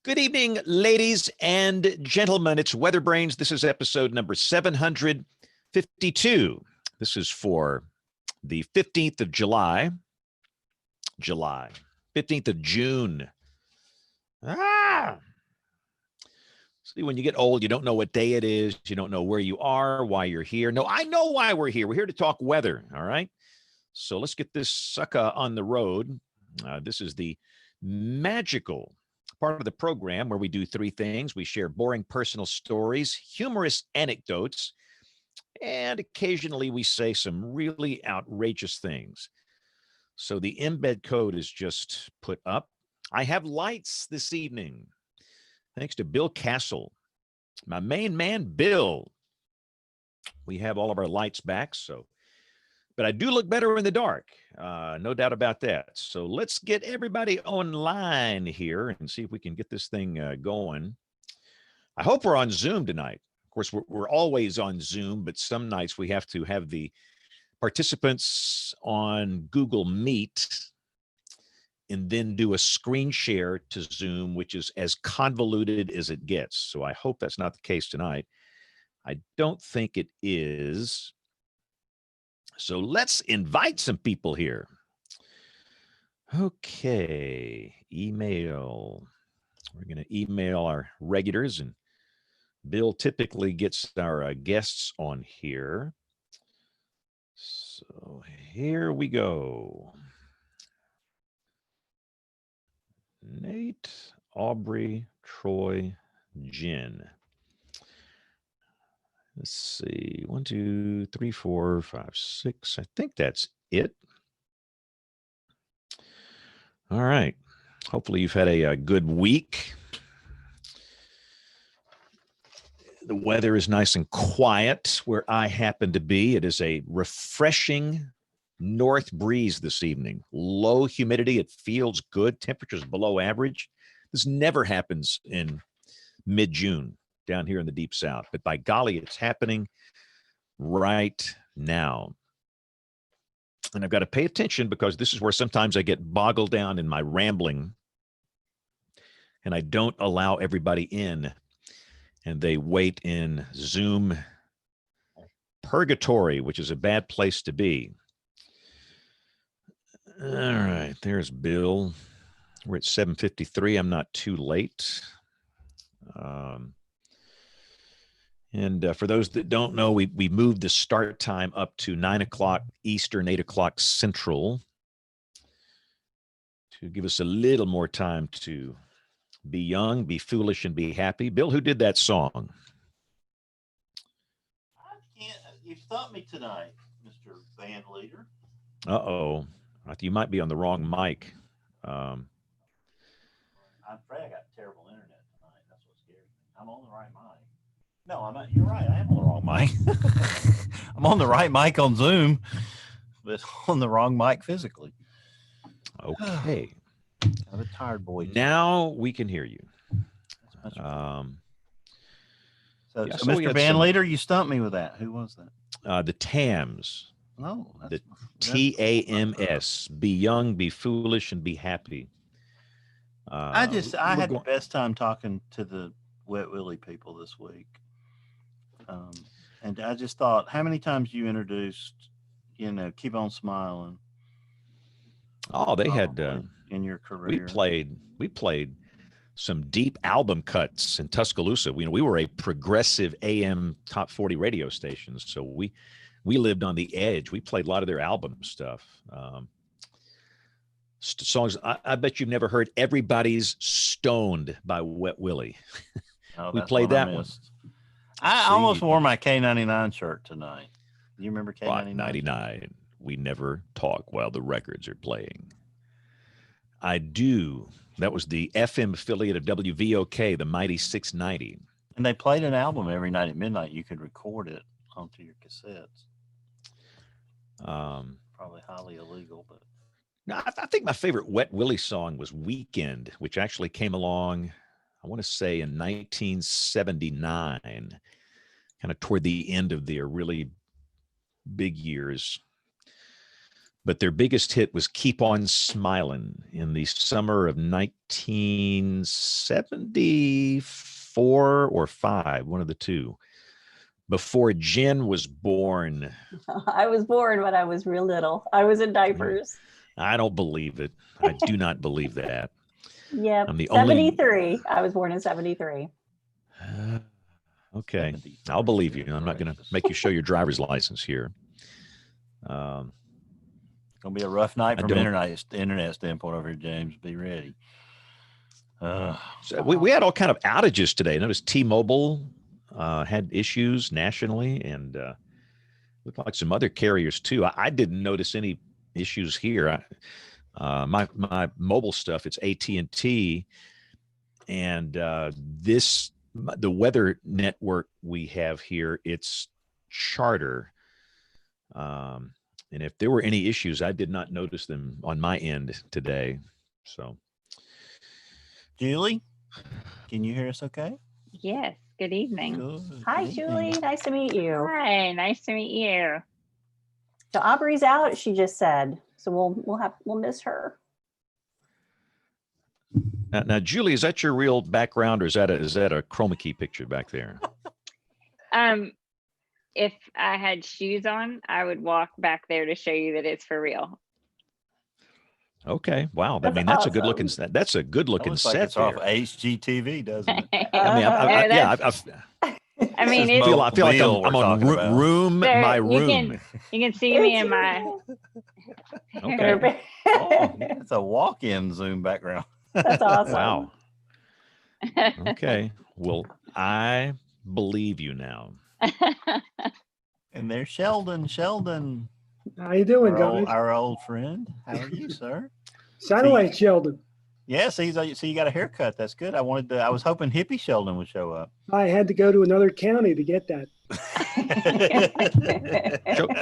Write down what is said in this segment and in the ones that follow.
Good evening, ladies and gentlemen. It's WeatherBrains. This is episode number 752. This is for the 15th of July. 15th of June. See, when you get old, you don't know what day it is. You don't know where you are, why you're here. No, I know why we're here. We're here to talk weather, all right? So let's get this sucker on the road. This is the magical part of the program where we do three things. We share boring personal stories, humorous anecdotes, and occasionally we say some really outrageous things. So the embed code is just put up. I have lights this evening, thanks to Bill Castle, my main man, Bill. We have all of our lights back, but I do look better in the dark. No doubt about that. So let's get everybody online here and see if we can get this thing going. I hope we're on Zoom tonight. Of course, we're always on Zoom, but some nights we have to have the participants on Google Meet and then do a screen share to Zoom, which is as convoluted as it gets. So I hope that's not the case tonight. I don't think it is. So let's invite some people here. Okay, email. We're going to email our regulars, and Bill typically gets our guests on here. So here we go. Nate, Aubrey, Troy, Jen. Let's see, 1, 2, 3, 4, 5, 6. I think that's it. All right. Hopefully you've had a good week. The weather is nice and quiet where I happen to be. It is a refreshing north breeze this evening. Low humidity. It feels good. Temperatures below average. This never happens in mid-June down here in the deep south, but by golly, it's happening right now. And I've got to pay attention because this is where sometimes I get boggled down in my rambling and I don't allow everybody in and they wait in Zoom purgatory, which is a bad place to be. All right, there's Bill. We're at 7:53. I'm not too late. And for those that don't know, we moved the start time up to 9 o'clock Eastern, 8 o'clock Central to give us a little more time to be young, be foolish, and be happy. Bill, who did that song? I can't. You stumped me tonight, Mr. Band Leader. Uh-oh. You might be on the wrong mic. I'm afraid I got terrible internet tonight. That's what scares me. I'm on the right mic. No, I'm not. You're right. I am on the wrong mic. I'm on the right mic on Zoom, but on the wrong mic physically. Okay. I'm a tired boy. Now we can hear you. So, yeah, so Mr. Band Leader, you stumped me with that. Who was that? The TAMS. No, the TAMS. Be young, be foolish, and be happy. I had the best time talking to the Wet Willie people this week. And I just thought, how many times you introduced, Keep On Smiling? Oh, they had in your career. We played some deep album cuts in Tuscaloosa. We were a progressive AM top 40 radio station, so we lived on the edge. We played a lot of their album stuff. Songs. I bet you've never heard "Everybody's Stoned" by Wet Willie. Oh, we played that one. I almost wore my K99 shirt tonight. Do you remember K99? 99. We never talk while the records are playing. I do. That was the FM affiliate of WVOK, the Mighty 690. And they played an album every night at midnight. You could record it onto your cassettes. Probably highly illegal, but. No, I think my favorite Wet Willie song was Weekend, which actually came along, I want to say in 1979, kind of toward the end of their really big years. but their biggest hit was Keep On Smiling in the summer of 1974 or 5, one of the two, before Jen was born. I was born when I was real little. I was in diapers. I don't believe it. I do not believe that. Yep. I'm the only. 73. I was born in 73. Okay. I'll believe you. I'm not going to make you show your driver's license here. Gonna be a rough night from internet standpoint over here, James. Be ready. So we had all kind of outages today. Notice T-Mobile had issues nationally, and looked like some other carriers too. I didn't notice any issues here. My mobile stuff, it's AT&T, and the weather network we have here, it's Charter. And if there were any issues, I did not notice them on my end today. So, Julie, can you hear us okay? Yes. Good evening. Good. Hi, Good Julie. evening. Nice to meet you. Hi. Nice to meet you. So Aubrey's out, she just said. So we'll miss her. now, Julie, is that your real background, or is that a chroma key picture back there? If I had shoes on, I would walk back there to show you that it's for real. Okay. Wow. I That's mean, that's awesome. a good looking. That's a good That looking looks like set it's off there. HGTV, doesn't it? I mean, I mean, This is it's, I feel like Mobile I'm we're on talking about. room, There, my you room. you can see me in my. Okay. Oh, it's a walk-in Zoom background. That's awesome. Wow. Okay. Well, I believe you now. And there's Sheldon. Sheldon, How you doing, guys? our old friend. How are you, sir? Satellite Sheldon. Yes, so you got a haircut. That's good. I was hoping hippie Sheldon would show up. I had to go to another county to get that.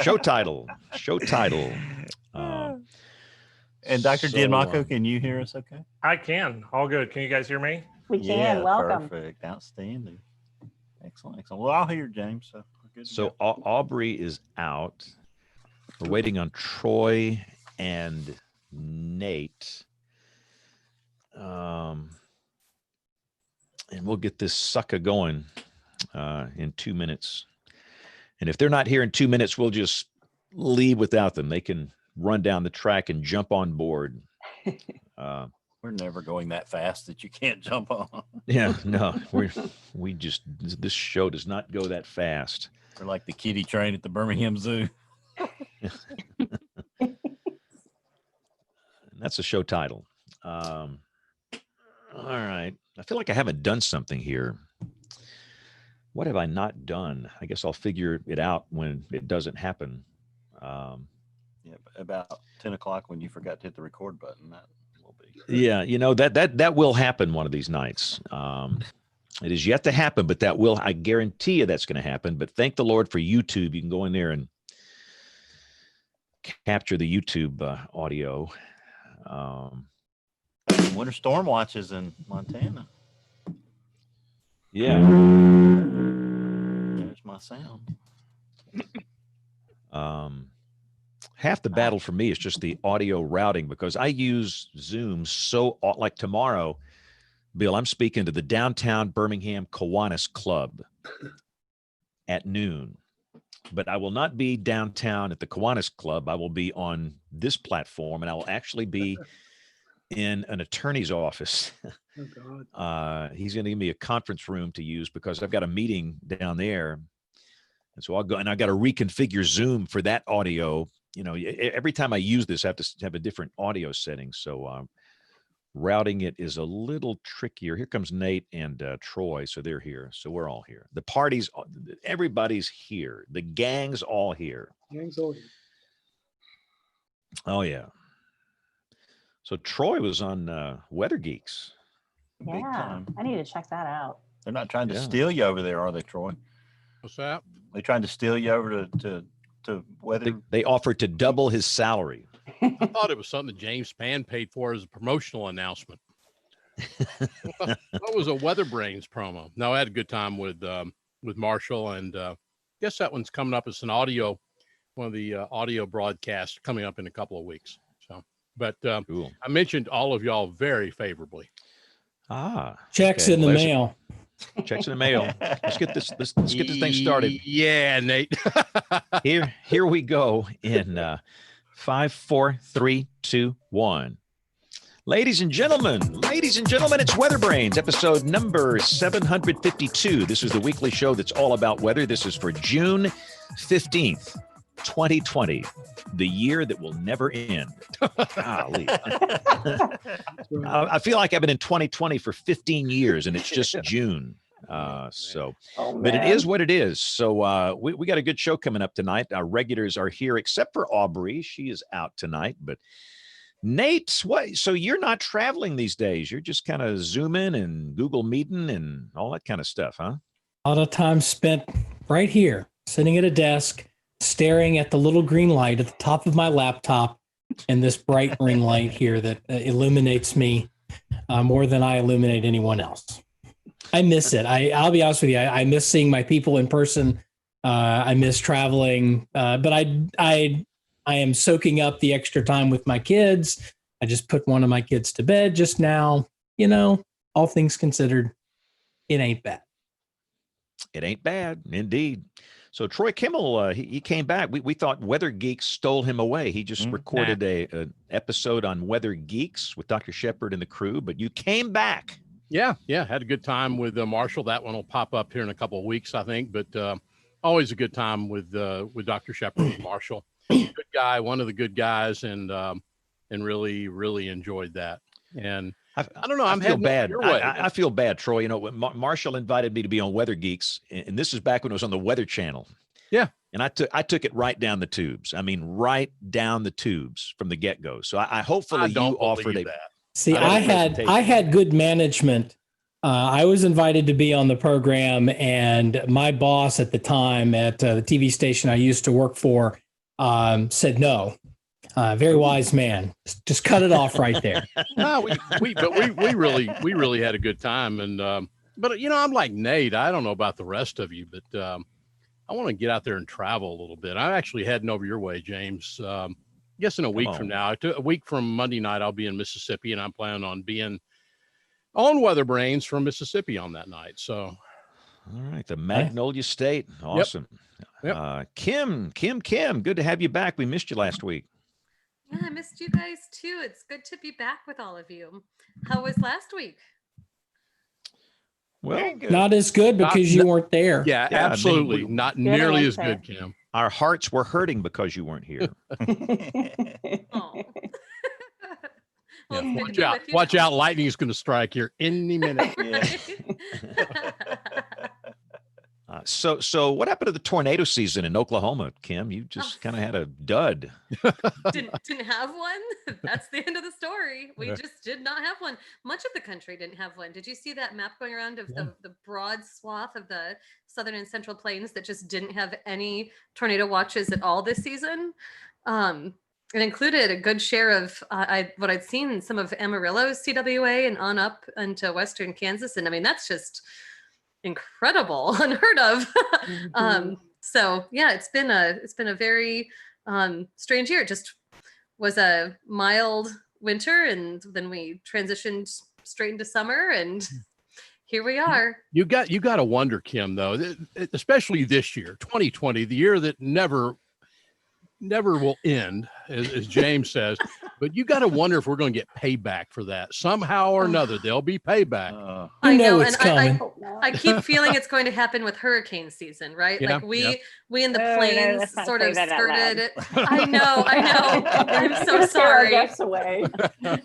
Show title. And Dr. So, Gianmarco, can you hear us okay? I can. All good. Can you guys hear me? We can. Welcome. Perfect. Outstanding. Excellent. Well, I'll hear James. So we're good. So Aubrey is out. We're waiting on Troy and Nate. And we'll get this sucker going in 2 minutes. And if they're not here in 2 minutes, we'll just leave without them. They can run down the track and jump on board. We're never going that fast that you can't jump on. Yeah, no, this show does not go that fast. We're like the kiddie train at the Birmingham Zoo. That's the show title. All right. I feel like I haven't done something here. What have I not done? I guess I'll figure it out when it doesn't happen. Yeah, about 10 o'clock when you forgot to hit the record button. That will be. Yeah, that will happen one of these nights. It is yet to happen, but I guarantee you that's going to happen. But thank the Lord for YouTube. You can go in there and capture the YouTube audio. Winter storm watches in Montana. Yeah. There's my sound. Half the battle for me is just the audio routing, because I use Zoom like tomorrow, Bill, I'm speaking to the downtown Birmingham Kiwanis Club at noon, but I will not be downtown at the Kiwanis Club. I will be on this platform, and I will actually be in an attorney's office. Oh, God. He's going to give me a conference room to use because I've got a meeting down there. And so I'll go, and I got to reconfigure Zoom for that audio. Every time I use this, I have to have a different audio setting. So routing it is a little trickier. Here comes Nate and Troy. So they're here. So we're all here. The party's, everybody's here. The gang's all here. Gang's all here. Oh, yeah. So Troy was on Weather Geeks. Big Yeah, time. I need to check that out. They're not trying to Yeah. steal you over there, are they, Troy? What's that? They're trying to steal you over to weather. They offered to double his salary. I thought it was something that James Spann paid for as a promotional announcement. That was a WeatherBrains promo. No, I had a good time with Marshall, and guess that one's coming up as an audio audio broadcasts coming up in a couple of weeks. So, but Cool. I mentioned all of y'all very favorably. Checks okay. in the Well, there's mail. Checks in the mail. Let's get this thing started. Yeah, Nate. Here we go in 5, 4, 3, 2, 1. Ladies and gentlemen, it's WeatherBrains, episode number 752. This is the weekly show that's all about weather. This is for June 15th, 2020, the year that will never end. Golly. I feel like I've been in 2020 for 15 years, and it's just June. But it is what it is. So we got a good show coming up tonight. Our regulars are here, except for Aubrey. She is out tonight, but Nate, what? So you're not traveling these days. You're just kind of Zooming and Google Meeting and all that kind of stuff, huh? A lot of time spent right here, sitting at a desk, staring at the little green light at the top of my laptop and this bright ring light here that illuminates me more than I illuminate anyone else. I miss it. I'll be honest with you. I miss seeing my people in person. I miss traveling, but I am soaking up the extra time with my kids. I just put one of my kids to bed just now. You know, all things considered, it ain't bad. It ain't bad, indeed. So Troy Kimmel, he came back. We thought Weather Geeks stole him away. He just recorded an episode on Weather Geeks with Dr. Shepard and the crew, but you came back. Yeah. Had a good time with Marshall. That one will pop up here in a couple of weeks, I think. But always a good time with Dr. Shepard and Marshall. Good guy, one of the good guys, and really, really enjoyed that. And I don't know. I feel bad. I feel bad, Troy. You know, when Marshall invited me to be on Weather Geeks, and this is back when it was on the Weather Channel. Yeah. And I took it right down the tubes. I mean, right down the tubes from the get-go. So I hopefully you offered that. See, I had good management. I was invited to be on the program, and my boss at the time at the TV station I used to work for said no. Very wise man. Just cut it off right there. No, we really had a good time, and but you know, I'm like Nate. I don't know about the rest of you, but I want to get out there and travel a little bit. I'm actually heading over your way, James. I guess in a week from now, a week from Monday night, I'll be in Mississippi, and I'm planning on being on WeatherBrains from Mississippi on that night. So, all right, the Magnolia State, awesome. Yep. Kim, good to have you back. We missed you last week. Yeah, I missed you guys too. It's good to be back with all of you. How was last week? Well, not as good because you weren't there. Yeah, absolutely. Not nearly as good, Kim. Our hearts were hurting because you weren't here. Well, watch out. Lightning is going to strike here any minute. So what happened to the tornado season in Oklahoma, Kim? You just kind of had a dud. Didn't have one. That's the end of the story. We just did not have one. Much of the country didn't have one. Did you see that map going around of the broad swath of the southern and central plains that just didn't have any tornado watches at all this season? It included a good share of what I'd seen in some of Amarillo's CWA and on up into western Kansas. And I mean, that's just incredible, unheard of. So yeah, it's been a very strange year. It just was a mild winter, and then we transitioned straight into summer, and here we are. You got to wonder, Kim, though, especially this year, 2020, the year that never will end, as James says, but you got to wonder if we're going to get payback for that somehow or another. There'll be payback. I know, it's coming. I keep feeling it's going to happen with hurricane season, right? Yeah, like we in the plains let's not sort say of that out skirted loud. it. I know. I'm so Scare our sorry. guests away.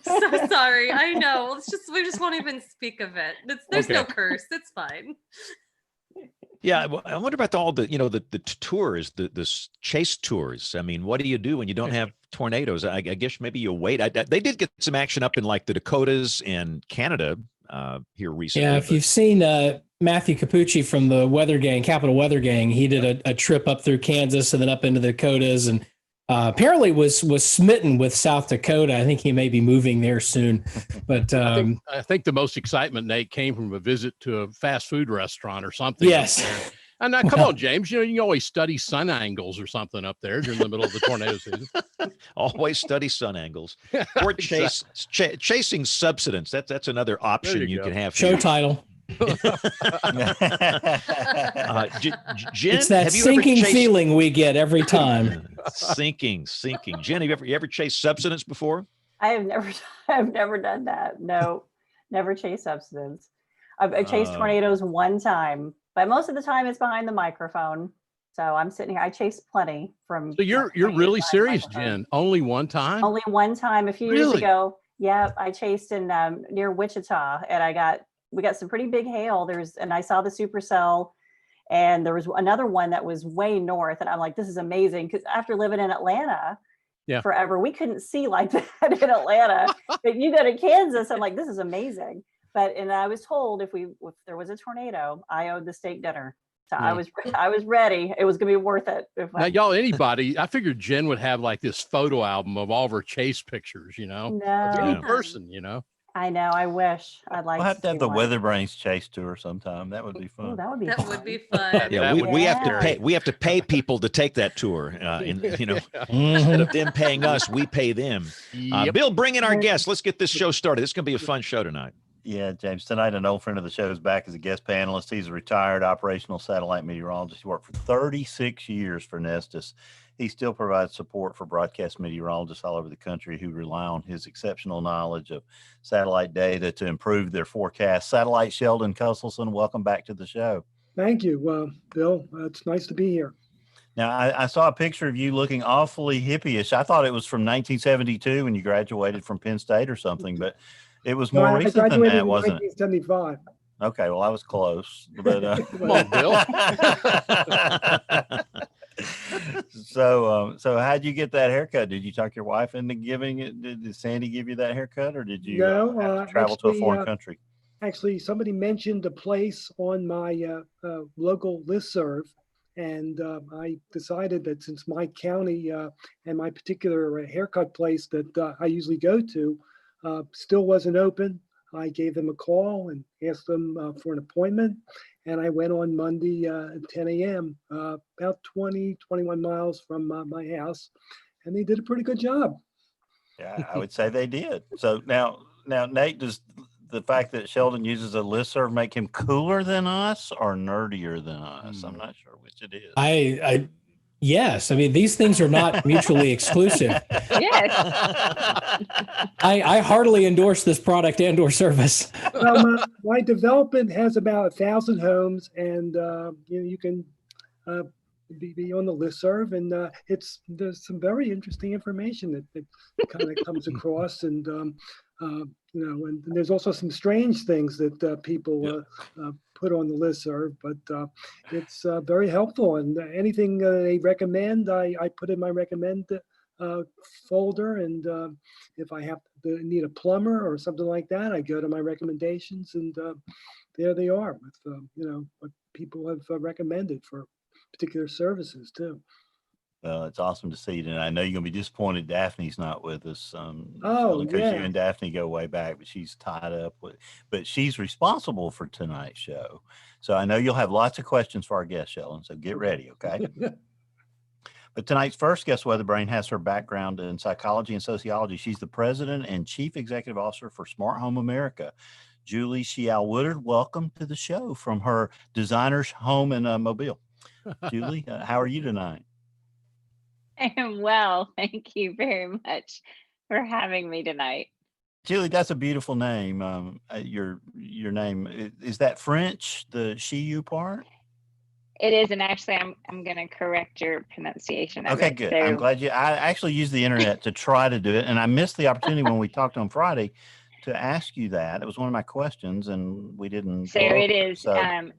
So sorry. I know. We just won't even speak of it. There's no Okay. curse. It's fine. Yeah, well, I wonder about all the the tours, the chase tours. I mean, what do you do when you don't have tornadoes? I guess maybe you wait. They did get some action up in like the Dakotas and Canada here recently. Yeah, if you've seen Matthew Capucci from the Weather Gang, Capital Weather Gang, he did a trip up through Kansas and then up into the Dakotas, and apparently was smitten with South Dakota. I think he may be moving there soon. But I think the most excitement, Nate, came from a visit to a fast food restaurant or something. Yes. And now, come on, James. You know, you can always study sun angles or something up there during the middle of the tornado season. Always study sun angles or chasing subsidence. That's another option you go. can have. Show here. title. Jen, It's that have you ever sinking chased- feeling we get every time. sinking. Jen, have you ever chased subsidence before? I've never done that. No, never chased subsidence. I've chased tornadoes one time, but most of the time it's behind the microphone. So I'm sitting here. I chased plenty from. So you're really serious, Jen? Only one time? Only one time a few years Really? ago. Yeah, I chased in near Wichita, and we got some pretty big hail. And I saw the supercell, and there was another one that was way north, and I'm like, this is amazing, because after living in Atlanta forever, we couldn't see like that in Atlanta. But you go to Kansas, I'm like, this is amazing. And I was told if there was a tornado, I owed the state dinner. So I was ready. It was going to be worth it. I figured Jen would have like this photo album of all of her chase pictures, you know, of any person, you know. I know. I wish. I'd like. We'll have to have the one. WeatherBrains chase tour sometime. That would be fun. Ooh, that would be. That fun. would be fun. Yeah, we have to pay. We have to pay people to take that tour. Instead of them paying us, we pay them. Bill, bring in our guest. Let's get this show started. This is going to be a fun show tonight. Yeah, James. Tonight, an old friend of the show is back as a guest panelist. He's a retired operational satellite meteorologist. He worked for 36 years for Nestus. He still provides support for broadcast meteorologists all over the country who rely on his exceptional knowledge of satellite data to improve their forecast. Satellite Sheldon Cusselson, welcome back to the show. Thank you, Bill. It's nice to be here. Now, I saw a picture of you looking awfully hippie-ish. I thought it was from 1972 when you graduated from Penn State or something, but it was more recent than that, wasn't it? 1975. Okay, well, I was close. But, Come on, Bill. So how'd you get that haircut? Did you talk your wife into giving it? Did Sandy give you that haircut, or did you have to travel to a foreign country? Actually, somebody mentioned a place on my local listserv, and I decided that since my county and my particular haircut place that I usually go to still wasn't open, I gave them a call and asked them for an appointment. And I went on Monday at 10 a.m., about 21 miles from my house. And they did a pretty good job. Yeah, I would say they did. So now, Nate, does the fact that Sheldon uses a listserv make him cooler than us or nerdier than us? I'm not sure which it is. Yes. I mean, these things are not mutually exclusive. Yes. I heartily endorse this product and or service. My development has about 1,000 homes, and you can be on the listserv, and there's some very interesting information that kind of comes across, and and there's also some strange things that people put on the listserv, but it's very helpful. And anything they recommend, I put in my recommend folder. And if I need a plumber or something like that, I go to my recommendations, and there they are with what people have recommended for particular services too. Well, it's awesome to see you tonight. I know you're going to be disappointed Daphne's not with us. Oh, because yeah. you and Daphne go way back, but she's tied up but she's responsible for tonight's show. So I know you'll have lots of questions for our guest, Sheldon. So get ready, okay? But tonight's first guest, WeatherBrain, has her background in psychology and sociology. She's the president and chief executive officer for Smart Home America. Julie Shial Woodard, welcome to the show from her designer's home in Mobile. Julie, how are you tonight? I am well. Thank you very much for having me tonight. Julie, that's a beautiful name. Your name, is that French, the she-you part? It is, and actually I'm going to correct your pronunciation of Okay, it. good. So, I'm glad I actually used the internet to try to do it, and I missed the opportunity when we talked on Friday to ask you that. It was one of my questions, and we didn't. So it is.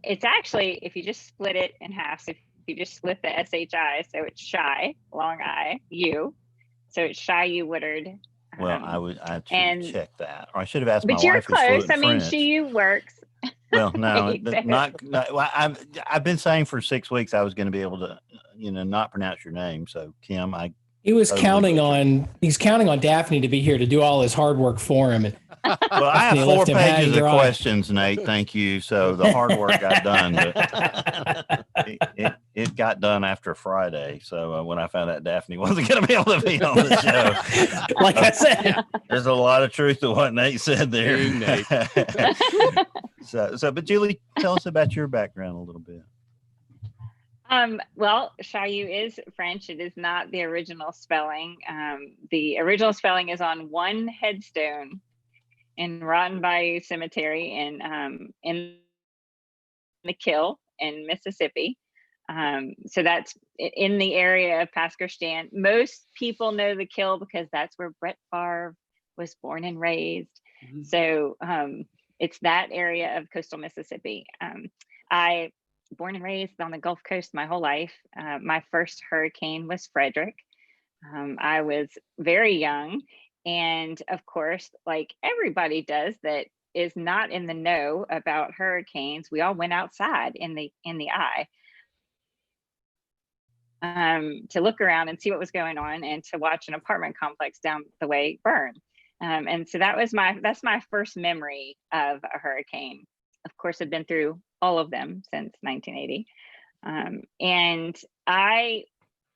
It's actually, if you just split it in half, so if you just split the SHI, so it's shy, long I, you. So it's shy, you Woodard. Well, I should check that, or I should have asked my wife. But you're close. I mean, she, you works. Well, no, Exactly. well, I've been saying for 6 weeks I was going to be able to, not pronounce your name. So Kim, He's counting on Daphne to be here to do all his hard work for him. Well, I have 4 pages of hanging dry. questions, Nate. Thank you. So the hard work got done. it got done after Friday. So when I found out Daphne wasn't going to be able to be on the show, Like I said, there's a lot of truth to what Nate said there. Hey, Nate. But Julie, tell us about your background a little bit. Well, Chailloux is French. It is not the original spelling. The original spelling is on one headstone in Rotten Bayou Cemetery in the Kill in Mississippi. So that's in the area of Pasquerstein. Most people know the Kill because that's where Brett Favre was born and raised. Mhm. So it's that area of coastal Mississippi. I born and raised on the Gulf Coast my whole life. My first hurricane was Frederick. I was very young. And of course, like everybody does that is not in the know about hurricanes, we all went outside in the eye to look around and see what was going on and to watch an apartment complex down the way burn. And so that's my first memory of a hurricane. Of course, I've been through all of them since 1980. And I,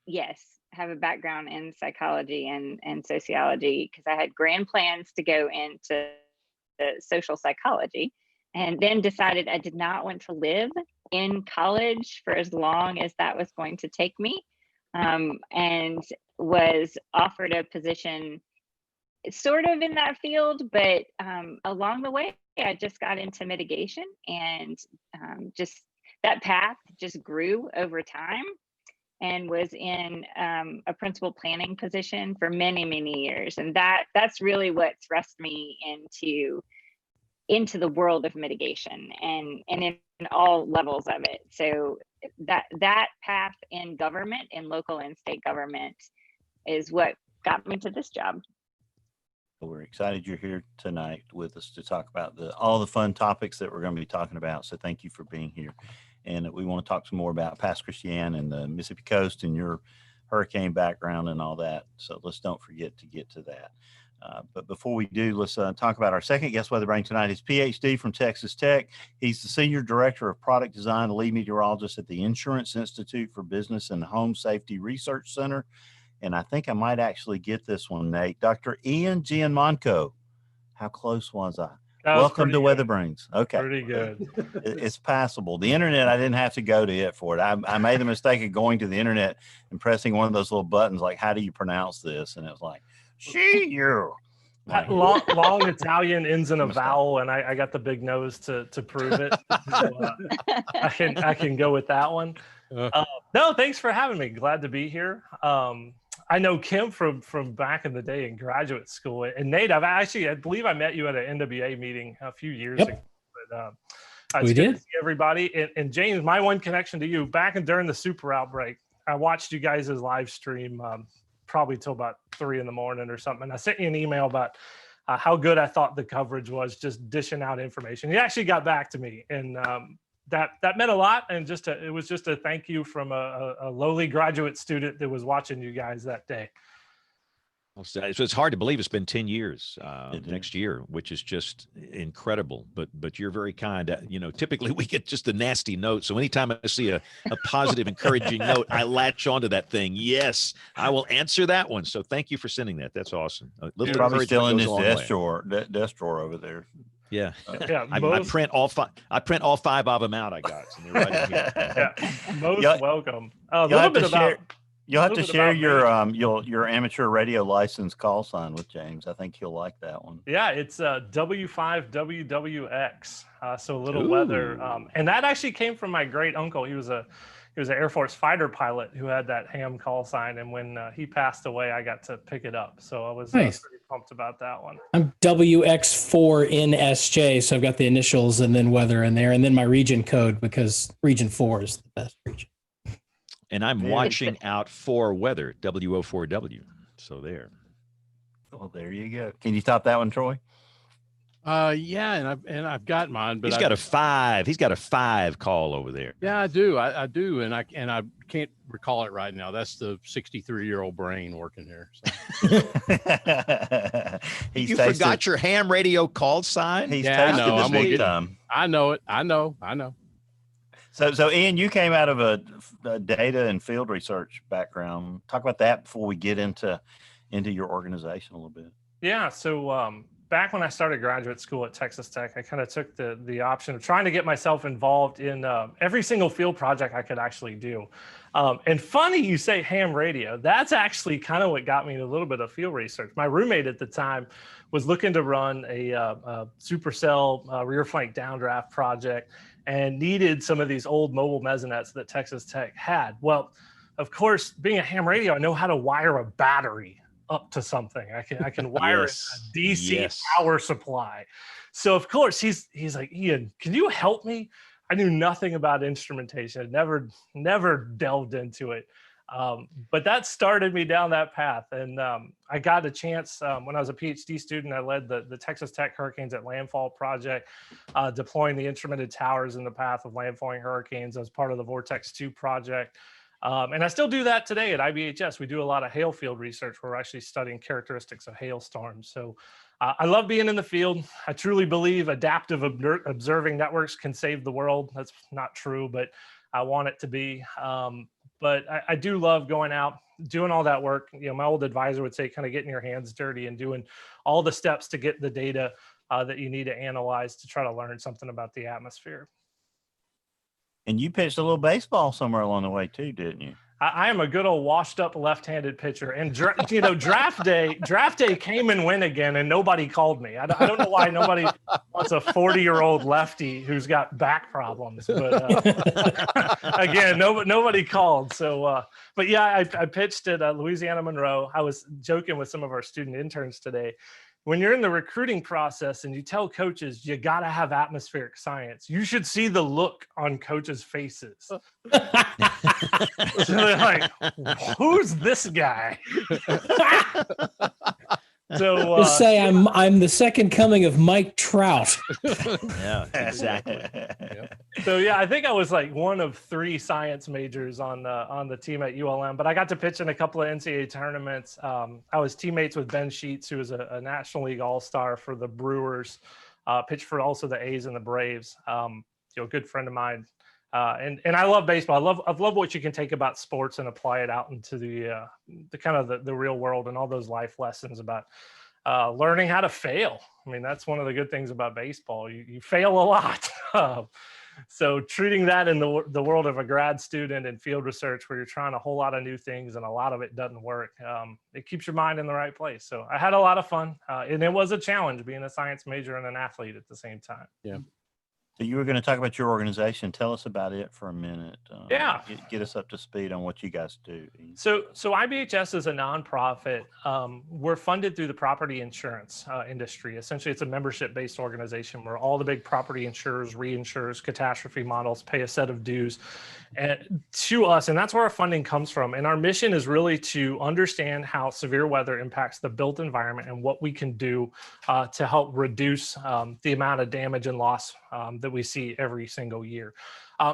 yes, have a background in psychology and sociology because I had grand plans to go into social psychology and then decided I did not want to live in college for as long as that was going to take me, and was offered a position sort of in that field, but along the way I just got into mitigation, and just that path just grew over time, and was in a principal planning position for many years, and that's really what thrust me into the world of mitigation and in all levels of it. So that path in government, in local and state government, is what got me to this job. We're excited you're here tonight with us to talk about all the fun topics that we're going to be talking about. So thank you for being here. And we want to talk some more about Pasquerstein and the Mississippi coast and your hurricane background and all that. So let's don't forget to get to that. But before we do, let's talk about our second guest WeatherBrain tonight. His PhD from Texas Tech. He's the Senior Director of Product Design, the lead meteorologist at the Insurance Institute for Business and Home Safety Research Center. And I think I might actually get this one, Nate. Dr. Ian Gianmonco. How close was I? Welcome to WeatherBrains. Okay. Pretty good. It's passable. The internet, I didn't have to go to it for it. I made the mistake of going to the internet and pressing one of those little buttons like, how do you pronounce this? And it was like, you. Long Italian ends in a vowel, and I got the big nose to prove it. So, I can go with that one. No, thanks for having me. Glad to be here. I know Kim from back in the day in graduate school, and Nate, I believe I met you at an NWA meeting a few years ago. But, we did. To see everybody, and James, my one connection to you back during the super outbreak, I watched you guys' live stream probably till about 3 a.m. or something. And I sent you an email about how good I thought the coverage was, just dishing out information. He actually got back to me, and that meant a lot. And it was just a thank you from a lowly graduate student that was watching you guys that day. So it's hard to believe it's been 10 years next year, which is just incredible. But you're very kind. Typically we get just a nasty note. So anytime I see a positive, encouraging note, I latch onto that thing. Yes, I will answer that one. So thank you for sending that. That's awesome. You're probably still in his desk drawer over there. Yeah. I print all 5. I print all 5 of them out. I got. So they're right in here. Yeah, most welcome. A little bit about. You'll have to share your amateur radio license call sign with James. I think he'll like that one. Yeah, it's W5WWX. So a little weather, and that actually came from my great uncle. He was an Air Force fighter pilot who had that ham call sign, and when he passed away, I got to pick it up. So I was pretty pumped about that one. I'm WX4NSJ, so I've got the initials and then weather in there, and then my region code because region 4 is the best region. And I'm watching out for weather, WO4W. So there. Well, there you go. Can you top that one, Troy? Yeah, and I've got mine, but he's got a 5. He's got a 5 call over there. Yeah, I do. I do, and I can't recall it right now. That's the 63-year-old brain working here. So. You forgot your ham radio call sign? He's tasted the big time. I know it. I know. So Ian, you came out of a data and field research background. Talk about that before we get into your organization a little bit. Yeah. So back when I started graduate school at Texas Tech, I kind of took the option of trying to get myself involved in every single field project I could actually do. And funny you say ham radio. That's actually kind of what got me a little bit of field research. My roommate at the time was looking to run a supercell rear flank downdraft project and needed some of these old mobile mesonettes that Texas Tech had. Well, of course, being a ham radio, I know how to wire a battery up to something. I can wire Yes, a DC yes. power supply. So of course he's like, Ian, can you help me? I knew nothing about instrumentation. I'd never delved into it. But that started me down that path. And I got a chance when I was a PhD student. I led the Texas Tech Hurricanes at Landfall project, deploying the instrumented towers in the path of landfalling hurricanes as part of the Vortex 2 project. And I still do that today at IBHS. We do a lot of hail field research where we're actually studying characteristics of hailstorms. So I love being in the field. I truly believe adaptive observing networks can save the world. That's not true, but I want it to be. But I do love going out, doing all that work. You know, my old advisor would say, kind of getting your hands dirty and doing all the steps to get the data that you need to analyze to try to learn something about the atmosphere. And you pitched a little baseball somewhere along the way too, didn't you? I am a good old washed up left-handed pitcher, and draft day came and went again, and nobody called me. I don't know why nobody wants a 40-year-old lefty who's got back problems, but again, nobody called. So, but yeah, I pitched at Louisiana Monroe. I was joking with some of our student interns today. When you're in the recruiting process and you tell coaches you got to have atmospheric science, you should see the look on coaches' faces. So they're like, who's this guy? So Just say I'm the second coming of Mike Trout. Yeah, exactly. So yeah, I think I was like one of 3 science majors on the team at ULM, but I got to pitch in a couple of NCAA tournaments. I was teammates with Ben Sheets, who was a National League All-Star for the Brewers, pitched for also the A's and the Braves. A good friend of mine. And I love baseball. I love what you can take about sports and apply it out into the kind of the real world and all those life lessons about learning how to fail. I mean, that's one of the good things about baseball. You fail a lot. So treating that in the world of a grad student and field research where you're trying a whole lot of new things and a lot of it doesn't work, it keeps your mind in the right place. So I had a lot of fun, and it was a challenge being a science major and an athlete at the same time. Yeah. So you were going to talk about your organization. Tell us about it for a minute. Yeah. Get us up to speed on what you guys do. So IBHS is a nonprofit. We're funded through the property insurance industry. Essentially, it's a membership-based organization where all the big property insurers, reinsurers, catastrophe models pay a set of dues to us, and that's where our funding comes from. And our mission is really to understand how severe weather impacts the built environment and what we can do to help reduce the amount of damage and loss that we see every single year.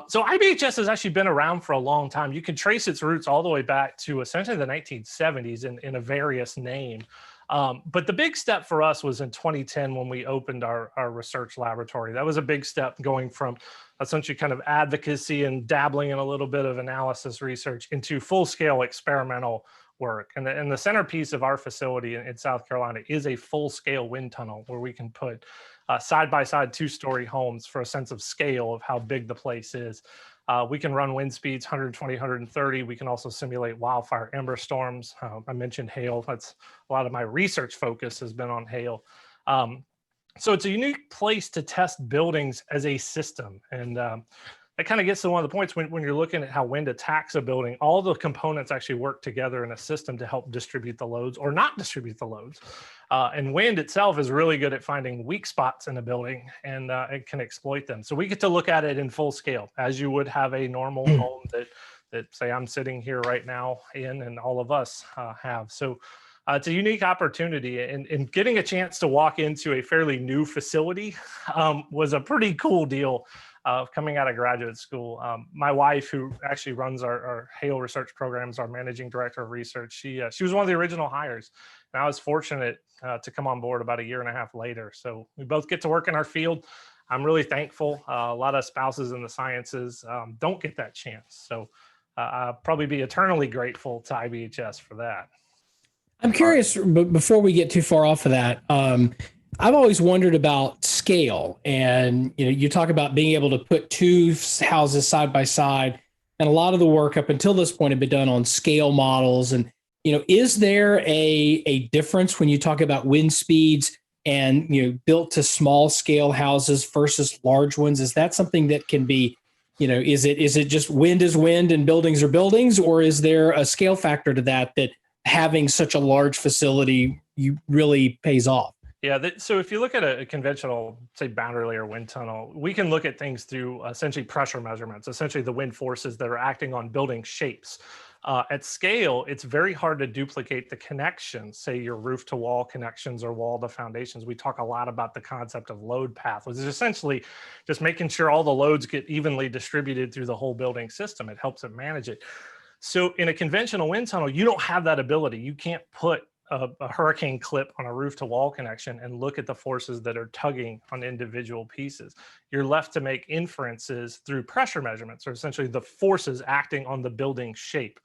So IBHS has actually been around for a long time. You can trace its roots all the way back to essentially the 1970s in a various name. But the big step for us was in 2010 when we opened our research laboratory. That was a big step, going from essentially kind of advocacy and dabbling in a little bit of analysis research into full-scale experimental work. And the centerpiece of our facility in South Carolina is a full-scale wind tunnel where we can put side-by-side 2-story homes for a sense of scale of how big the place is. We can run wind speeds 120, 130. We can also simulate wildfire ember storms. I mentioned hail. That's a lot of my research focus has been on hail. So it's a unique place to test buildings as a system. And that kind of gets to one of the points when you're looking at how wind attacks a building, all the components actually work together in a system to help distribute the loads or not distribute the loads. And wind itself is really good at finding weak spots in a building, and it can exploit them. So we get to look at it in full scale, as you would have a normal home that say I'm sitting here right now in, and all of us have. So it's a unique opportunity, and getting a chance to walk into a fairly new facility was a pretty cool deal. Coming out of graduate school, my wife, who actually runs our hail research programs, our managing director of research, she was one of the original hires, and I was fortunate to come on board about 1.5 years later. So we both get to work in our field. I'm really thankful. A lot of spouses in the sciences don't get that chance. So I'll probably be eternally grateful to IBHS for that. I'm curious, but before we get too far off of that, I've always wondered about scale. And you talk about being able to put two houses side by side, and a lot of the work up until this point had been done on scale models. And is there a difference when you talk about wind speeds and built to small scale houses versus large ones? Is that something that can be, is it just wind is wind and buildings are buildings, or is there a scale factor to that having such a large facility really pays off? Yeah, so if you look at a conventional, say, boundary layer wind tunnel, we can look at things through essentially pressure measurements, essentially the wind forces that are acting on building shapes. At scale, it's very hard to duplicate the connections, say your roof to wall connections or wall to foundations. We talk a lot about the concept of load path, which is essentially just making sure all the loads get evenly distributed through the whole building system. It helps it manage it. So in a conventional wind tunnel, you don't have that ability. You can't put a hurricane clip on a roof to wall connection and look at the forces that are tugging on individual pieces. You're left to make inferences through pressure measurements, or essentially the forces acting on the building shape.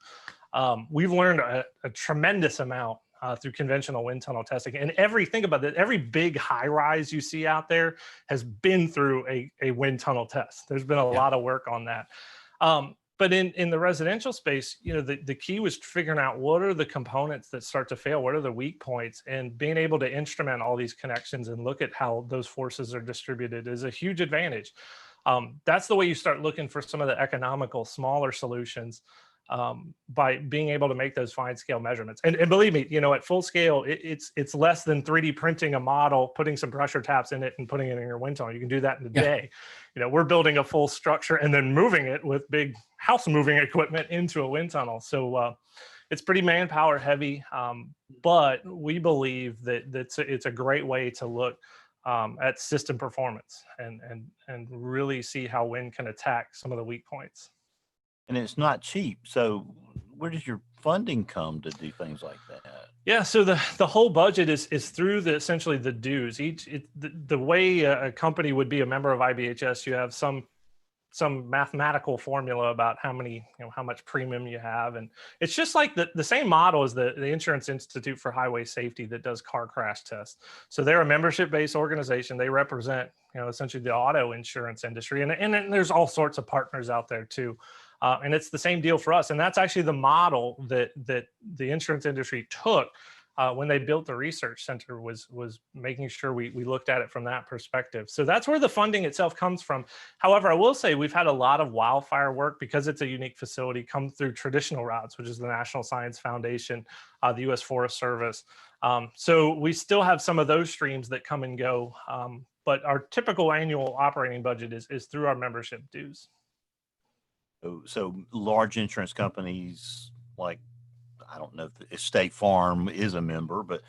We've learned a tremendous amount through conventional wind tunnel testing. And think about it, every big high rise you see out there has been through a wind tunnel test. There's been a lot of work on that. But in the residential space, the key was figuring out what are the components that start to fail, what are the weak points, and being able to instrument all these connections and look at how those forces are distributed is a huge advantage. That's the way you start looking for some of the economical, smaller solutions, by being able to make those fine scale measurements. And believe me, at full scale, it's less than 3D printing a model, putting some pressure taps in it and putting it in your wind tunnel. You can do that in a day. We're building a full structure and then moving it with big house moving equipment into a wind tunnel. So it's pretty manpower heavy, but we believe that it's a great way to look at system performance and really see how wind can attack some of the weak points. And it's not cheap. So where does your funding come to do things like that? Yeah, so the whole budget is through essentially the dues. The way a company would be a member of IBHS, you have some mathematical formula about how much premium you have, and it's just like the same model as the Insurance Institute for Highway Safety that does car crash tests. So they're a membership-based organization. They represent essentially the auto insurance industry, and there's all sorts of partners out there too. And it's the same deal for us. And that's actually the model that the insurance industry took when they built the research center, was making sure we looked at it from that perspective. So that's where the funding itself comes from. However, I will say we've had a lot of wildfire work, because it's a unique facility, come through traditional routes, which is the National Science Foundation, the U.S. Forest Service. So we still have some of those streams that come and go. But our typical annual operating budget is through our membership dues. So large insurance companies, like, I don't know if State Farm is a member, but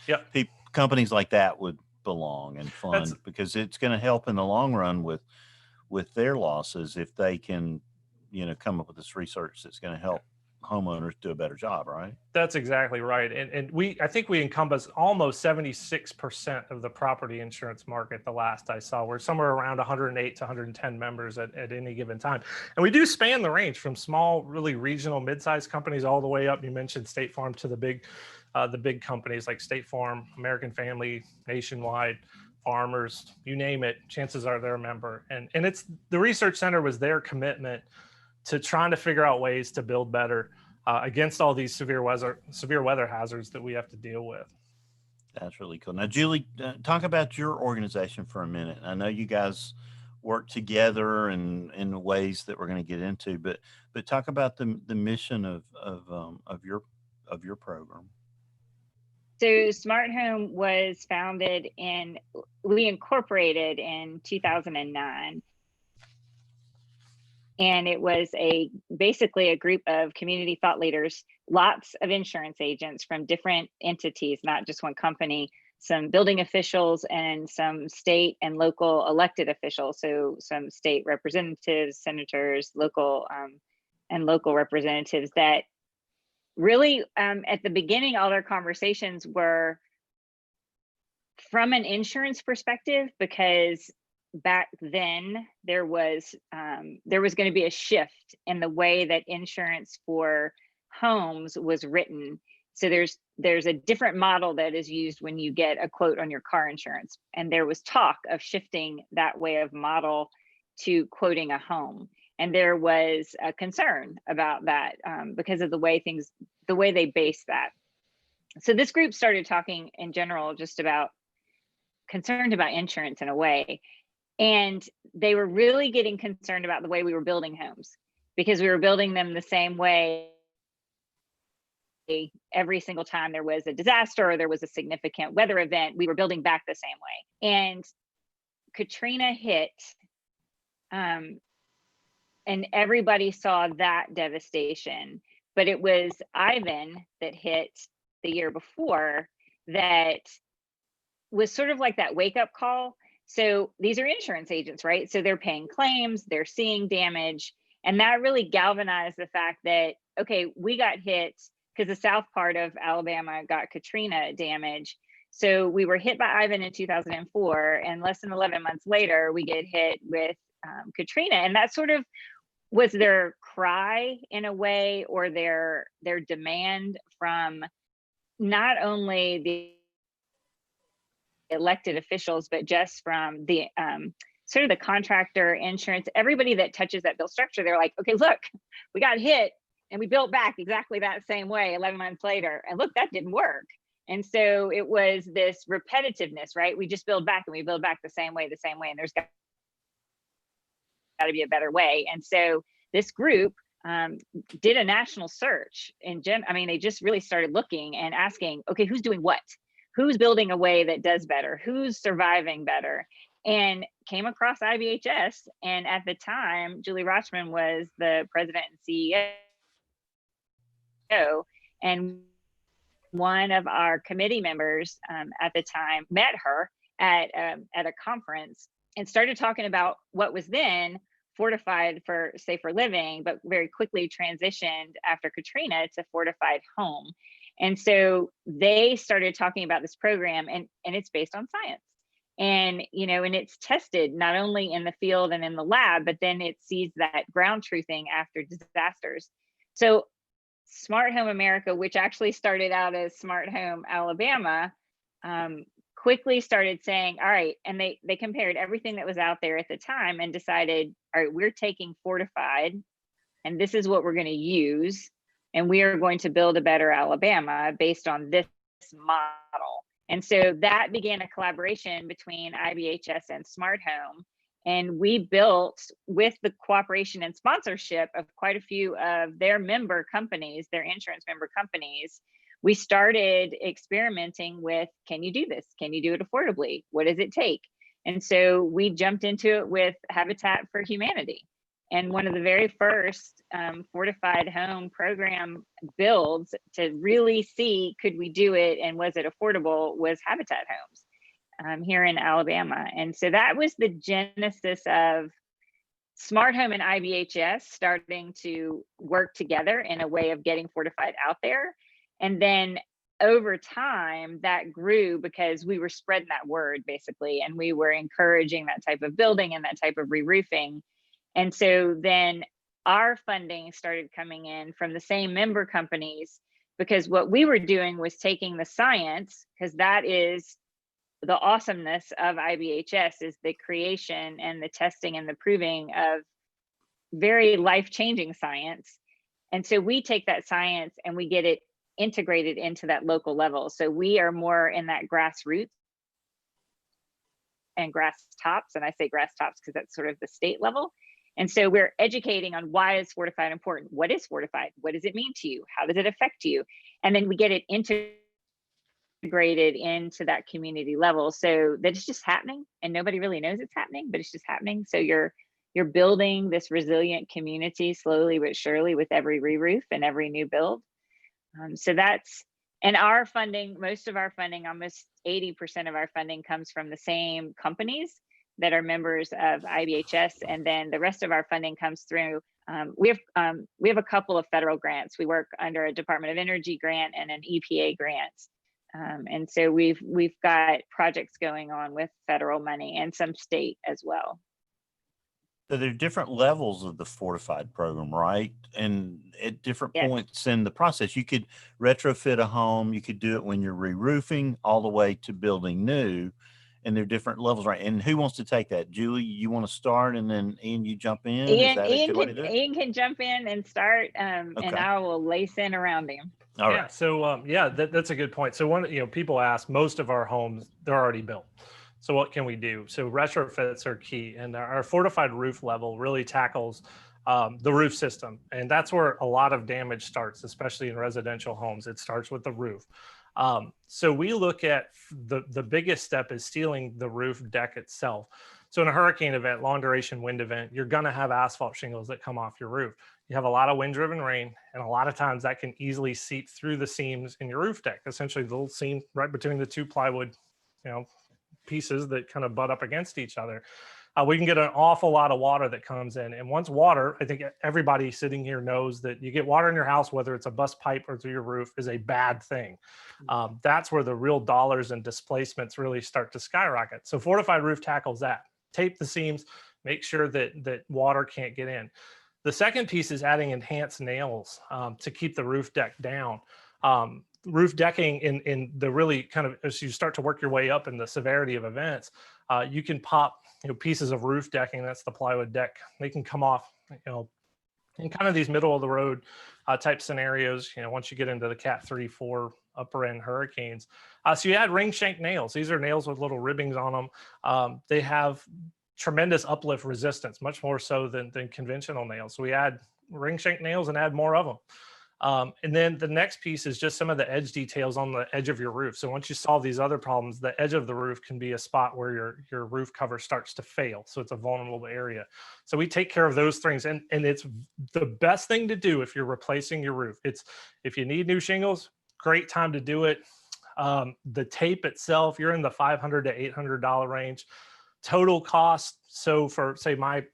companies like that would belong and fund, because it's going to help in the long run with their losses if they can, come up with this research that's going to help homeowners do a better job, right? That's exactly right. And I think we encompass almost 76% of the property insurance market. The last I saw, we're somewhere around 108 to 110 members at any given time. And we do span the range from small, really regional, mid-sized companies all the way up. You mentioned State Farm, to the big companies like State Farm, American Family, Nationwide, Farmers, you name it, chances are they're a member. And it's the research center was their commitment to trying to figure out ways to build better against all these severe weather hazards that we have to deal with. That's really cool. Now, Julie, talk about your organization for a minute. I know you guys work together in ways that we're going to get into, but talk about the mission of your program. So Smart Home was we incorporated in 2009. And it was basically a group of community thought leaders, lots of insurance agents from different entities, not just one company, some building officials and some state and local elected officials. So some state representatives, senators, local representatives that really at the beginning, all their conversations were from an insurance perspective, because back then there was going to be a shift in the way that insurance for homes was written. So there's a different model that is used when you get a quote on your car insurance, and there was talk of shifting that way of model to quoting a home, and there was a concern about that because of the way they base that. So this group started talking in general just about concerned about insurance in a way. And they were really getting concerned about the way we were building homes, because we were building them the same way every single time there was a disaster or there was a significant weather event. We were building back the same way. And Katrina hit, and everybody saw that devastation. But it was Ivan that hit the year before that was sort of like that wake-up call. So these are insurance agents, right? So they're paying claims, they're seeing damage. And that really galvanized the fact that, okay, we got hit because the south part of Alabama got Katrina damage. So we were hit by Ivan in 2004, and less than 11 months later, we get hit with Katrina. And that sort of was their cry in a way, or their demand from not only the elected officials, but just from the sort of the contractor, insurance, everybody that touches that bill structure. They're like, okay, look, we got hit and we built back exactly that same way 11 months later. And look, that didn't work. And so it was this repetitiveness, right? We just build back and we build back the same way. And there's got to be a better way. And so this group did a national search they just really started looking and asking, okay, who's doing what? Who's building a way that does better? Who's surviving better? And came across IBHS. And at the time, Julie Rochman was the president and CEO. And one of our committee members at the time met her at a conference and started talking about what was then Fortified for Safer Living, but very quickly transitioned after Katrina to Fortified Home. And so they started talking about this program, and it's based on science. And, and it's tested not only in the field and in the lab, but then it sees that ground truthing after disasters. So Smart Home America, which actually started out as Smart Home Alabama, quickly started saying, all right, and they compared everything that was out there at the time and decided, all right, we're taking Fortified, and this is what we're going to use. And we are going to build a better Alabama based on this model. And so that began a collaboration between IBHS and Smart Home. And we built, with the cooperation and sponsorship of quite a few of their member companies, their insurance member companies, we started experimenting with, can you do this? Can you do it affordably? What does it take? And so we jumped into it with Habitat for Humanity. And one of the very first Fortified Home program builds to really see, could we do it and was it affordable, was Habitat Homes here in Alabama. And so that was the genesis of Smart Home and IBHS starting to work together in a way of getting Fortified out there. And then over time that grew because we were spreading that word basically, and we were encouraging that type of building and that type of re-roofing. And so then our funding started coming in from the same member companies, because what we were doing was taking the science, because that is the awesomeness of IBHS, is the creation and the testing and the proving of very life-changing science. And so we take that science and we get it integrated into that local level. So we are more in that grassroots and grass tops. And I say grass tops because that's sort of the state level. And so we're educating on why is Fortified important? What is Fortified? What does it mean to you? How does it affect you? And then we get it integrated into that community level so that it's just happening and nobody really knows it's happening, but it's just happening. So you're building this resilient community slowly but surely with every re-roof and every new build. So that's, and our funding, most of our funding, almost 80% of our funding comes from the same companies that are members of IBHS. And then the rest of our funding comes through, we have a couple of federal grants. We work under a Department of Energy grant and an EPA grant And so we've got projects going on with federal money and some state as well. So there are different levels of the Fortified program, right? And at different Yes. points in the process, you could retrofit a home, you could do it when you're re-roofing, all the way to building new. And there are different levels, right? And who wants to take that? Julie, you want to start, and then Ian, you jump in? Is that a good way to do it? Ian can jump in and start, and Okay. I will lace in around him. All Yeah. right. So that's a good point. So people ask, most of our homes, they're already built. So what can we do? So retrofits are key, and our fortified roof level really tackles the roof system, and that's where a lot of damage starts, especially in residential homes. It starts with the roof. So we look at the biggest step is sealing the roof deck itself. So in a hurricane event, long duration wind event, you're going to have asphalt shingles that come off your roof. You have a lot of wind driven rain, and a lot of times that can easily seep through the seams in your roof deck, essentially the little seam right between the two plywood, pieces that kind of butt up against each other. We can get an awful lot of water that comes in. And once water, I think everybody sitting here knows that you get water in your house, whether it's a bust pipe or through your roof, is a bad thing. That's where the real dollars and displacements really start to skyrocket. So Fortified Roof tackles that. Tape the seams, make sure that water can't get in. The second piece is adding enhanced nails to keep the roof deck down. Roof decking in the really kind of, as you start to work your way up in the severity of events, you can pop pieces of roof decking. That's the plywood deck. They can come off in kind of these middle of the road type scenarios. Once you get into the Cat 3, 4 upper end hurricanes. So you add ring shank nails. These are nails with little ribbings on them. They have tremendous uplift resistance, much more so than conventional nails. So we add ring shank nails and add more of them. And then the next piece is just some of the edge details on the edge of your roof. So once you solve these other problems, the edge of the roof can be a spot where your roof cover starts to fail. So it's a vulnerable area. So we take care of those things. And it's the best thing to do if you're replacing your roof. If you need new shingles, great time to do it. The tape itself, you're in the $500 to $800 range. Total cost. So for say my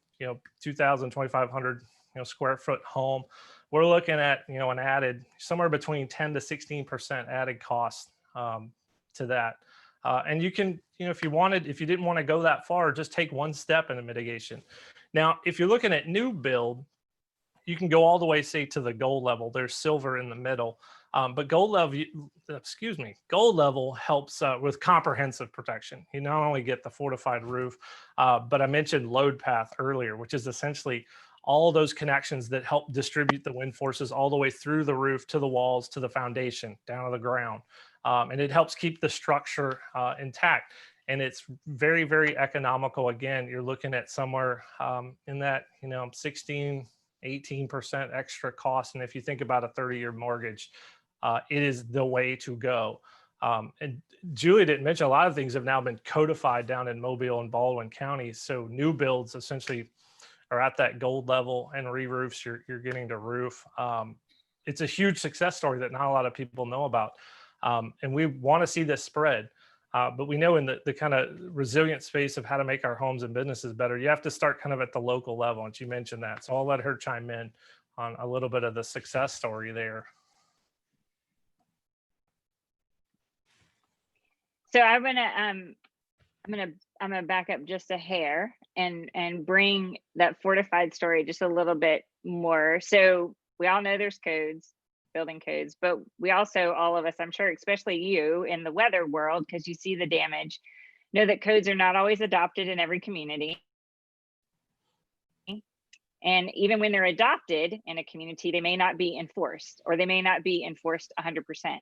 2,000, 2,500 square foot home, we're looking at an added somewhere between 10 to 16% added cost to that. And you can, if you didn't want to go that far, just take one step in the mitigation. Now, if you're looking at new build, you can go all the way, say, to the gold level. There's silver in the middle, but gold level helps with comprehensive protection. You not only get the fortified roof, but I mentioned load path earlier, which is essentially all those connections that help distribute the wind forces all the way through the roof to the walls, to the foundation, down to the ground. And it helps keep the structure intact. And it's very, very economical. Again, you're looking at somewhere in that, 16, 18% extra cost. And if you think about a 30-year mortgage, it is the way to go. And Julie didn't mention, a lot of things have now been codified down in Mobile and Baldwin counties. So new builds essentially are at that gold level, and re-roofs, you're getting to roof. It's a huge success story that not a lot of people know about. And we want to see this spread. But we know in the kind of resilient space of how to make our homes and businesses better, you have to start kind of at the local level. And she mentioned that. So I'll let her chime in on a little bit of the success story there. So I'm gonna back up just a hair and bring that fortified story just a little bit more. So we all know there's codes, building codes, but we also, all of us, I'm sure, especially you in the weather world, because you see the damage, know that codes are not always adopted in every community. And even when they're adopted in a community, they may not be enforced, or they may not be enforced 100%.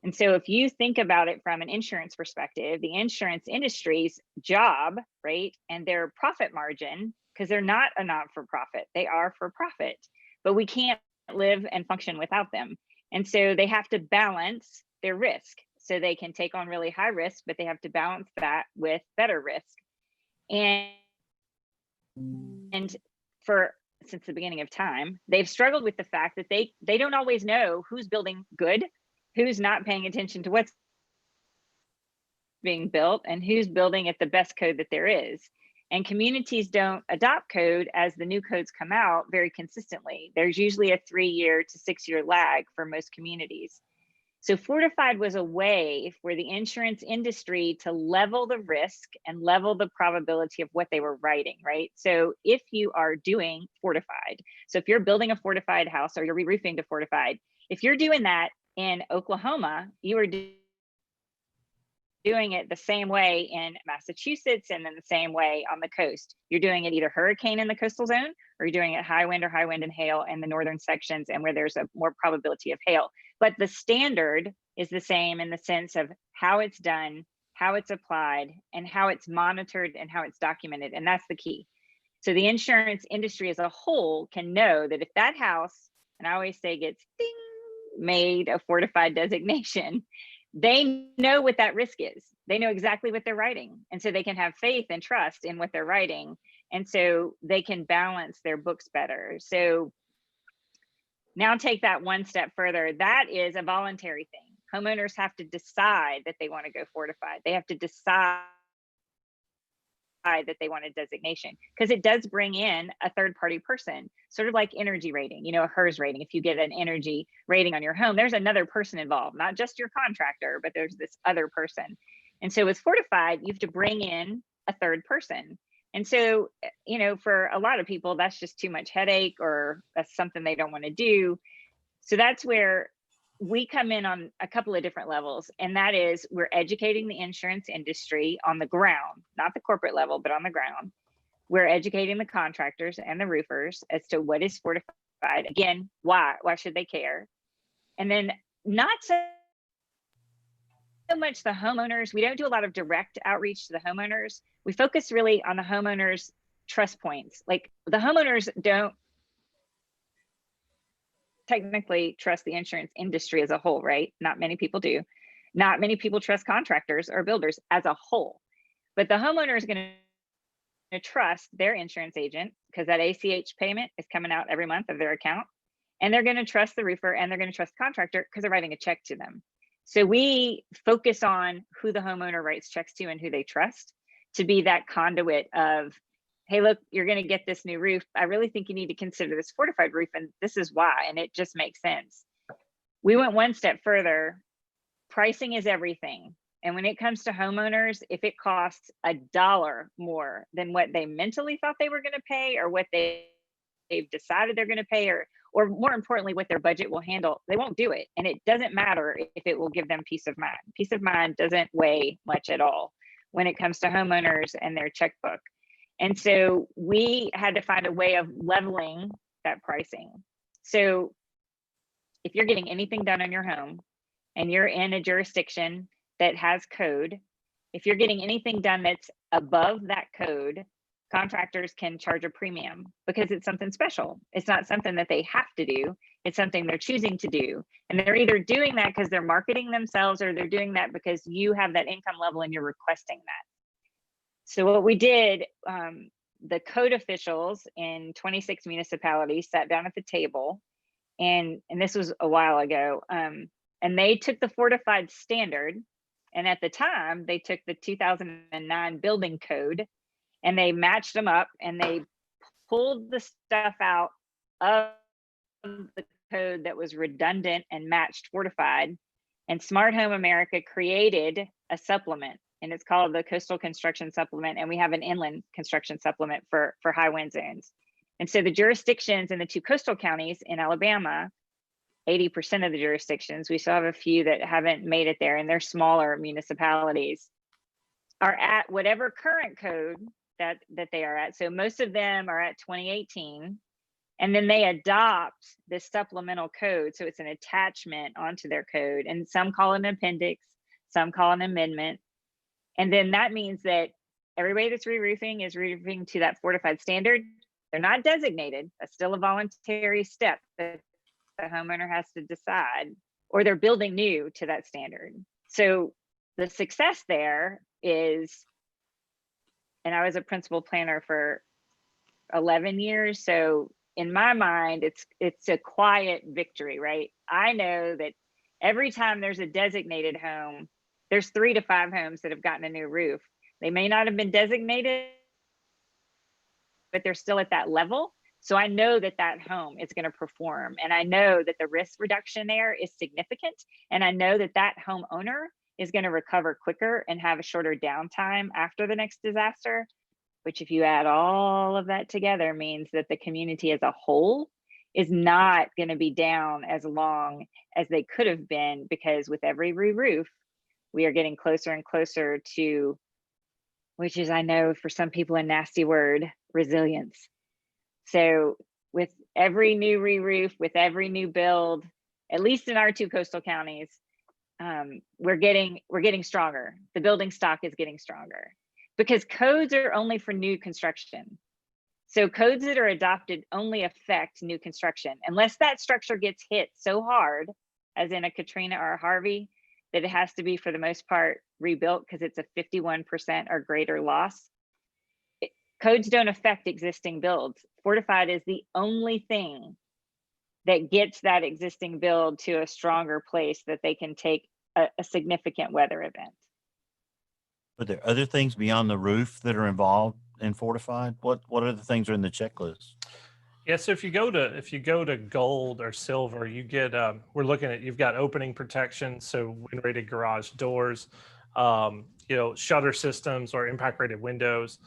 And so if you think about it from an insurance perspective, the insurance industry's job, right, and their profit margin, because they're not a not-for-profit, they are for profit, but we can't live and function without them. And so they have to balance their risk. So they can take on really high risk, but they have to balance that with better risk. And since the beginning of time, they've struggled with the fact that they don't always know who's building good, who's not paying attention to what's being built, and who's building at the best code that there is. And communities don't adopt code as the new codes come out very consistently. There's usually a 3-year to 6-year lag for most communities. So Fortified was a way for the insurance industry to level the risk and level the probability of what they were writing, right? So if you are doing Fortified, so if you're building a fortified house or you're re-roofing to Fortified, if you're doing that in Oklahoma, you are doing it the same way in Massachusetts and then the same way on the coast. You're doing it either hurricane in the coastal zone, or you're doing it high wind or high wind and hail in the northern sections and where there's a more probability of hail. But the standard is the same in the sense of how it's done, how it's applied, and how it's monitored and how it's documented. And that's the key. So the insurance industry as a whole can know that if that house, and I always say gets ding, made a Fortified designation, they know what that risk is. They know exactly what they're writing. And so they can have faith and trust in what they're writing. And so they can balance their books better. So now take that one step further. That is a voluntary thing. Homeowners have to decide that they want to go Fortified. They have to decide that they want a designation, because it does bring in a third party person, sort of like energy rating, a HERS rating. If you get an energy rating on your home, there's another person involved, not just your contractor, but there's this other person. And so with Fortified, you have to bring in a third person. And so, for a lot of people, that's just too much headache, or that's something they don't want to do. So that's where we come in on a couple of different levels. And that is, we're educating the insurance industry on the ground, not the corporate level, but on the ground. We're educating the contractors and the roofers as to what is Fortified. Again, why should they care? And then not so much the homeowners. We don't do a lot of direct outreach to the homeowners. We focus really on the homeowners' trust points. Like, the homeowners don't technically trust the insurance industry as a whole, right? Not many people do. Not many people trust contractors or builders as a whole. But the homeowner is going to trust their insurance agent, because that ACH payment is coming out every month of their account. And they're going to trust the roofer, and they're going to trust the contractor because they're writing a check to them. So we focus on who the homeowner writes checks to and who they trust, to be that conduit of, hey, look, you're going to get this new roof. I really think you need to consider this Fortified roof, and this is why. And it just makes sense. We went one step further. Pricing is everything. And when it comes to homeowners, if it costs $1 more than what they mentally thought they were going to pay, or what they've decided they're going to pay, or more importantly, what their budget will handle, they won't do it. And it doesn't matter if it will give them peace of mind. Peace of mind doesn't weigh much at all when it comes to homeowners and their checkbook. And so we had to find a way of leveling that pricing. So if you're getting anything done on your home and you're in a jurisdiction that has code, if you're getting anything done that's above that code, contractors can charge a premium because it's something special. It's not something that they have to do. It's something they're choosing to do. And they're either doing that because they're marketing themselves, or they're doing that because you have that income level and you're requesting that. So what we did, the code officials in 26 municipalities sat down at the table, and this was a while ago, and they took the Fortified standard, and at the time they took the 2009 building code, and they matched them up, and they pulled the stuff out of the code that was redundant and matched Fortified, and Smart Home America created a supplement. And it's called the Coastal Construction Supplement. And we have an inland construction supplement for high wind zones. And so the jurisdictions in the 2 coastal counties in Alabama, 80% of the jurisdictions, we still have a few that haven't made it there, and they're smaller municipalities, are at whatever current code that they are at. So most of them are at 2018. And then they adopt this supplemental code. So it's an attachment onto their code. And some call it an appendix, some call it an amendment. And then that means that everybody that's re-roofing is re-roofing to that Fortified standard. They're not designated. That's still a voluntary step that the homeowner has to decide, or they're building new to that standard. So the success there is, and I was a principal planner for 11 years. So in my mind, it's a quiet victory, right? I know that every time there's a designated home, there's 3 to 5 homes that have gotten a new roof. They may not have been designated, but they're still at that level So I know that that home is going to perform, and I know that the risk reduction there is significant. And I know that that homeowner is going to recover quicker and have a shorter downtime after the next disaster, which, if you add all of that together, means that the community as a whole is not going to be down as long as they could have been, because with every re-roof, we are getting closer and closer to, which is, I know for some people, a nasty word, resilience. So with every new re-roof, with every new build, at least in our 2 coastal counties, we're getting stronger. The building stock is getting stronger, because codes are only for new construction. So codes that are adopted only affect new construction, unless that structure gets hit so hard, as in a Katrina or a Harvey, that it has to be, for the most part, rebuilt because it's a 51% or greater loss. Codes don't affect existing builds. Fortified is the only thing that gets that existing build to a stronger place that they can take a significant weather event. But there are other things beyond the roof that are involved in Fortified? What other things are in the checklist? Yeah, so if you go to gold or silver, you get we're looking at, you've got opening protection, so wind rated garage doors, shutter systems or impact rated windows.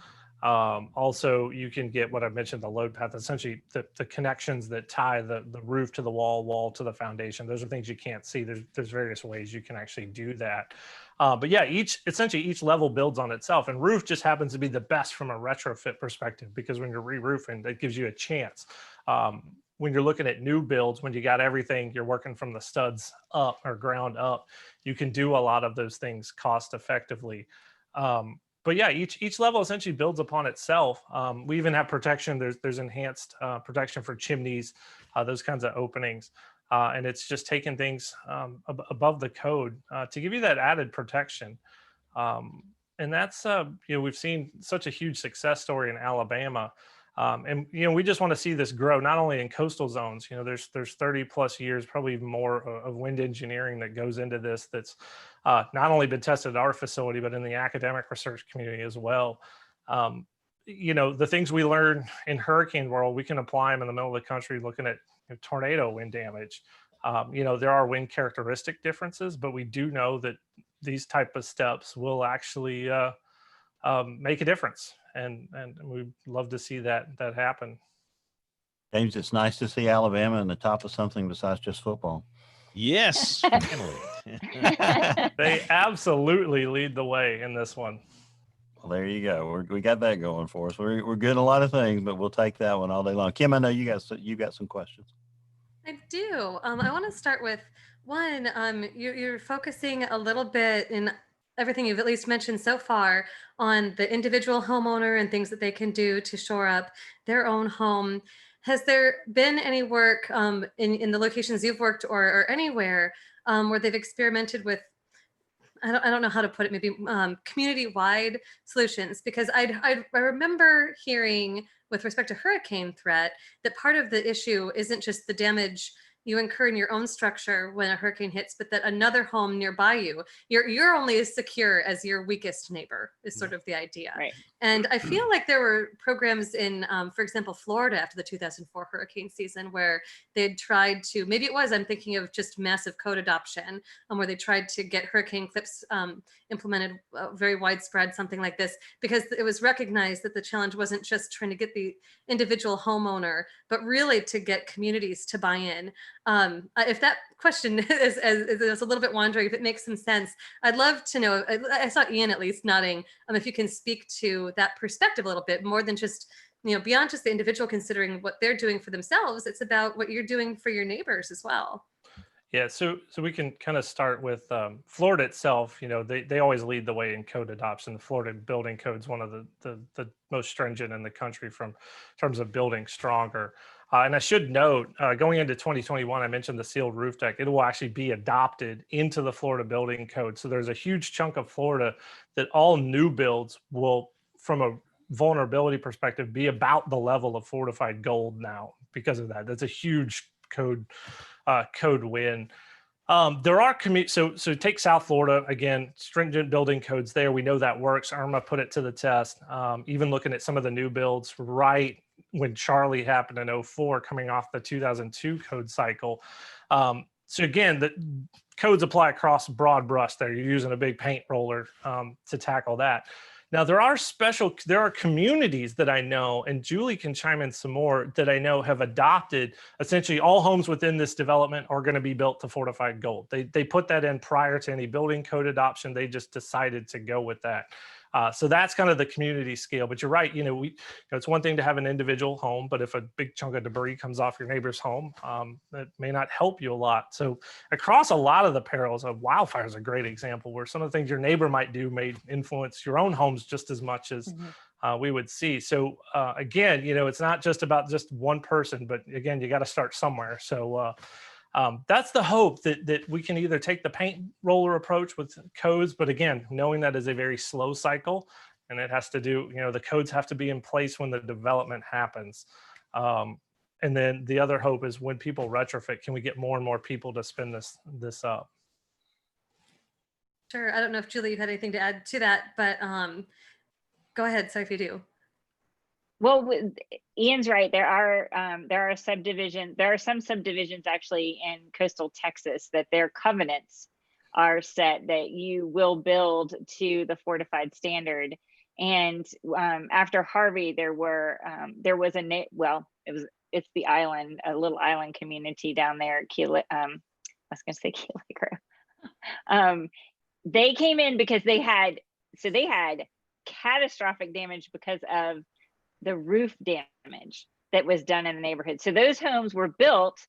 Also, you can get what I mentioned, the load path, essentially the connections that tie the roof to the wall to the foundation. Those are things you can't see. There's various ways you can actually do that. But yeah, essentially each level builds on itself, and roof just happens to be the best from a retrofit perspective, because when you're re-roofing, that gives you a chance. When you're looking at new builds, when you got everything, you're working from the studs up or ground up, you can do a lot of those things cost effectively. But yeah, each level essentially builds upon itself. We even have protection. There's enhanced protection for chimneys, those kinds of openings. And it's just taking things above the code to give you that added protection. And that's, we've seen such a huge success story in Alabama. And we just want to see this grow, not only in coastal zones. There's 30 plus years, probably even more, of wind engineering that goes into this. That's not only been tested at our facility, but in the academic research community as well. The things we learn in hurricane world, we can apply them in the middle of the country, looking at tornado wind damage. There are wind characteristic differences, but we do know that these type of steps will actually make a difference. And we'd love to see that happen. James, it's nice to see Alabama on the top of something besides just football. Yes, finally. They absolutely lead the way in this one. Well, there you go. We got that going for us. We're good in a lot of things, but we'll take that one all day long. Kim, I know you got some questions. I do. I want to start with one. You're focusing a little bit in everything you've at least mentioned so far on the individual homeowner and things that they can do to shore up their own home. Has there been any work in the locations you've worked or anywhere where they've experimented with, I don't know how to put it, maybe community-wide solutions? Because I remember hearing, with respect to hurricane threat, that part of the issue isn't just the damage you incur in your own structure when a hurricane hits, but that another home nearby you're only as secure as your weakest neighbor is sort of the idea. Right. And I feel like there were programs in, for example, Florida after the 2004 hurricane season where they'd tried to, maybe it was, I'm thinking of just massive code adoption, where they tried to get hurricane clips implemented very widespread, something like this, because it was recognized that the challenge wasn't just trying to get the individual homeowner, but really to get communities to buy in. If that question is a little bit wandering, if it makes some sense, I'd love to know. I saw Ian at least nodding. If you can speak to that perspective a little bit more than just, beyond just the individual considering what they're doing for themselves. It's about what you're doing for your neighbors as well. Yeah, so we can kind of start with Florida itself. They always lead the way in code adoption. The Florida building code is one of the most stringent in the country in terms of building stronger. And I should note, going into 2021, I mentioned the sealed roof deck. It will actually be adopted into the Florida building code. So there's a huge chunk of Florida that all new builds will, from a vulnerability perspective, be about the level of Fortified Gold now because of that. That's a huge code win. There are so take South Florida again, stringent building codes there. We know that works. Irma put it to the test. Even looking at some of the new builds right when Charlie happened in 04, coming off the 2002 code cycle. So again, the codes apply across broad brush there. You're using a big paint roller to tackle that. Now there are communities that I know, and Julie can chime in some more, that I know have adopted essentially all homes within this development are going to be built to fortified gold. They put that in prior to any building code adoption. They just decided to go with that. So that's kind of the community scale. But you're right. It's one thing to have an individual home, but if a big chunk of debris comes off your neighbor's home, that may not help you a lot. So across a lot of the perils, wildfire is a great example where some of the things your neighbor might do may influence your own homes just as much as we would see. So again, it's not just about just one person, but again, you got to start somewhere. So that's the hope that we can either take the paint roller approach with codes, but again, knowing that is a very slow cycle, and it has to do, the codes have to be in place when the development happens. And then the other hope is when people retrofit, can we get more and more people to spin this up? Sure. I don't know if Julie, you had anything to add to that, but go ahead. Sorry if you do. Well, Ian's right. There are subdivisions. There are some subdivisions actually in coastal Texas that their covenants are set that you will build to the fortified standard. And after Harvey, there was it's the island, a little island community down there. I was going to say Keeler. They came in because they had catastrophic damage because of the roof damage that was done in the neighborhood. So those homes were built,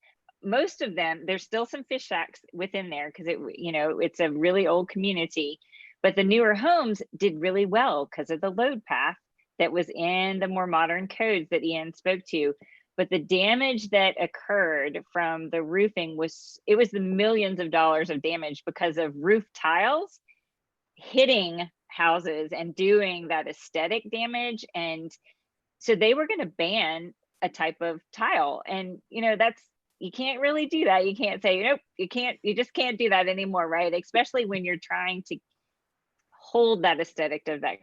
most of them, there's still some fish shacks within there because it's a really old community, but the newer homes did really well because of the load path that was in the more modern codes that Ian spoke to. But the damage that occurred from the roofing was the millions of dollars of damage because of roof tiles hitting houses and doing that aesthetic damage. And so they were going to ban a type of tile. And, you can't really do that. You can't say, nope, you just can't do that anymore, right? Especially when you're trying to hold that aesthetic of that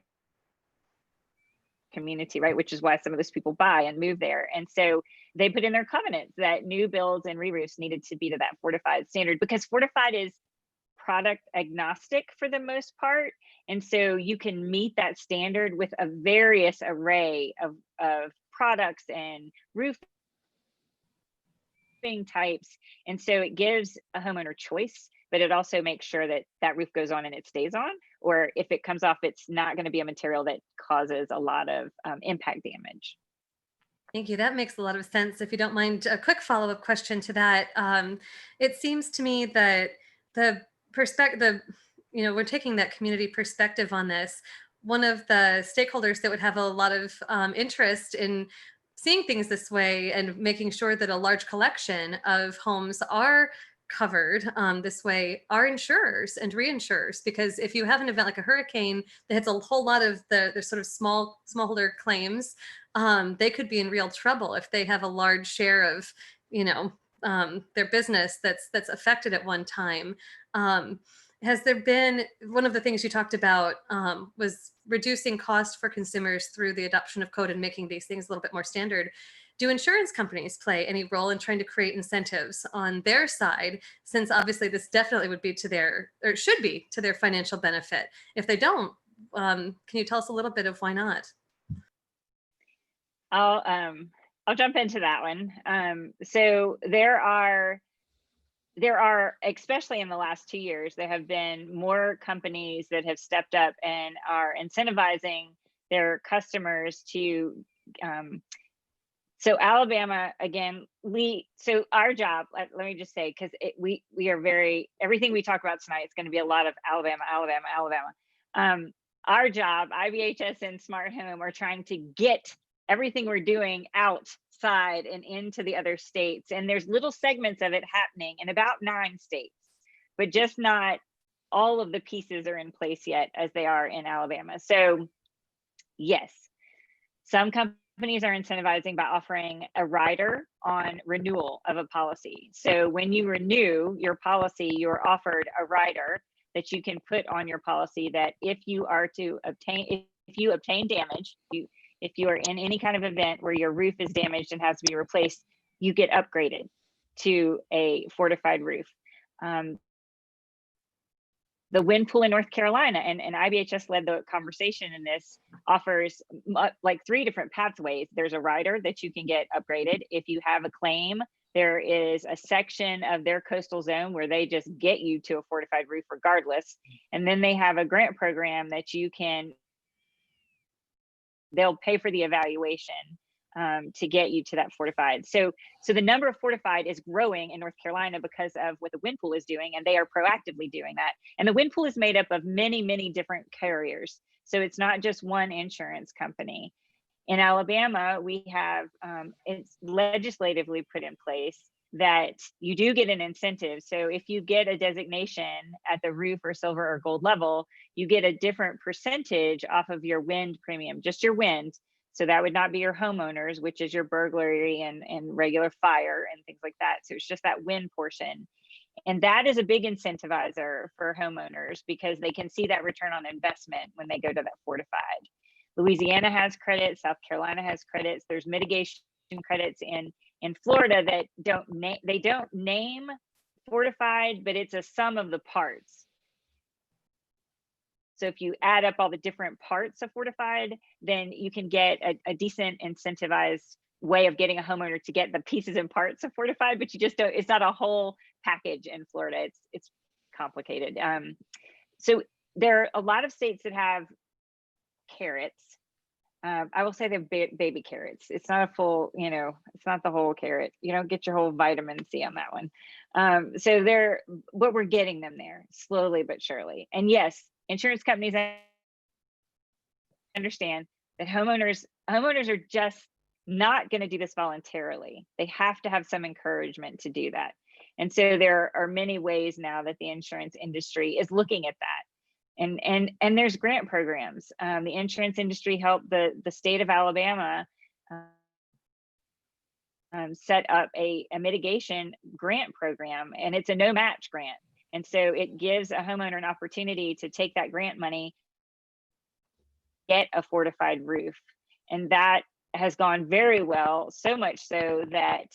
community, right? Which is why some of those people buy and move there. And so they put in their covenants that new builds and re-roofs needed to be to that fortified standard, because fortified is product agnostic for the most part. And so you can meet that standard with a various array of products and roofing types. And so it gives a homeowner choice, but it also makes sure that that roof goes on and it stays on, or if it comes off, it's not going to be a material that causes a lot of impact damage. Thank you. That makes a lot of sense. If you don't mind, a quick follow-up question to that. It seems to me that the perspective, we're taking that community perspective on this. One of the stakeholders that would have a lot of interest in seeing things this way and making sure that a large collection of homes are covered this way are insurers and reinsurers, because if you have an event like a hurricane that hits a whole lot of the sort of smallholder claims, they could be in real trouble if they have a large share of their business that's affected at one time. Has there been, one of the things you talked about was reducing cost for consumers through the adoption of code and making these things a little bit more standard. Do insurance companies play any role in trying to create incentives on their side? Since obviously this definitely would be should be to their financial benefit. If they don't, can you tell us a little bit of why not? I'll jump into that one. So there are, especially in the last 2 years, there have been more companies that have stepped up and are incentivizing their customers to, so Alabama, again, so our job, let me just say, because we are everything we talk about tonight is going to be a lot of Alabama. Our job, IBHS and Smart Home, are trying to get everything we're doing outside and into the other states. And there's little segments of it happening in about 9 states, but just not all of the pieces are in place yet as they are in Alabama. So yes, some companies companies are incentivizing by offering a rider on renewal of a policy. So when you renew your policy, you're offered a rider that you can put on your policy that if you are to obtain, if you obtain damage, if you are in any kind of event where your roof is damaged and has to be replaced, you get upgraded to a fortified roof. The wind pool in North Carolina, and IBHS led the conversation in this, offers like 3 different pathways. There's a rider that you can get upgraded. If you have a claim, there is a section of their coastal zone where they just get you to a fortified roof regardless. And then they have a grant program that you can, they'll pay for the evaluation to get you to that fortified. So the number of fortified is growing in North Carolina because of what the wind pool is doing, and they are proactively doing that. And the wind pool is made up of many, many different carriers. So it's not just one insurance company. In Alabama, we have, it's legislatively put in place that you do get an incentive. So if you get a designation at the roof or silver or gold level, you get a different percentage off of your wind premium, just your wind. So that would not be your homeowners, which is your burglary and regular fire and things like that. So it's just that wind portion. And that is a big incentivizer for homeowners because they can see that return on investment when they go to that fortified. Louisiana has credits, South Carolina has credits. There's mitigation credits in Florida that don't name fortified, but it's a sum of the parts. So if you add up all the different parts of fortified, then you can get a decent incentivized way of getting a homeowner to get the pieces and parts of fortified, but you just don't, it's not a whole package in Florida. It's complicated. So there are a lot of states that have carrots. I will say they're baby carrots. It's not a full, it's not the whole carrot. You don't get your whole vitamin C on that one. So but we're getting them there slowly but surely. And yes, insurance companies understand that homeowners are just not going to do this voluntarily. They have to have some encouragement to do that. And so there are many ways now that the insurance industry is looking at that. And there's grant programs. The insurance industry helped the state of Alabama set up a mitigation grant program, and it's a no match grant. And so it gives a homeowner an opportunity to take that grant money, get a fortified roof. And that has gone very well, so much so that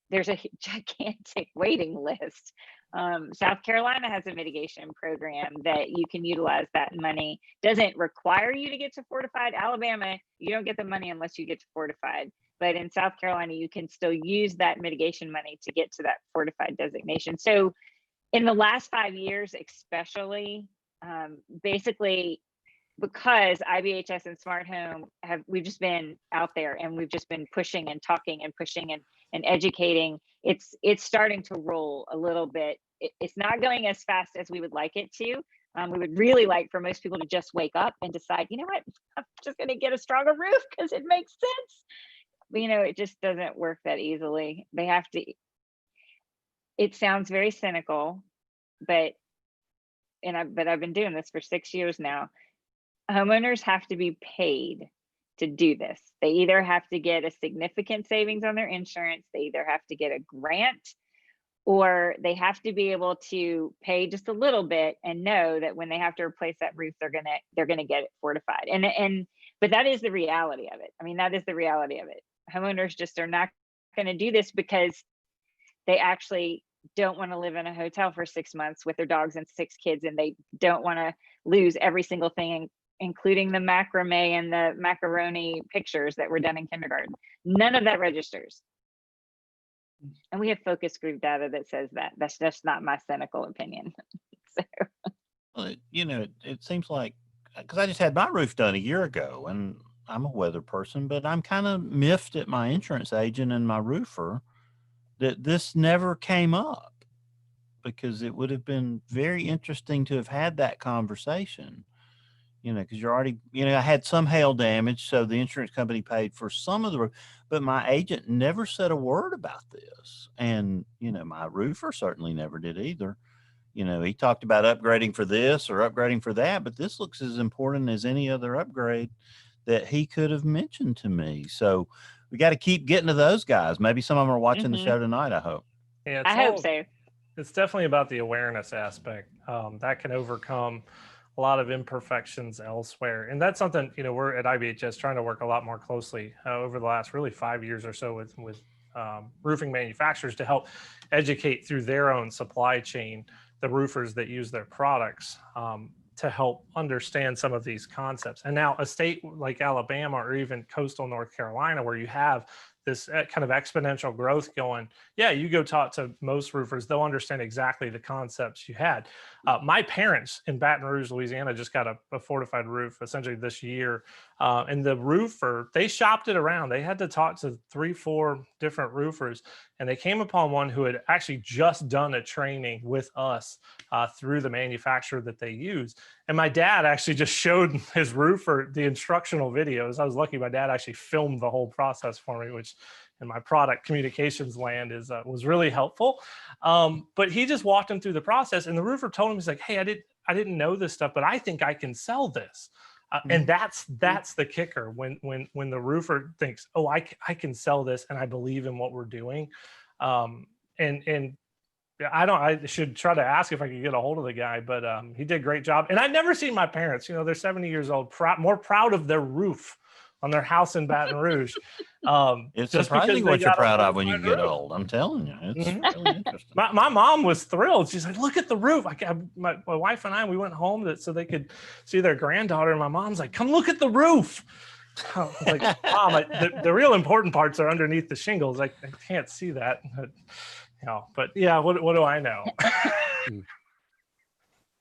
there's a gigantic waiting list. South Carolina has a mitigation program that you can utilize that money. Doesn't require you to get to fortified. Alabama, you don't get the money unless you get to fortified. But in South Carolina, you can still use that mitigation money to get to that fortified designation. So in the last 5 years, especially, basically, because IBHS and Smart Home we've just been out there and we've just been pushing and talking and pushing and educating. It's starting to roll a little bit. It's not going as fast as we would like it to. We would really like for most people to just wake up and decide, you know what, I'm just going to get a stronger roof because it makes sense. But, it just doesn't work that easily. They have to. It sounds very cynical, but I've been doing this for 6 years now. Homeowners have to be paid to do this. They either have to get a significant savings on their insurance, they either have to get a grant, or they have to be able to pay just a little bit and know that when they have to replace that roof, they're gonna get it fortified. But that is the reality of it. I mean, that is the reality of it. Homeowners just are not gonna do this because they actually don't want to live in a hotel for 6 months with their dogs and 6 kids, and they don't want to lose every single thing, including the macrame and the macaroni pictures that were done in kindergarten. None of that registers. And we have focus group data that says that. That's just not my cynical opinion. So. Well, it seems like, because I just had my roof done a year ago, and I'm a weather person, but I'm kind of miffed at my insurance agent and my roofer that this never came up, because it would have been very interesting to have had that conversation, because you're already, I had some hail damage, so the insurance company paid for some of the roof, but my agent never said a word about this. And, my roofer certainly never did either. He talked about upgrading for this or upgrading for that, but this looks as important as any other upgrade that he could have mentioned to me. So we got to keep getting to those guys. Maybe some of them are watching the show tonight, I hope. Yeah, I hope so. It's definitely about the awareness aspect that can overcome a lot of imperfections elsewhere. And that's something, we're at IBHS trying to work a lot more closely over the last really 5 years or so with roofing manufacturers to help educate through their own supply chain, the roofers that use their products to help understand some of these concepts. And now a state like Alabama or even coastal North Carolina, where you have this kind of exponential growth going, you go talk to most roofers, they'll understand exactly the concepts you had. My parents in Baton Rouge, Louisiana, just got a fortified roof essentially this year. And the roofer, they shopped it around. They had to talk to 3-4 different roofers, and they came upon one who had actually just done a training with us through the manufacturer that they use. And my dad actually just showed his roofer the instructional videos. I was lucky my dad actually filmed the whole process for me, which in my product communications land was really helpful. But he just walked him through the process, and the roofer told him, he's like, hey, I didn't know this stuff, but I think I can sell this. And that's the kicker when the roofer thinks, oh, I can sell this, and I believe in what we're doing. And I should try to ask if I could get a hold of the guy, but he did a great job. And I've never seen my parents, they're 70 years old, more proud of their roof on their house in Baton Rouge. It's surprising what you're proud of when you get old. I'm telling you, it's really interesting. My mom was thrilled. She's like, look at the roof. My wife and I, we went home so they could see their granddaughter. And my mom's like, come look at the roof. I was like, Mom, the real important parts are underneath the shingles. I can't see that. But yeah, what do I know?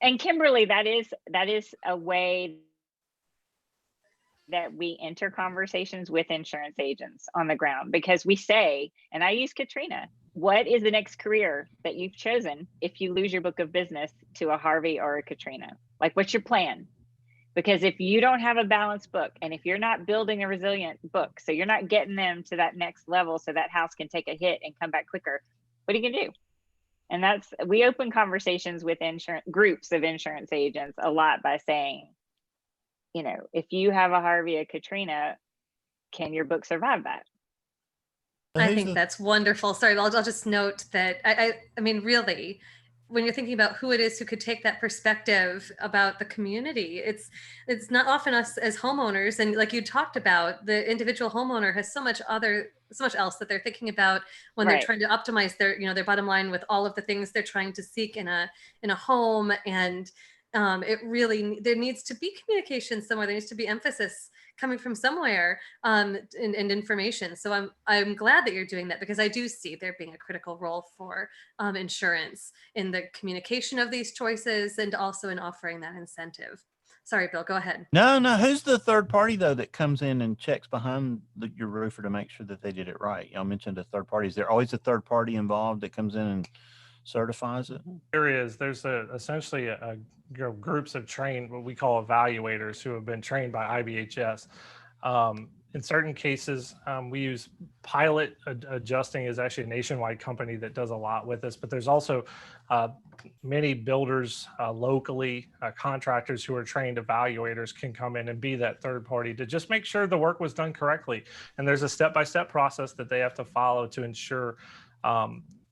And Kimberly, that is a way that we enter conversations with insurance agents on the ground, because we say, and I use Katrina, what is the next career that you've chosen if you lose your book of business to a Harvey or a Katrina? Like, what's your plan? Because if you don't have a balanced book, and if you're not building a resilient book, so you're not getting them to that next level so that house can take a hit and come back quicker, what are you gonna do? And we open conversations with groups of insurance agents a lot by saying, if you have a Harvey, a Katrina, can your book survive that? I think that's wonderful. Sorry, I'll just note that I mean, really, when you're thinking about who it is who could take that perspective about the community, it's not often us as homeowners. And like you talked about, the individual homeowner has so much else that they're thinking about when they're trying to optimize their bottom line with all of the things they're trying to seek in a home. And there needs to be communication somewhere. There needs to be emphasis coming from somewhere, and information. So I'm glad that you're doing that, because I do see there being a critical role for insurance in the communication of these choices and also in offering that incentive. Sorry, Bill, go ahead. No. Who's the third party though that comes in and checks behind your roofer to make sure that they did it right? Y'all mentioned a third party. Is there always a third party involved that comes in and certifies it? There is. There's essentially groups of trained, what we call evaluators, who have been trained by IBHS. In certain cases, we use Pilot Adjusting is actually a nationwide company that does a lot with this, but there's also many builders locally, contractors who are trained evaluators can come in and be that third party to just make sure the work was done correctly. And there's a step-by-step process that they have to follow to ensure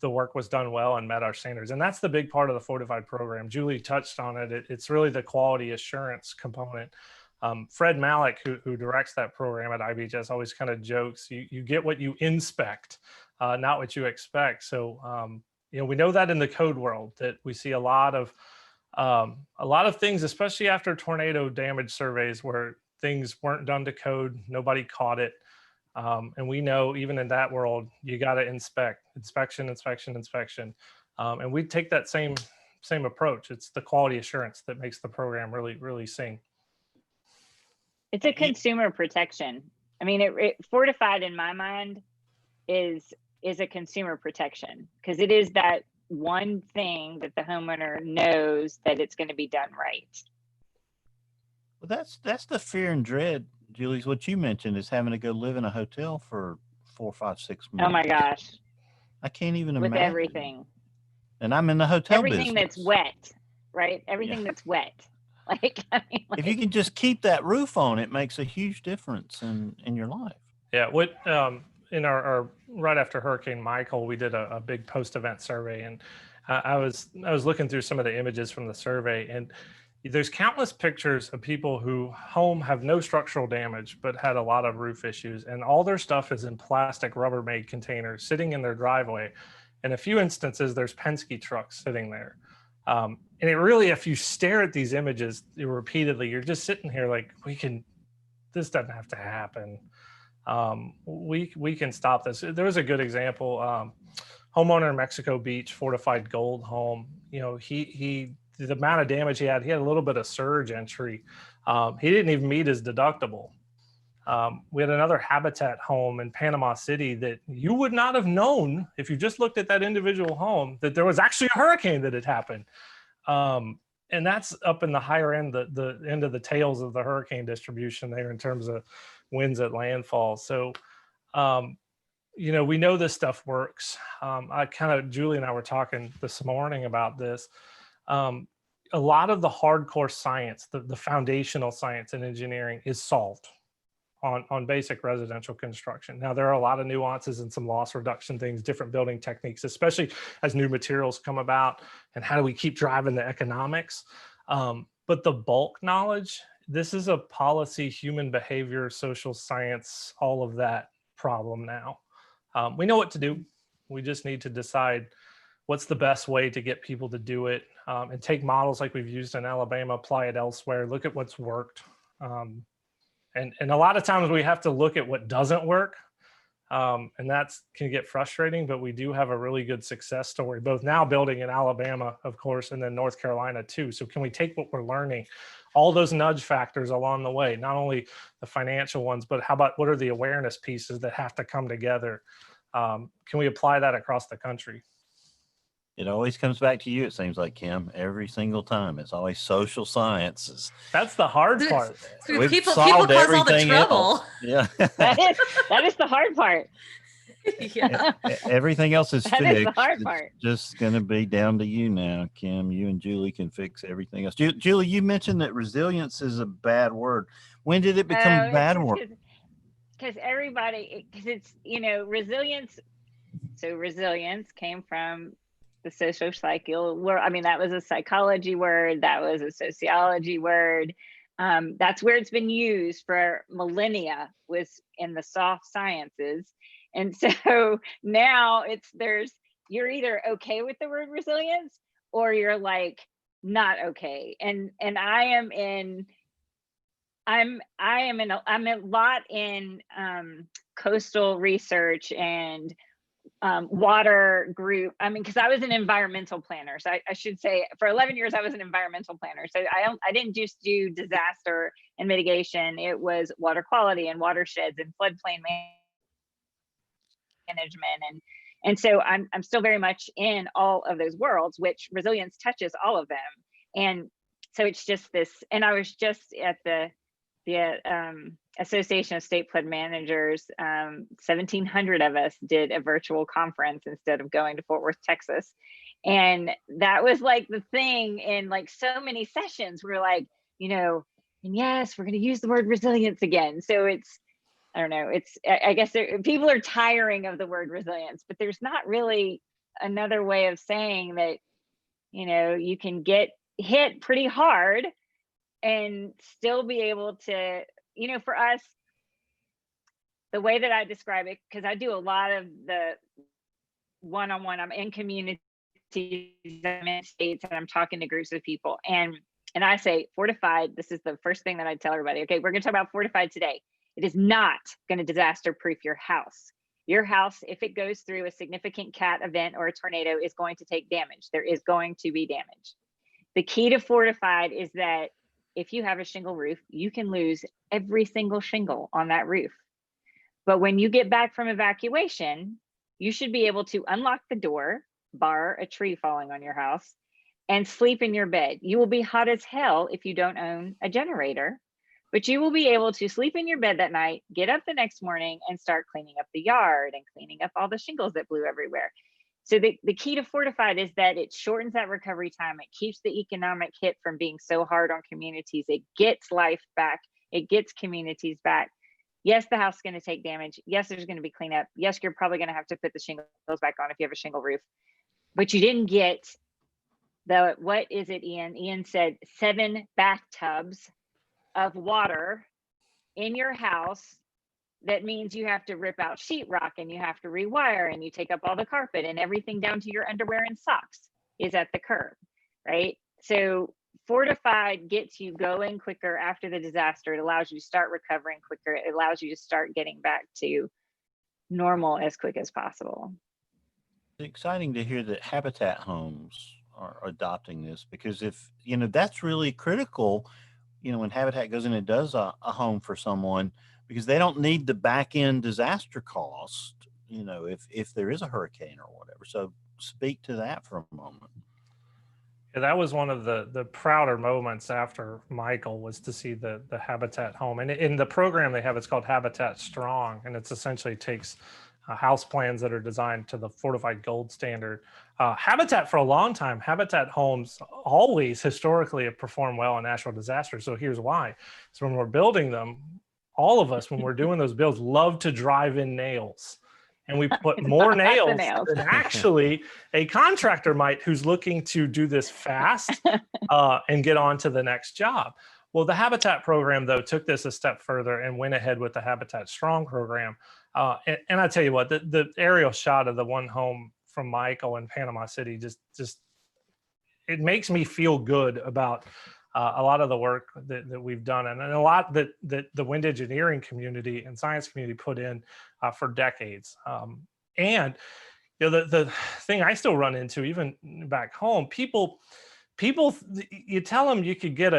the work was done well and met our standards. And that's the big part of the Fortified program. Julie touched on it. It's really the quality assurance component. Fred Malik, who directs that program at IBHS, always kind of jokes, you get what you inspect, not what you expect. So, we know that in the code world, that we see a lot of things, especially after tornado damage surveys, where things weren't done to code, nobody caught it. And we know even in that world, you got to inspection. And we take that same approach. It's the quality assurance that makes the program really, really sing. It's a consumer protection. I mean, Fortified in my mind is a consumer protection, because it is that one thing that the homeowner knows that it's going to be done right. Well, that's the fear and dread, Julie's what you mentioned, is having to go live in a hotel for 4, 5, 6 months. Oh my gosh. I can't even with imagine. Everything. And I'm in the hotel everything business. That's wet, right? Everything that's wet. Like, I mean, If you can just keep that roof on, it makes a huge difference in your life. Yeah, what in our right after Hurricane Michael, we did a big post-event survey, and I was looking through some of the images from the survey, and there's countless pictures of people who home have no structural damage but had a lot of roof issues, and all their stuff is in plastic Rubbermaid containers sitting in their driveway. In a few instances, there's Penske trucks sitting there. And it really, if you stare at these images repeatedly, you're just sitting here like, this doesn't have to happen. We can stop this. There was a good example. Homeowner in Mexico Beach, Fortified Gold home. You know, he the amount of damage he had a little bit of surge entry. He didn't even meet his deductible. We had another Habitat home in Panama City that you would not have known if you just looked at that individual home that there was actually a hurricane that had happened. And that's up in the higher end, the end of the tails of the hurricane distribution there in terms of winds at landfall. So, you know, we know this stuff works. Julie and I were talking this morning about this. A lot of the hardcore science, the foundational science and engineering is solved on basic residential construction. Now, there are a lot of nuances and some loss reduction things, different building techniques, especially as new materials come about, and how do we keep driving the economics. But the bulk knowledge, this is a policy, human behavior, social science, all of that problem now. We know what to do. We just need to decide what's the best way to get people to do it, and take models like we've used in Alabama, apply it elsewhere, look at what's worked. And a lot of times we have to look at what doesn't work, and that can get frustrating, but we do have a really good success story, both now building in Alabama, of course, and then North Carolina too. So can we take what we're learning, all those nudge factors along the way, not only the financial ones, but how about what are the awareness pieces that have to come together? Can we apply that across the country? It always comes back to you, it seems like, Kim, every single time. It's always social sciences. That's the hard part. We've People solved cause all the everything trouble. else. Yeah. that is the hard part. Yeah. Everything else is That fixed. is the hard It's part. just going to be down to you now, Kim. You and Julie can fix everything else. Julie, you mentioned that resilience is a bad word. When did it become a bad word? Because it's, you know, resilience. So resilience came from the social cycle where, I mean, that was a psychology word, that was a sociology word. That's where it's been used for millennia, was in the soft sciences. And so now you're either okay with the word resilience or you're like not okay. And I'm a lot in coastal research and water group. I mean, because I was an environmental planner. So I should say for 11 years, I was an environmental planner. So I didn't just do disaster and mitigation. It was water quality and watersheds and floodplain management. And so I'm still very much in all of those worlds, which resilience touches all of them. And so it's just this, and I was just at the Association of State Flood Managers. 1,700 of us did a virtual conference instead of going to Fort Worth, Texas. And that was like the thing in like so many sessions. We're like, you know, and yes, we're going to use the word resilience again. So it's, I don't know, I guess people are tiring of the word resilience, but there's not really another way of saying that, you know, you can get hit pretty hard and still be able to, you know, for us, the way that I describe it, because I do a lot of the one-on-one, I'm in communities, I'm in states, and I'm talking to groups of people. And I say, Fortified, this is the first thing that I tell everybody. Okay, we're going to talk about Fortified today. It is not going to disaster-proof your house. Your house, if it goes through a significant cat event or a tornado, is going to take damage. There is going to be damage. The key to Fortified is that if you have a shingle roof, you can lose every single shingle on that roof. But when you get back from evacuation, you should be able to unlock the door, bar a tree falling on your house, and sleep in your bed. You will be hot as hell if you don't own a generator, but you will be able to sleep in your bed that night, get up the next morning and start cleaning up the yard and cleaning up all the shingles that blew everywhere. So the key to Fortified is that it shortens that recovery time. It keeps the economic hit from being so hard on communities. It gets life back. It gets communities back. Yes, the house is going to take damage. Yes, there's going to be cleanup. Yes, you're probably going to have to put the shingles back on if you have a shingle roof. But you didn't get the, what is it, Ian? Ian said 7 bathtubs of water in your house. That means you have to rip out sheetrock and you have to rewire and you take up all the carpet and everything down to your underwear and socks is at the curb, right? So Fortified gets you going quicker after the disaster. It allows you to start recovering quicker. It allows you to start getting back to normal as quick as possible. It's exciting to hear that Habitat homes are adopting this, because if, that's really critical, when Habitat goes in and does a home for someone, because they don't need the back end disaster cost, if there is a hurricane or whatever. So speak to that for a moment. Yeah, that was one of the prouder moments after Michael, was to see the Habitat home. And in the program they have, it's called Habitat Strong, and it's essentially takes house plans that are designed to the Fortified Gold standard. Habitat, for a long time, Habitat homes always historically have performed well in natural disasters. So here's why. So when we're building them, all of us, when we're doing those builds, love to drive in nails. And we put more nails than actually a contractor might, who's looking to do this fast and get on to the next job. Well, the Habitat program, though, took this a step further and went ahead with the Habitat Strong program. And I tell you what, the aerial shot of the one home from Michael in Panama City, just it makes me feel good about a lot of the work that we've done, and a lot that the wind engineering community and science community put in for decades. And the thing I still run into, even back home, people, you tell them you could get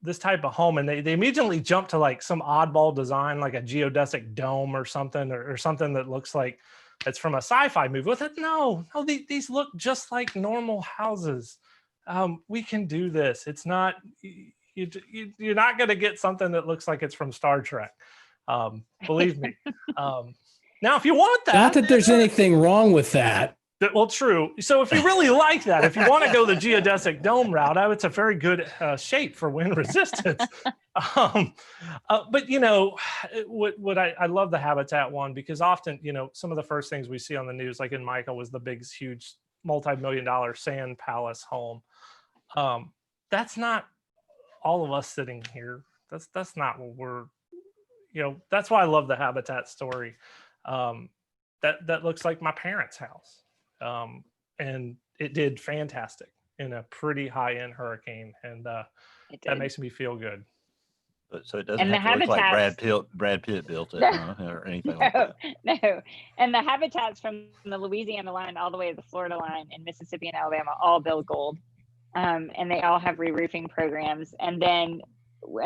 this type of home, and they immediately jump to like some oddball design, like a geodesic dome or something, or something that looks like it's from a sci-fi movie. With it, no, these look just like normal houses. We can do this. It's not, you're not going to get something that looks like it's from Star Trek. Believe me. Now, if you want that, not that there's anything wrong with that. Well, true. So if you really like that, if you want to go the geodesic dome route, it's a very good shape for wind resistance. But what I love the Habitat one, because often, some of the first things we see on the news, like in Michael, was the big, huge, multi-million-dollar sand palace home. That's not all of us sitting here. That's not what we're, that's why I love the Habitat story. That looks like my parents' house. And it did fantastic in a pretty high-end hurricane, and that makes me feel good. But so it doesn't have to look like Brad Pitt built it, or anything like that. No. And the Habitats from the Louisiana line all the way to the Florida line and Mississippi and Alabama all build gold, and they all have re-roofing programs. And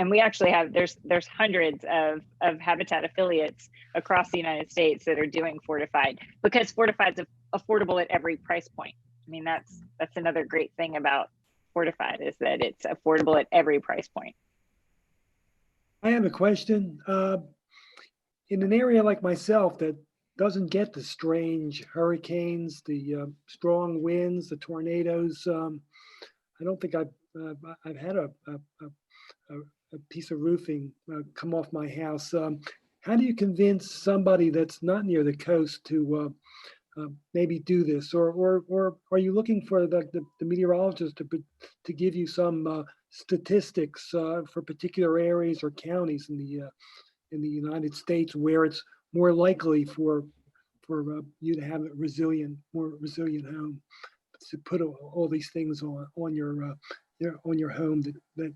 we actually have, there's hundreds of Habitat affiliates across the United States that are doing Fortified, because Fortified's affordable at every price point. I mean, that's another great thing about Fortified, is that it's affordable at every price point. I have a question. In an area like myself that doesn't get the strange hurricanes, the strong winds, the tornadoes, I don't think I've had a piece of roofing come off my house. How do you convince somebody that's not near the coast to maybe do this, or are you looking for the meteorologist to give you some statistics for particular areas or counties in the United States where it's more likely for you to have a more resilient home, to put all these things on your home that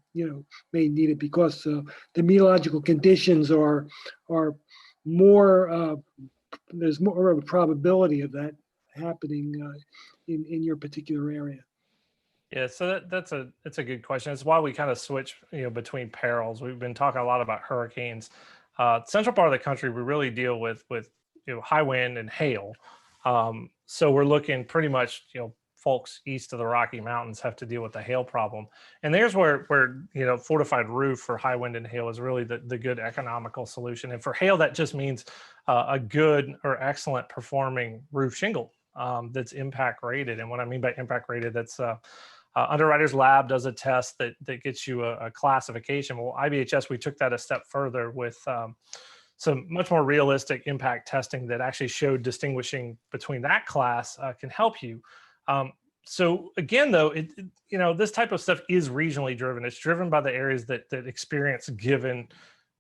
may need it, because the meteorological conditions are more there's more of a probability of that happening in your particular area. Yeah, so that's a good question. It's why we kind of switch between perils. We've been talking a lot about hurricanes. Central part of the country, we really deal with high wind and hail. So we're looking pretty much, folks east of the Rocky Mountains have to deal with the hail problem. And there's where fortified roof for high wind and hail is really the good economical solution. And for hail, that just means a good or excellent performing roof shingle that's impact rated. And what I mean by impact rated, that's Underwriters Lab does a test that gets you a classification. Well, IBHS, we took that a step further with some much more realistic impact testing that actually showed distinguishing between that class can help you. So again, though, this type of stuff is regionally driven. It's driven by the areas that experience given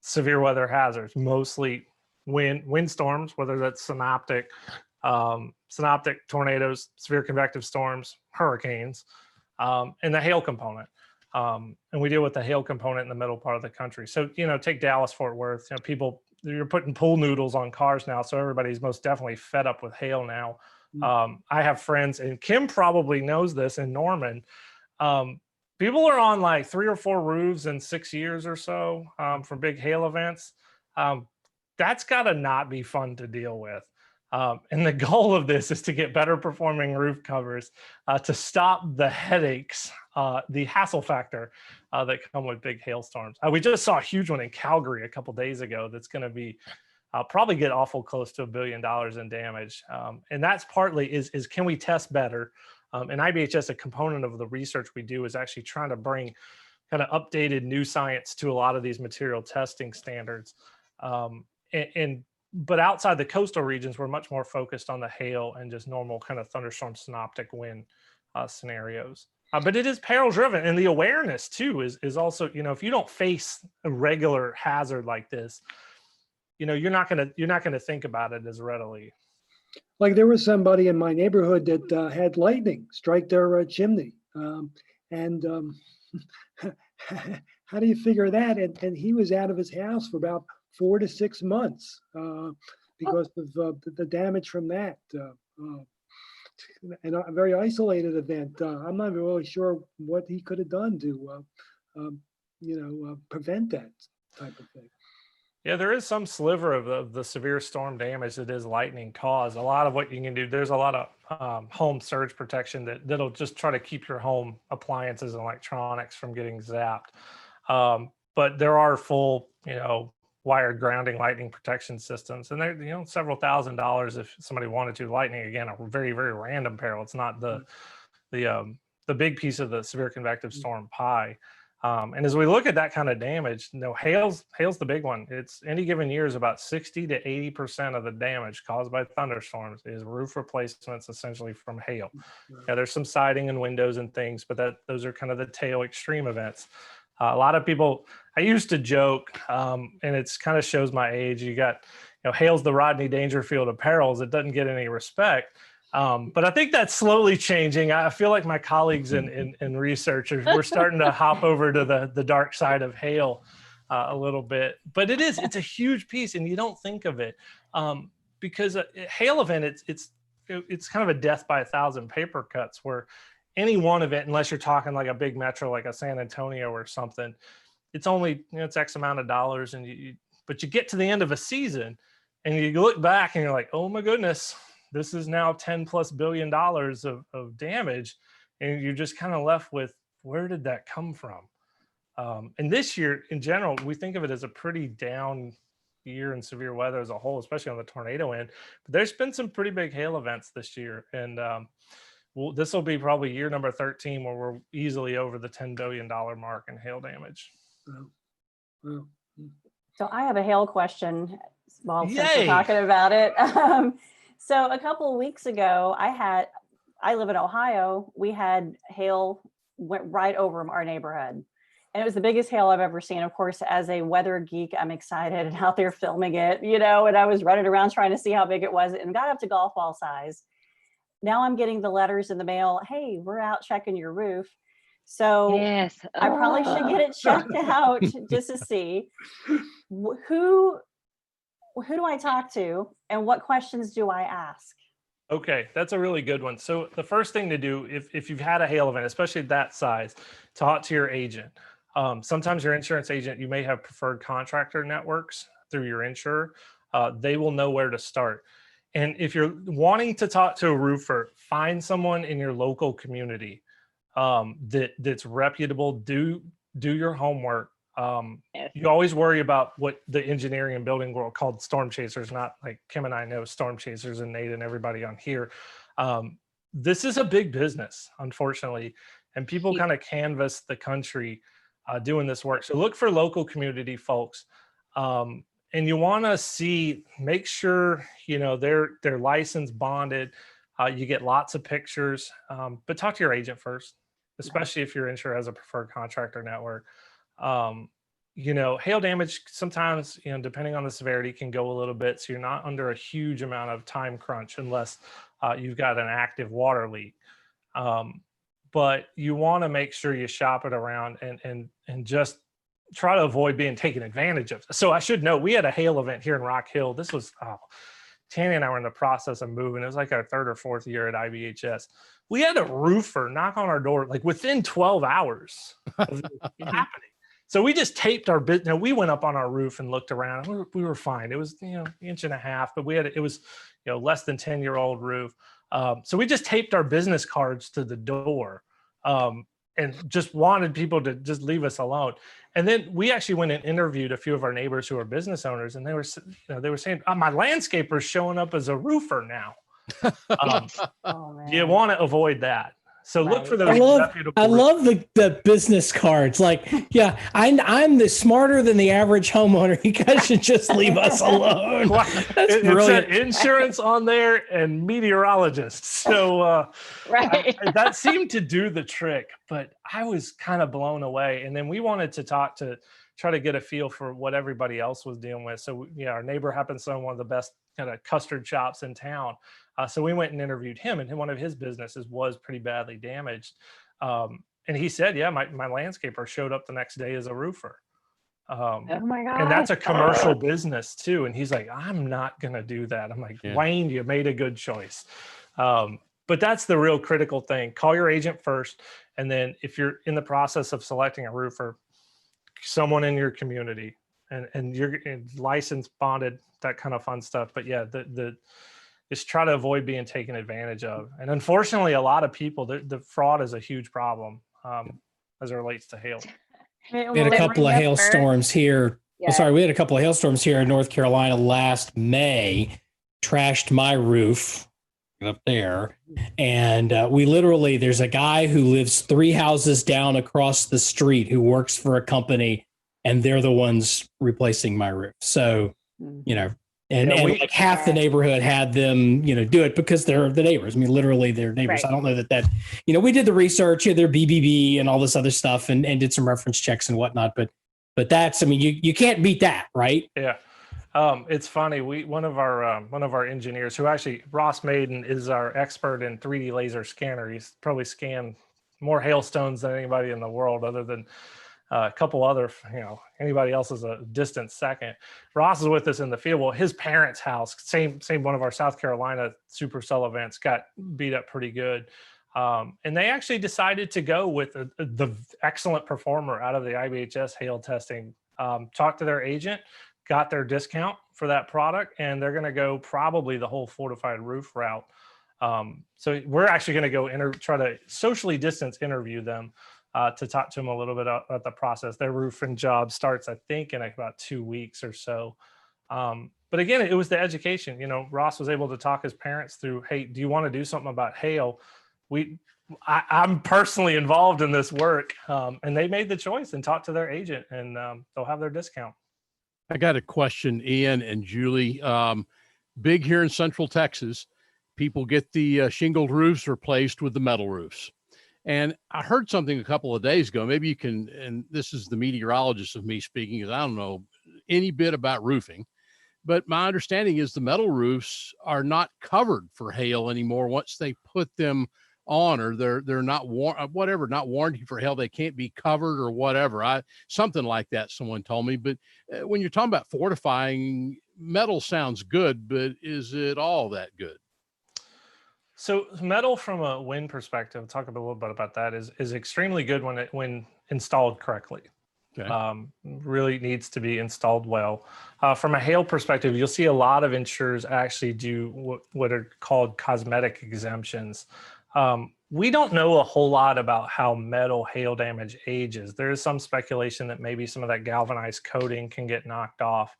severe weather hazards, mostly windstorms, whether that's synoptic tornadoes, severe convective storms, hurricanes, and the hail component. And we deal with the hail component in the middle part of the country. So, take Dallas, Fort Worth, people, you're putting pool noodles on cars now. So everybody's most definitely fed up with hail now. I have friends, and Kim probably knows this in Norman. People are on like 3 or 4 roofs in 6 years or so from big hail events. That's got to not be fun to deal with. And the goal of this is to get better performing roof covers to stop the headaches, the hassle factor that come with big hailstorms. We just saw a huge one in Calgary a couple days ago that's going to be probably get awful close to $1 billion in damage. And that's partly is can we test better? And IBHS, a component of the research we do, is actually trying to bring kind of updated new science to a lot of these material testing standards. But outside the coastal regions, we're much more focused on the hail and just normal kind of thunderstorm synoptic wind scenarios. But it is peril driven, and the awareness too is also, if you don't face a regular hazard like this, you're not gonna think about it as readily. Like there was somebody in my neighborhood that had lightning strike their chimney, and how do you figure that? And he was out of his house for about 4 to 6 months because of the damage from that. And a very isolated event. I'm not really sure what he could have done to, prevent that type of thing. Yeah, there is some sliver of the severe storm damage that is lightning caused. A lot of what you can do, there's a lot of home surge protection that'll just try to keep your home appliances and electronics from getting zapped. But there are full, wired grounding lightning protection systems, and they're several $1,000s if somebody wanted to. Lightning, again, a very, very random peril. It's not the big piece of the severe convective storm pie. And as we look at that kind of damage, hail's the big one. It's any given year is about 60 to 80% of the damage caused by thunderstorms is roof replacements, essentially from hail. Yeah, there's some siding and windows and things, but those are kind of the tail extreme events. A lot of people, I used to joke, and it's kind of shows my age. You got, hail's the Rodney Dangerfield of perils. It doesn't get any respect. But I think that's slowly changing. I feel like my colleagues in researchers, we're starting to hop over to the dark side of hail a little bit. But it's a huge piece, and you don't think of it because a hail event, it's kind of a death by 1,000 paper cuts, where any one event, unless you're talking like a big metro like a San Antonio or something, it's only it's X amount of dollars, and but you get to the end of a season and you look back and you're like, oh my goodness, this is now $10+ billion of damage, and you're just kind of left with, where did that come from? And this year in general, we think of it as a pretty down year in severe weather as a whole, especially on the tornado end. But there's been some pretty big hail events this year, and this will be probably year number 13 where we're easily over the $10 billion mark in hail damage. Wow. So I have a hail question. Well, since Yay! we're talking about it. So a couple of weeks ago, I live in Ohio. We had hail went right over our neighborhood. And it was the biggest hail I've ever seen. Of course, as a weather geek, I'm excited and out there filming it, and I was running around trying to see how big it was, and got up to golf ball size. Now I'm getting the letters in the mail. Hey, we're out checking your roof. So Yes. I probably should get it checked out just to see who do I talk to and what questions do I ask? Okay, that's a really good one. So the first thing to do, if you've had a hail event, especially that size, talk to your agent. Sometimes your insurance agent, you may have preferred contractor networks through your insurer. They will know where to start. And if you're wanting to talk to a roofer, find someone in your local community that's reputable. Do your homework. Yes. You always worry about what the engineering and building world called storm chasers, not like Kim and I know storm chasers and Nate and everybody on here. This is a big business, unfortunately, and people kind of canvass the country doing this work. So look for local community folks. And you want to make sure, they're licensed, bonded. You get lots of pictures, but talk to your agent first, especially if your insurer has a preferred contractor network. Hail damage sometimes, depending on the severity, can go a little bit. So you're not under a huge amount of time crunch unless you've got an active water leak. But you want to make sure you shop it around and just try to avoid being taken advantage of. So I should note, we had a hail event here in Rock Hill. This was, Tanny and I were in the process of moving. It was like our 3rd or 4th year at IBHS. We had a roofer knock on our door like within 12 hours of it happening. So we just taped our business. Now, we went up on our roof and looked around. We were fine. It was, inch and a half, but it was, less than 10-year-old roof. So we just taped our business cards to the door and just wanted people to just leave us alone. And then we actually went and interviewed a few of our neighbors who are business owners, and they were saying, my landscaper's showing up as a roofer now. You want to avoid that. So look for those. I love the business cards. Like, yeah, I'm the smarter than the average homeowner. You guys should just leave us alone. That's brilliant. It said insurance on there and meteorologist. So Right. that seemed to do the trick, but I was kind of blown away. And then we wanted to try to get a feel for what everybody else was dealing with. So our neighbor happens to own one of the best kind of custard shops in town. So we went and interviewed him, and one of his businesses was pretty badly damaged. And he said, my landscaper showed up the next day as a roofer. Oh my God. And that's a commercial business too. And he's like, I'm not going to do that. I'm like, Wayne, you made a good choice. But that's the real critical thing. Call your agent first. And then if you're in the process of selecting a roofer, someone in your community and you're licensed, bonded, that kind of fun stuff. But yeah, just try to avoid being taken advantage of. And unfortunately, a lot of people, the fraud is a huge problem as it relates to hail. We had a couple of hailstorms here. Yeah. Sorry, we had a couple of hailstorms here in North Carolina last May, trashed my roof up there. And there's a guy who lives 3 houses down across the street who works for a company, and they're the ones replacing my roof. So, and like half the neighborhood had them, do it because they're the neighbors. I mean, literally they're neighbors. Right. I don't know that, we did the research, their BBB and all this other stuff and did some reference checks and whatnot. But that's, you can't beat that, right? Yeah. It's funny. One of our engineers who actually, Ross Maiden, is our expert in 3D laser scanner. He's probably scanned more hailstones than anybody in the world other than a couple other, anybody else is a distant second. Ross is with us in the field. Well, his parents' house, same one of our South Carolina supercell events, got beat up pretty good. And they actually decided to go with the excellent performer out of the IBHS hail testing, talked to their agent, got their discount for that product, and they're going to go probably the whole Fortified roof route. So we're actually going to go try to socially distance interview them to talk to them a little bit about the process. Their roofing job starts, I think, in about 2 weeks or so. But again, it was the education. Ross was able to talk his parents through, hey, do you want to do something about hail? I'm personally involved in this work. And they made the choice and talked to their agent, and they'll have their discount. I got a question, Ian and Julie. Big here in Central Texas, people get the shingled roofs replaced with the metal roofs. And I heard something a couple of days ago. Maybe you can, and this is the meteorologist of me speaking, because I don't know any bit about roofing. But my understanding is the metal roofs are not covered for hail anymore once they put them on, or they're not not warranted for hail. They can't be covered or whatever. Something like that, someone told me. But when you're talking about fortifying, metal sounds good, but is it all that good? So metal, from a wind perspective, talk a little bit about that, is extremely good when installed correctly. Okay. Really needs to be installed well. From a hail perspective, you'll see a lot of insurers actually do what are called cosmetic exemptions. We don't know a whole lot about how metal hail damage ages. There is some speculation that maybe some of that galvanized coating can get knocked off.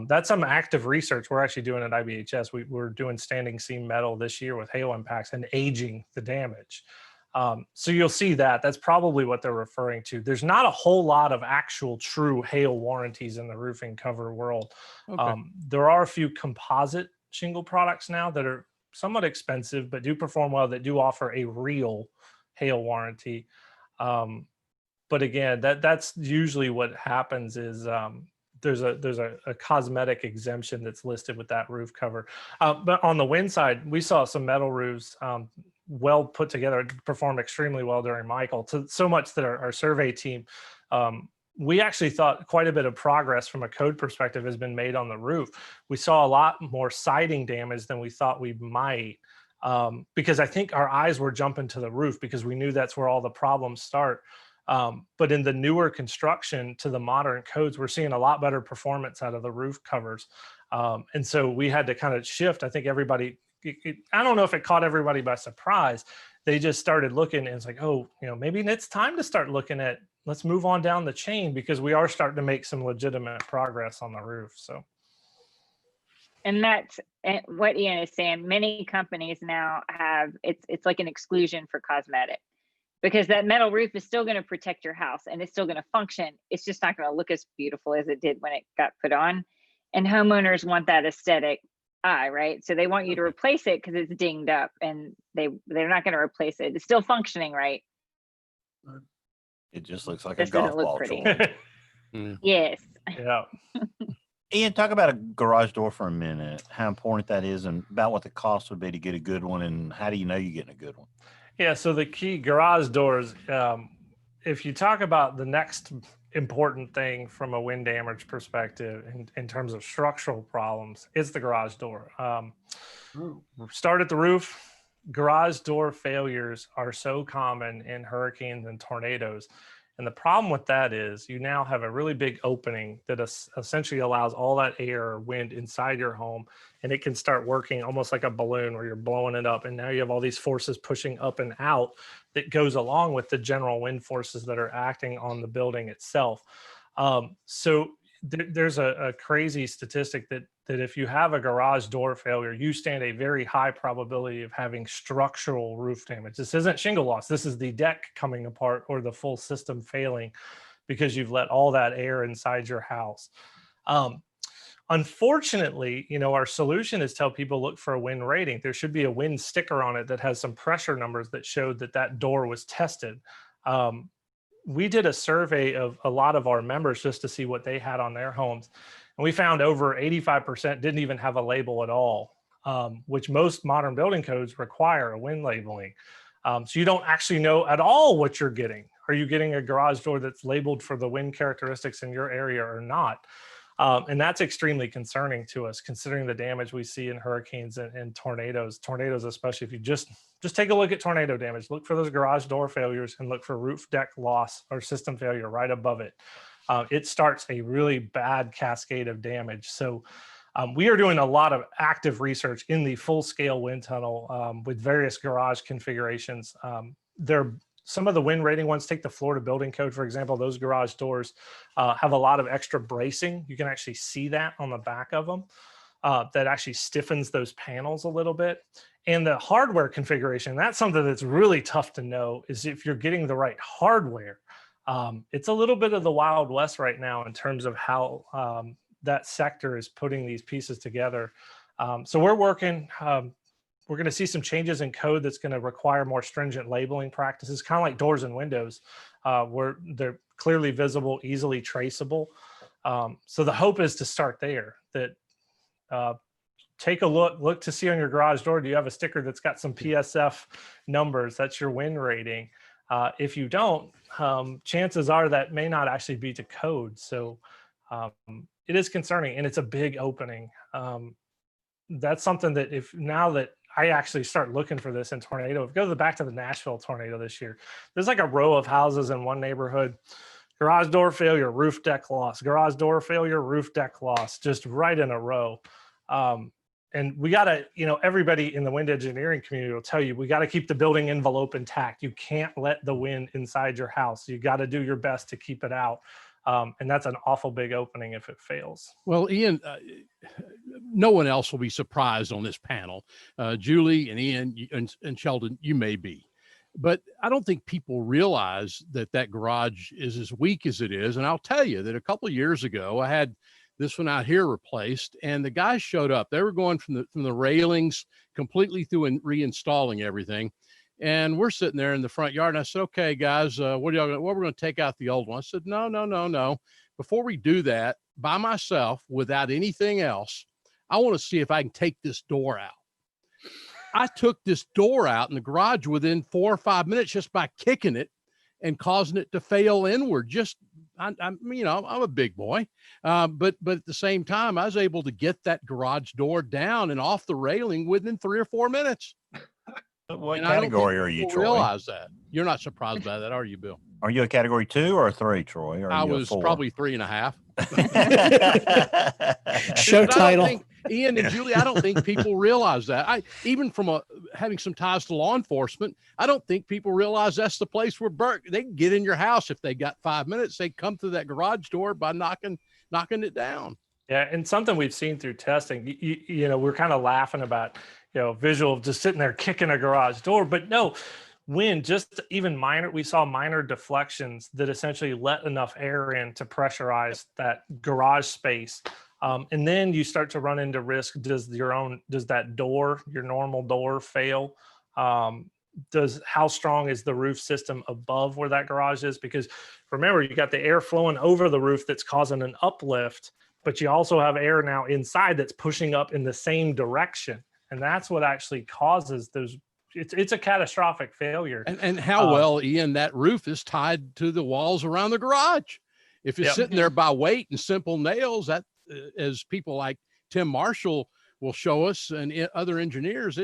That's some active research we're actually doing at IBHS. We're doing standing seam metal this year with hail impacts and aging the damage. So you'll see that. That's probably what they're referring to. There's not a whole lot of actual true hail warranties in the roofing cover world. Okay. There are a few composite shingle products now that are somewhat expensive, but do perform well, that do offer a real hail warranty. But again, that's usually what happens is there's a cosmetic exemption that's listed with that roof cover. But on the wind side, we saw some metal roofs well put together, performed extremely well during Michael, so much that our survey team, we actually thought quite a bit of progress from a code perspective has been made on the roof. We saw a lot more siding damage than we thought we might, because I think our eyes were jumping to the roof because we knew that's where all the problems start. But in the newer construction to the modern codes, we're seeing a lot better performance out of the roof covers. And so we had to kind of shift. I think everybody, I don't know if it caught everybody by surprise. They just started looking and it's like, oh, maybe it's time to start looking at, let's move on down the chain because we are starting to make some legitimate progress on the roof. So. And that's what Ian is saying. Many companies now have, it's like an exclusion for cosmetic, because that metal roof is still going to protect your house and it's still going to function. It's just not going to look as beautiful as it did when it got put on. And homeowners want that aesthetic eye, right? So they want you to replace it because it's dinged up, and they're not going to replace it. It's still functioning, right? It just looks like Just a golf doesn't look ball. pretty. Yes. Yeah. Ian, talk about a garage door for a minute, how important that is and about what the cost would be to get a good one, and how do you know you're getting a good one? Yeah, so the key garage doors, if you talk about the next important thing from a wind damage perspective in terms of structural problems, it's the garage door. Start at the roof. Garage door failures are so common in hurricanes and tornadoes. And the problem with that is you now have a really big opening that essentially allows all that air or wind inside your home, and it can start working almost like a balloon where you're blowing it up. And now you have all these forces pushing up and out that goes along with the general wind forces that are acting on the building itself. So there's a crazy statistic that if you have a garage door failure, you stand a very high probability of having structural roof damage. This isn't shingle loss. This is the deck coming apart or the full system failing because you've let all that air inside your house. Unfortunately, our solution is tell people look for a wind rating. There should be a wind sticker on it that has some pressure numbers that showed that door was tested. We did a survey of a lot of our members just to see what they had on their homes. And we found over 85% didn't even have a label at all, which most modern building codes require a wind labeling. So you don't actually know at all what you're getting. Are you getting a garage door that's labeled for the wind characteristics in your area or not? And that's extremely concerning to us, considering the damage we see in hurricanes and tornadoes. Tornadoes, especially if you just take a look at tornado damage, look for those garage door failures and look for roof deck loss or system failure right above it. It starts a really bad cascade of damage. So we are doing a lot of active research in the full-scale wind tunnel with various garage configurations. Some of the wind rating ones, take the Florida Building Code, for example, those garage doors have a lot of extra bracing. You can actually see that on the back of them. That actually stiffens those panels a little bit. And the hardware configuration, that's something that's really tough to know, is if you're getting the right hardware. It's a little bit of the Wild West right now in terms of how that sector is putting these pieces together. So we're working, we're going to see some changes in code that's going to require more stringent labeling practices, kind of like doors and windows, where they're clearly visible, easily traceable. So the hope is to start there, that take a look to see on your garage door, do you have a sticker that's got some PSF numbers? That's your wind rating. If you don't, chances are that may not actually be to code. So it is concerning, and it's a big opening. That's something that now that I actually start looking for this in tornado, if you go back to the Nashville tornado this year, there's like a row of houses in one neighborhood, garage door failure, roof deck loss, garage door failure, roof deck loss, just right in a row. and we got to, everybody in the wind engineering community will tell you, we got to keep the building envelope intact. You can't let the wind inside your house. You got to do your best to keep it out. And that's an awful big opening if it fails. Well, Ian, no one else will be surprised on this panel. Julie and Ian and Sheldon, you may be. But I don't think people realize that that garage is as weak as it is. And I'll tell you that a couple of years ago, I had this one out here replaced, and the guys showed up. They were going from the railings completely through and reinstalling everything. And we're sitting there in the front yard, and I said, "Okay, guys, what we're going to take out the old one?" I said, No. Before we do that, by myself, without anything else, I want to see if I can take this door out. I took this door out in the garage within 4 or 5 minutes just by kicking it and causing it to fail inward. I'm a big boy, but at the same time, I was able to get that garage door down and off the railing within 3 or 4 minutes. What And I don't think category are you, people Troy? realize that. You're not surprised by that, are you, Bill? Are you a category 2 or a 3, Troy? Or I are you a was 4? probably 3.5. Show But I don't title. think, Ian and Julie, I don't think people realize that. Even from having some ties to law enforcement, I don't think people realize that's the place where they can get in your house if they got 5 minutes. They come through that garage door by knocking it down. Yeah, and something we've seen through testing, we're kind of laughing about, visual of just sitting there kicking a garage door, but no, wind, just even we saw minor deflections that essentially let enough air in to pressurize that garage space. And then you start to run into risk. Does that door, your normal door, fail? How strong is the roof system above where that garage is? Because remember, you got the air flowing over the roof that's causing an uplift, but you also have air now inside that's pushing up in the same direction. And that's what actually causes those. It's a catastrophic failure. And how well, Ian, that roof is tied to the walls around the garage. If it's sitting there by weight and simple nails, that as people like Tim Marshall will show us and other engineers,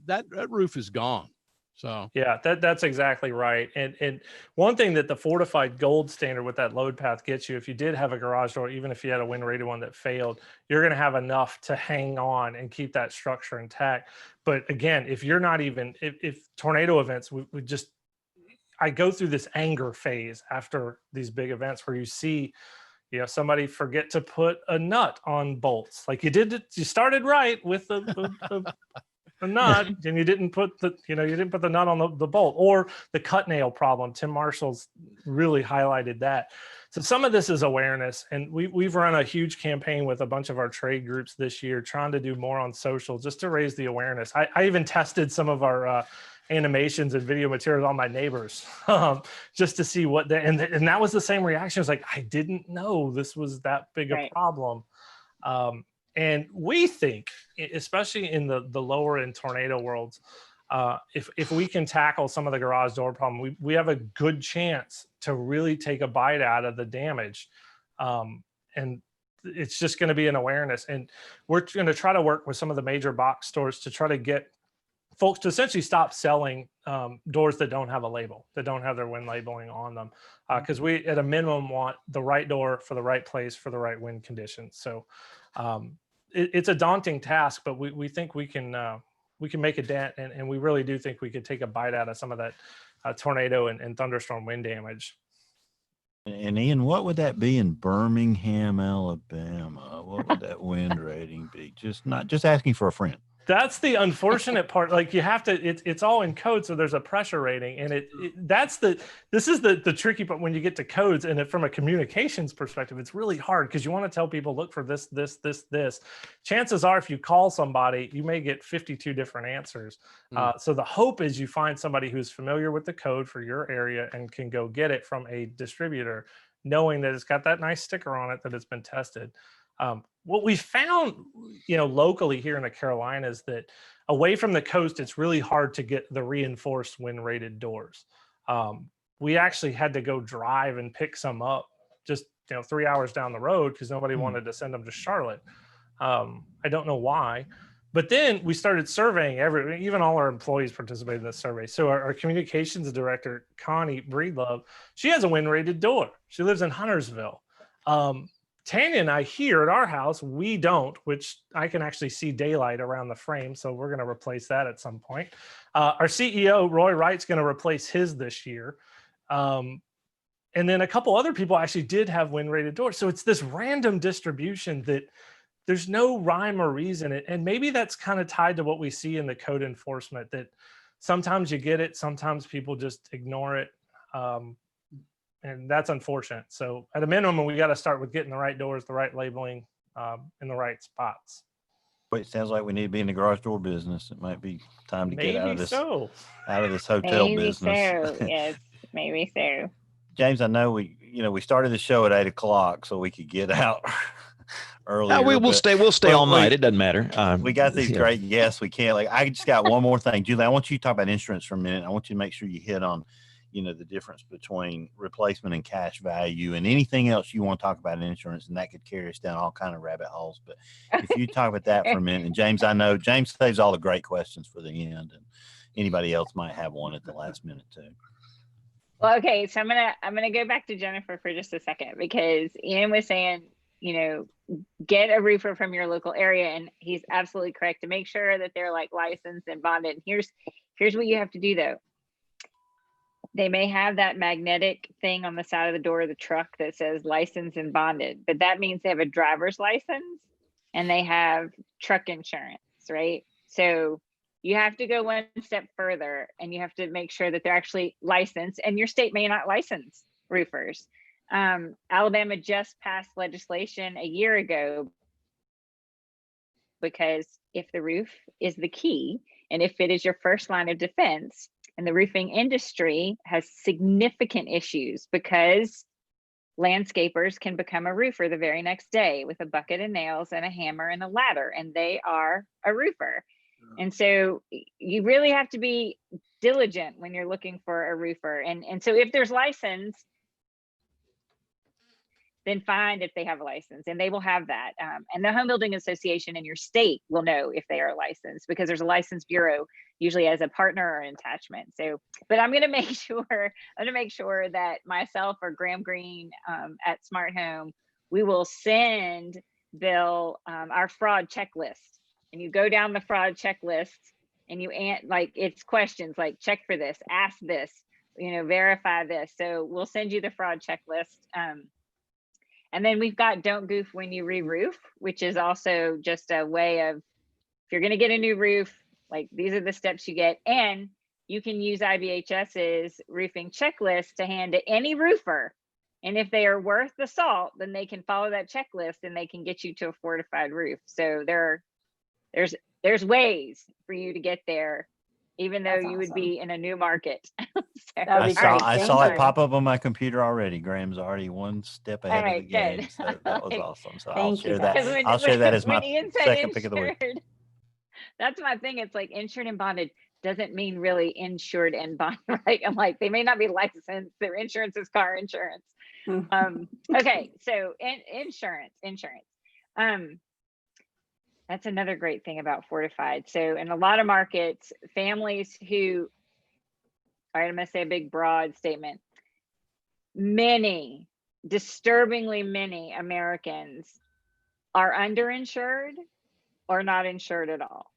that roof is gone. So yeah, that's exactly right. And one thing that the Fortified gold standard with that load path gets you, if you did have a garage door, even if you had a wind rated one that failed, you're going to have enough to hang on and keep that structure intact. But again, if you're not even, if tornado events, I go through this anger phase after these big events where you see, somebody forget to put a nut on bolts. Like you started right with the nut, and you didn't put the nut on the bolt, or the cut nail problem. Tim Marshall's really highlighted that. So some of this is awareness, and we've run a huge campaign with a bunch of our trade groups this year, trying to do more on social just to raise the awareness. I even tested some of our animations and video materials on my neighbors, just to see and that was the same reaction. It was like, I didn't know this was that big a problem. And we think, especially in the lower end tornado worlds, if we can tackle some of the garage door problem, we have a good chance to really take a bite out of the damage. And it's just going to be an awareness. And we're going to try to work with some of the major box stores to try to get folks to essentially stop selling doors that don't have a label, that don't have their wind labeling on them. Because we, at a minimum, want the right door for the right place for the right wind conditions. So it's a daunting task, but we think we can make a dent, and we really do think we could take a bite out of some of that tornado and thunderstorm wind damage. And Ian, what would that be in Birmingham, Alabama? What would that wind rating be? Just asking for a friend. That's the unfortunate part. Like you have to, it's all in code. So there's a pressure rating, and this is the tricky part when you get to codes. And from a communications perspective, it's really hard because you want to tell people, look for this. Chances are, if you call somebody, you may get 52 different answers. So the hope is you find somebody who's familiar with the code for your area and can go get it from a distributor, knowing that it's got that nice sticker on it that it's been tested. What we found, locally here in the Carolinas, that away from the coast, it's really hard to get the reinforced wind rated doors. We actually had to go drive and pick some up just, 3 hours down the road because nobody wanted to send them to Charlotte. I don't know why, but then we started surveying even all our employees participated in this survey. So our communications director, Connie Breedlove, she has a wind rated door. She lives in Huntersville. Tanya and I here at our house, we don't, which I can actually see daylight around the frame. So we're going to replace that at some point. Our CEO, Roy Wright's going to replace his this year. And then a couple other people actually did have wind rated doors. So it's this random distribution that there's no rhyme or reason. And maybe that's kind of tied to what we see in the code enforcement, that sometimes you get it, sometimes people just ignore it. And that's unfortunate. So at a minimum, we got to start with getting the right doors, the right labeling, in the right spots. But it sounds like we need to be in the garage door business. It might be time to get out of Maybe this so. out of this hotel Maybe business. so. Yes, maybe so. James, I know we started the show at 8 o'clock so we could get out earlier. We'll but stay all night. It doesn't matter. We got these great guests. We can't I just got one more thing. Julie, I want you to talk about insurance for a minute. I want you to make sure you hit on, the difference between replacement and cash value and anything else you want to talk about in insurance. And that could carry us down all kind of rabbit holes. But if you talk about that for a minute, and James, I know James saves all the great questions for the end, and anybody else might have one at the last minute too. Well, okay, so I'm gonna go back to Jennifer for just a second, because Ian was saying, get a roofer from your local area, and he's absolutely correct, to make sure that they're like licensed and bonded. And here's what you have to do though. They may have that magnetic thing on the side of the door of the truck that says licensed and bonded, but that means they have a driver's license and they have truck insurance, right? So you have to go one step further, and you have to make sure that they're actually licensed, and your state may not license roofers. Alabama just passed legislation a year ago, because if the roof is the key, and if it is your first line of defense, and the roofing industry has significant issues because landscapers can become a roofer the very next day with a bucket of nails and a hammer and a ladder, and they are a roofer. And so you really have to be diligent when you're looking for a roofer. And so if there's license, then find if they have a license, and they will have that. And the Home Building Association in your state will know if they are licensed, because there's a license bureau usually as a partner or an attachment. So, but I'm going to make sure that myself or Graham Green at Smart Home, we will send Bill our fraud checklist, and you go down the fraud checklist, and it's questions like check for this, ask this, verify this. So we'll send you the fraud checklist. And then we've got don't goof when you re-roof, which is also just a way of, if you're going to get a new roof, like these are the steps you get. And you can use IBHS's roofing checklist to hand to any roofer. And if they are worth the salt, then they can follow that checklist and they can get you to a fortified roof. So there's ways for you to get there, even though you would be in a new market. I saw it pop up on my computer already. Graham's already one step ahead of the game. Good. So that was awesome. So Thank I'll share you, that. guys. I'll share that as my Ian said second pick of the week. insured, that's my thing. It's like insured and bonded doesn't mean really insured and bonded, right? I'm like, they may not be licensed. Their insurance is car insurance. Okay, so insurance. That's another great thing about Fortified. So in a lot of markets, families who, all right, I'm going to say a big broad statement. Disturbingly many Americans are underinsured or not insured at all.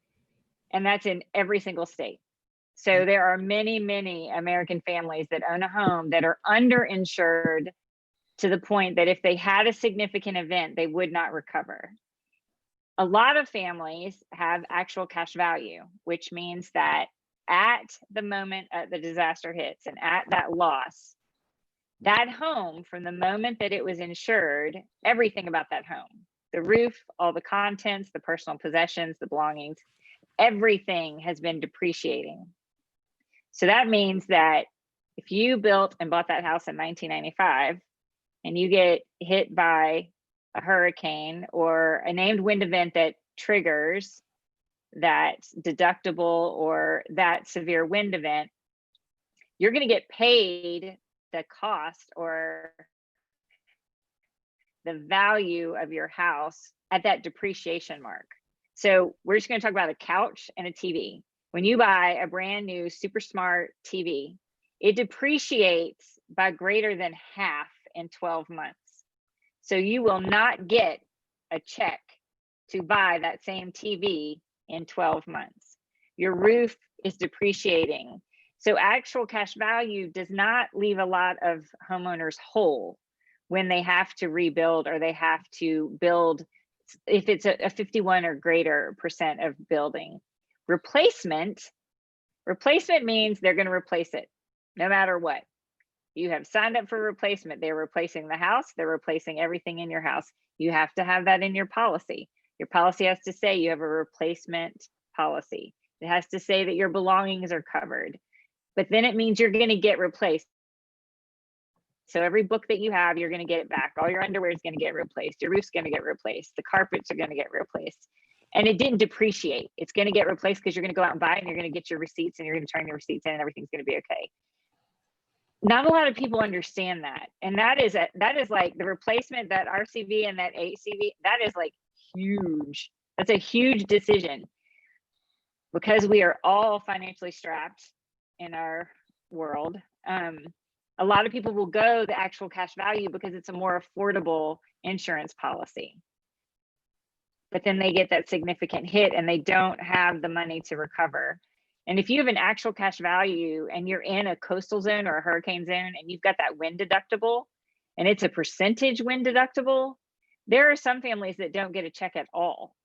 And that's in every single state. So there are many, many American families that own a home that are underinsured to the point that if they had a significant event, they would not recover. A lot of families have actual cash value, which means that at the moment the disaster hits and at that loss, that home, from the moment that it was insured, everything about that home, the roof, all the contents, the personal possessions, the belongings, everything has been depreciating. So that means that if you built and bought that house in 1995 and you get hit by a hurricane or a named wind event that triggers that deductible or that severe wind event, you're going to get paid the cost or the value of your house at that depreciation mark. So we're just going to talk about a couch and a TV. When you buy a brand new super smart TV, it depreciates by greater than half in 12 months. So you will not get a check to buy that same TV in 12 months. Your roof is depreciating. So actual cash value does not leave a lot of homeowners whole when they have to rebuild or they have to build, if it's a 51 or greater percent of building. Replacement means they're going to replace it no matter what. You have signed up for replacement. They're replacing the house. They're replacing everything in your house. You have to have that in your policy. Your policy has to say you have a replacement policy. It has to say that your belongings are covered, but then it means you're going to get replaced. So every book that you have, you're going to get it back. All your underwear is going to get replaced. Your roof's going to get replaced. The carpets are going to get replaced. And it didn't depreciate. It's going to get replaced because you're going to go out and buy it and you're going to get your receipts and you're going to turn your receipts in and everything's going to be okay. Not a lot of people understand that. And that is like the replacement, that RCV and that ACV, that is like huge. That's a huge decision because we are all financially strapped in our world. A lot of people will go the actual cash value because it's a more affordable insurance policy. But then they get that significant hit and they don't have the money to recover. And if you have an actual cash value and you're in a coastal zone or a hurricane zone and you've got that wind deductible and it's a percentage wind deductible, there are some families that don't get a check at all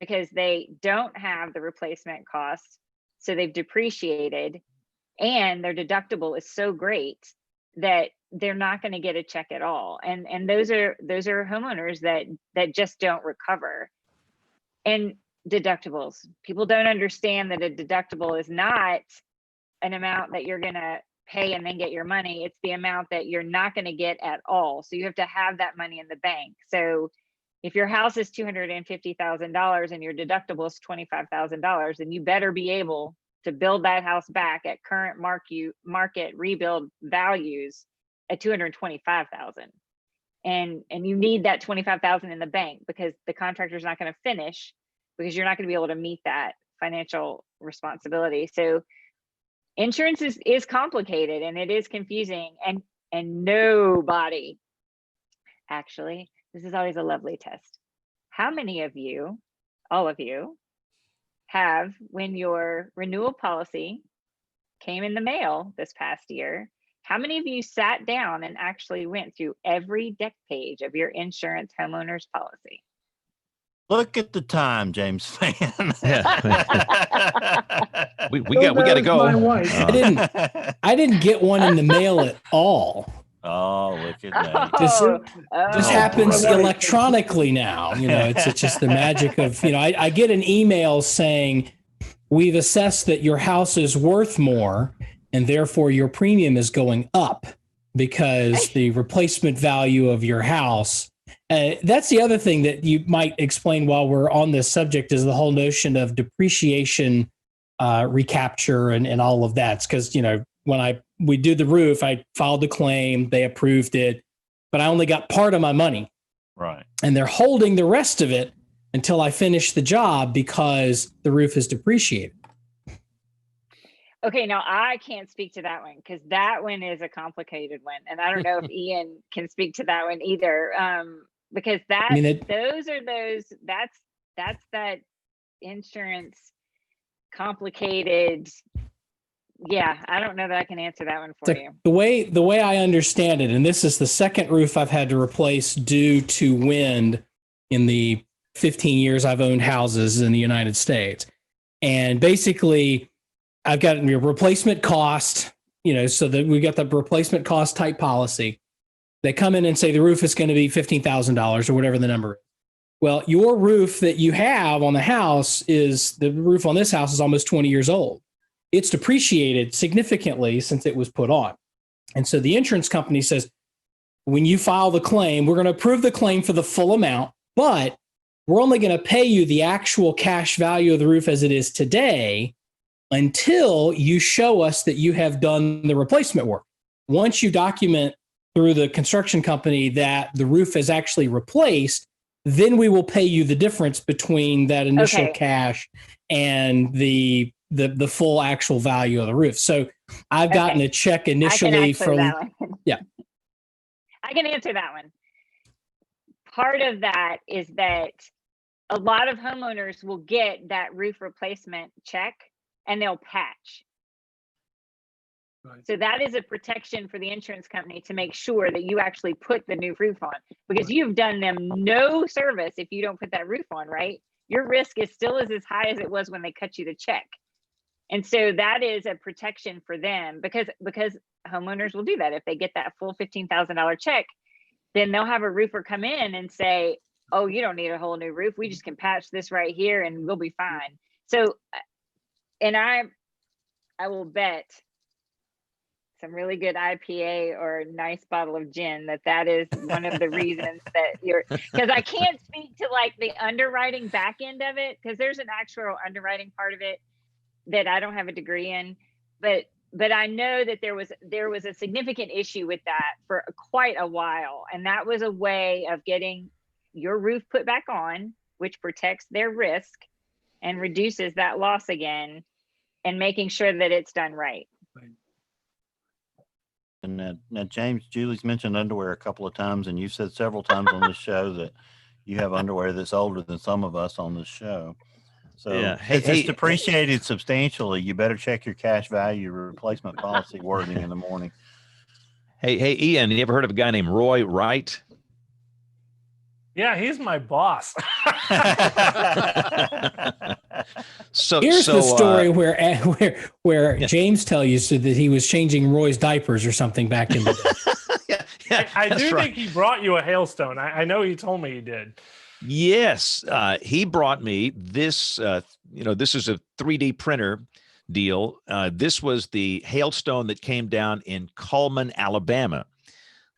because they don't have the replacement cost. So they've depreciated and their deductible is so great that they're not going to get a check at all. And those are homeowners that just don't recover. And deductibles, people don't understand that a deductible is not an amount that you're going to pay and then get your money. It's the amount that you're not going to get at all. So you have to have that money in the bank. So if your house is $250,000 and your deductible is $25,000, then you better be able to build that house back at current market rebuild values at $225,000. And you need that $25,000 in the bank because the contractor's not going to finish because you're not going to be able to meet that financial responsibility. So insurance is complicated and it is confusing, and nobody, actually, this is always a lovely test. How many of you, all of you, have, when your renewal policy came in the mail this past year, how many of you sat down and actually went through every deck page of your insurance homeowner's policy? Look at the time, James fan. we got to go. My wife. I didn't get one in the mail at all. Oh, look at that. This happens electronically now. It's just the magic of, I get an email saying, we've assessed that your house is worth more and therefore your premium is going up because the replacement value of your house. That's the other thing that you might explain while we're on this subject is the whole notion of depreciation, recapture and all of that. Because, when we did the roof, I filed the claim, they approved it, but I only got part of my money. Right. And they're holding the rest of it until I finish the job because the roof is depreciated. Okay, now I can't speak to that one because that one is a complicated one. And I don't know if Ian can speak to that one either. Because that's that insurance complicated. Yeah, I don't know that I can answer that one for you. The way I understand it, and this is the second roof I've had to replace due to wind in the 15 years I've owned houses in the United States. And basically, I've got a replacement cost, so that we got the replacement cost type policy. They come in and say the roof is going to be $15,000 or whatever the number is. Well, your roof that you have on the house the roof on this house is almost 20 years old. It's depreciated significantly since it was put on. And so the insurance company says, when you file the claim, we're going to approve the claim for the full amount, but we're only going to pay you the actual cash value of the roof as it is today until you show us that you have done the replacement work. Once you document through the construction company that the roof is actually replaced, then we will pay you the difference between that initial cash and the full actual value of the roof. So I've gotten a check initially from, that one. yeah. I can answer that one. part of that is that a lot of homeowners will get that roof replacement check and they'll patch. Right. So that is a protection for the insurance company to make sure that you actually put the new roof on, because Right. you've done them no service if you don't put that roof on, right? Your risk is still as high as it was when they cut you the check. And so that is a protection for them, because homeowners will do that. If they get that full $15,000 check, then they'll have a roofer come in and say, oh, you don't need a whole new roof. We just can patch this right here and we'll be fine. So, and I will bet some really good IPA or a nice bottle of gin that is one of the reasons that because I can't speak to like the underwriting back end of it, because there's an actual underwriting part of it that I don't have a degree in, but I know that there was a significant issue with that for quite a while, and that was a way of getting your roof put back on, which protects their risk and reduces that loss again, and making sure that it's done right. And now, James, Julie's mentioned underwear a couple of times, and you've said several times on this show that you have underwear that's older than some of us on this show. So Yeah. if it's depreciated substantially, you better check your cash value replacement policy wording in the morning. Hey, Ian, you ever heard of a guy named Roy Wright? Yeah, he's my boss. So Here's the story where James tells you so that he was changing Roy's diapers or something back in the day. yeah, I do right. think he brought you a hailstone. I know he told me he did. Yes, he brought me this. This is a 3D printer deal. This was the hailstone that came down in Cullman, Alabama,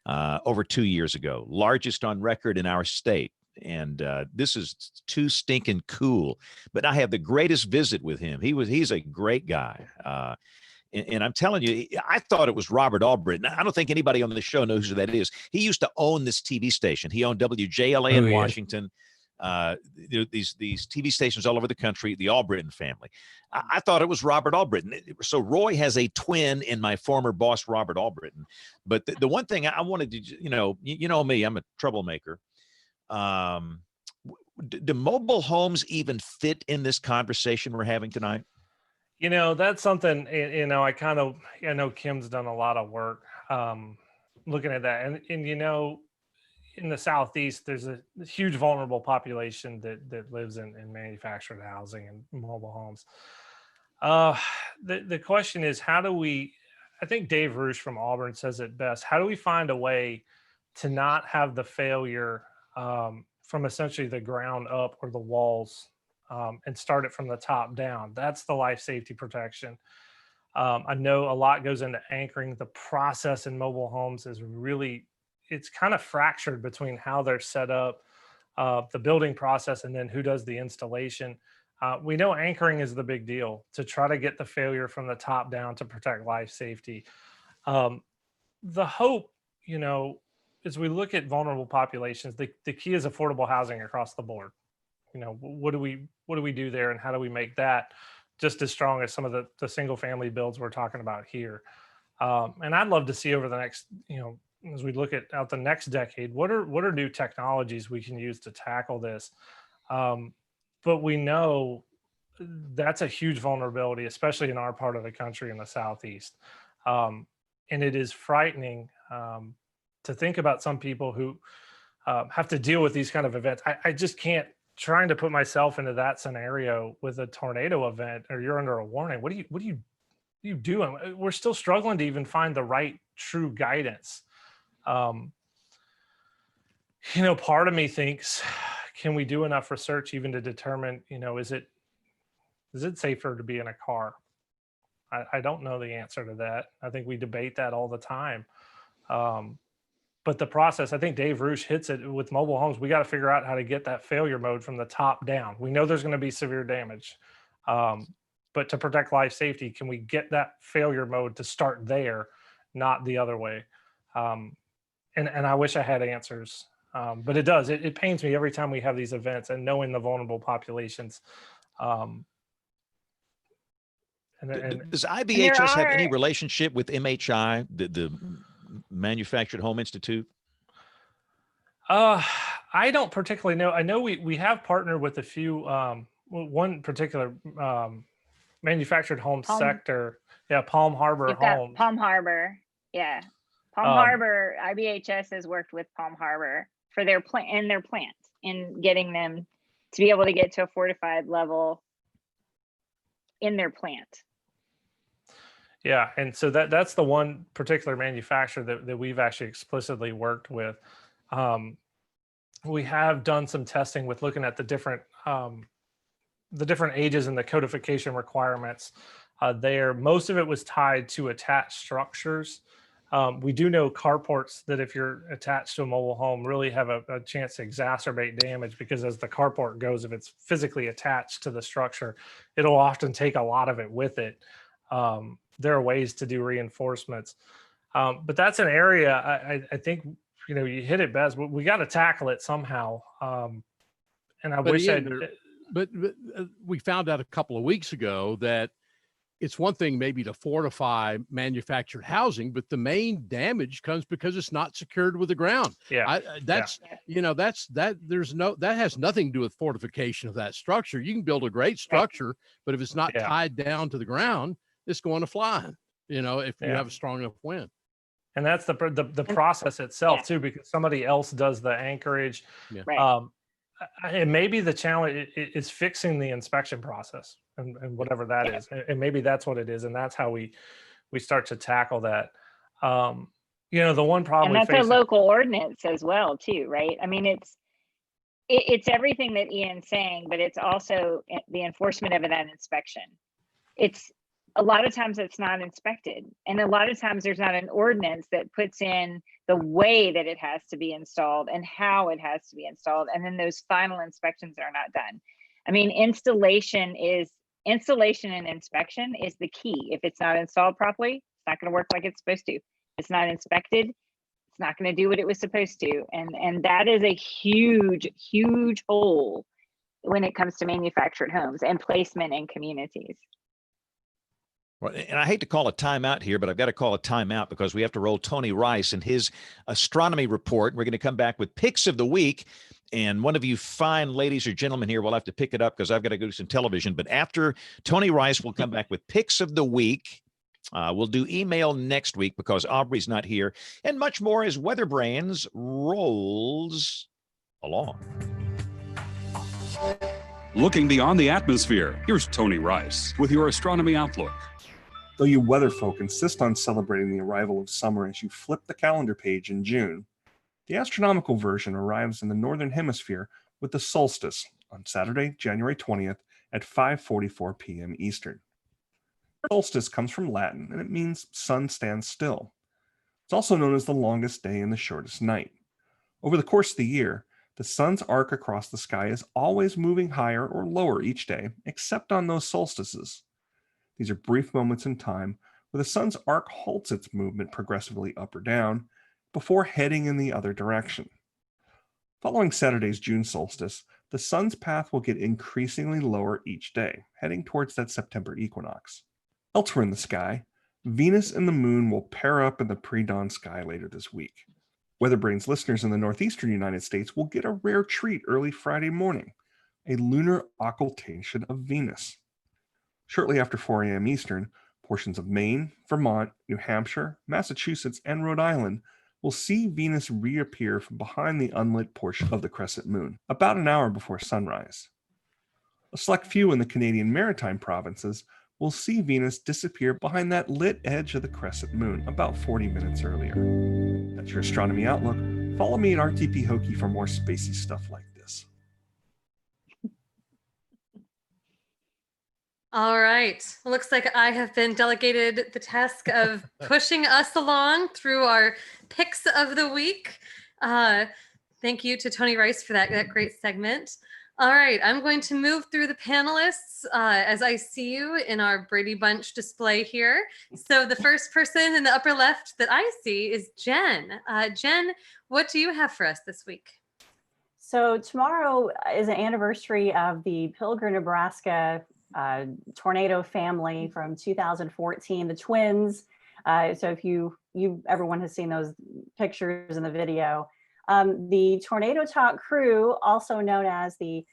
over 2 years ago, largest on record in our state. And this is too stinking cool. But I have the greatest visit with him. He's a great guy. And I'm telling you, I thought it was Robert Albritton. I don't think anybody on the show knows who that is. He used to own this TV station. He owned WJLA in Washington. These TV stations all over the country, the Albritton family. I thought it was Robert Albritton. So Roy has a twin in my former boss, Robert Albritton. But the one thing I wanted to, you know me, I'm a troublemaker. Do mobile homes even fit in this conversation we're having tonight? That's something, I know Kim's done a lot of work looking at that. And in the Southeast, there's a huge vulnerable population that lives in manufactured housing and mobile homes. The question is, how do we, I think Dave Roosh from Auburn says it best, how do we find a way to not have the failure from essentially the ground up or the walls and start it from the top down? That's the life safety protection. I know a lot goes into anchoring. The process in mobile homes is really, it's kind of fractured between how they're set up, the building process, and then who does the installation. We know anchoring is the big deal to try to get the failure from the top down to protect life safety. The hope, as we look at vulnerable populations, the key is affordable housing across the board. What do we do there, and how do we make that just as strong as some of the single family builds we're talking about here? And I'd love to see over the next, as we look at out the next decade, what are new technologies we can use to tackle this? But we know that's a huge vulnerability, especially in our part of the country in the Southeast. And it is frightening to think about some people who have to deal with these kind of events. I just can't, trying to put myself into that scenario with a tornado event, or you're under a warning. What do you do? We're still struggling to even find the right true guidance. Part of me thinks, can we do enough research even to determine, is it safer to be in a car? I don't know the answer to that. I think we debate that all the time. But the process, I think Dave Roosh hits it with mobile homes. We got to figure out how to get that failure mode from the top down. We know there's going to be severe damage. But to protect life safety, can we get that failure mode to start there, not the other way? And I wish I had answers. But it does. It pains me every time we have these events and knowing the vulnerable populations. Does IBHS have any relationship with MHI, the Manufactured Home Institute? I don't particularly know. I know we have partnered with a few, one particular manufactured home Palm, sector. Yeah, Palm Harbor you've got Homes. Palm Harbor. Yeah. Palm Harbor, IBHS has worked with Palm Harbor for their plant in getting them to be able to get to a fortified level in their plant. Yeah, and so that's the one particular manufacturer that we've actually explicitly worked with. We have done some testing with looking at the different ages and the codification requirements there. Most of it was tied to attached structures. We do know carports that if you're attached to a mobile home really have a chance to exacerbate damage, because as the carport goes, if it's physically attached to the structure, it'll often take a lot of it with it. There are ways to do reinforcements. But that's an area I think, you hit it best. We got to tackle it somehow. And I wish but we found out a couple of weeks ago that it's one thing maybe to fortify manufactured housing, but the main damage comes because it's not secured with the ground. Yeah, that has nothing to do with fortification of that structure. You can build a great structure, but if it's not tied down to the ground, it's going to fly. If you have a strong enough wind. And that's the process itself too, because somebody else does the anchorage. Yeah. Right. And maybe the challenge is fixing the inspection process and whatever that is. And maybe that's what it is. And that's how we start to tackle that. The one problem. And that's a local ordinance as well too, right? I mean, it's everything that Ian's saying, but it's also the enforcement of that inspection. It's a lot of times it's not inspected, and a lot of times there's not an ordinance that puts in the way that it has to be installed and how it has to be installed, and then those final inspections are not done. I mean, installation and inspection is the key. If it's not installed properly, it's not going to work like it's supposed to. If it's not inspected, it's not going to do what it was supposed to, and that is a huge hole when it comes to manufactured homes and placement in communities. Well, and I hate to call a timeout here, but I've got to call a timeout because we have to roll Tony Rice and his astronomy report. We're going to come back with picks of the week. And one of you fine ladies or gentlemen here will have to pick it up because I've got to go do some television. But after Tony Rice will come back with picks of the week. We'll do email next week because Aubrey's not here, and much more as WeatherBrains rolls along. Looking beyond the atmosphere, here's Tony Rice with your astronomy outlook. Though you weather folk insist on celebrating the arrival of summer as you flip the calendar page in June, the astronomical version arrives in the Northern Hemisphere with the solstice on Saturday, January 20th at 5:44 p.m. Eastern. Solstice comes from Latin and it means sun stands still. It's also known as the longest day and the shortest night. Over the course of the year, the sun's arc across the sky is always moving higher or lower each day, except on those solstices. These are brief moments in time where the sun's arc halts its movement progressively up or down before heading in the other direction. Following Saturday's June solstice, the sun's path will get increasingly lower each day, heading towards that September equinox. Elsewhere in the sky, Venus and the moon will pair up in the pre-dawn sky later this week. WeatherBrains listeners in the northeastern United States will get a rare treat early Friday morning, a lunar occultation of Venus. Shortly after 4 a.m. Eastern, portions of Maine, Vermont, New Hampshire, Massachusetts, and Rhode Island will see Venus reappear from behind the unlit portion of the crescent moon, about an hour before sunrise. A select few in the Canadian Maritime provinces will see Venus disappear behind that lit edge of the crescent moon about 40 minutes earlier. That's your astronomy outlook. Follow me at RTP Hokie for more spacey stuff like this. All right. Looks like I have been delegated the task of pushing us along through our picks of the week. Thank you to Tony Rice for that great segment. All right, I'm going to move through the panelists as I see you in our Brady Bunch display here. So the first person in the upper left that I see is Jen. Jen, what do you have for us this week? So tomorrow is an anniversary of the Pilgrim, Nebraska tornado family from 2014, the twins. So if everyone has seen those pictures in the video, The Tornado Talk crew, also known as the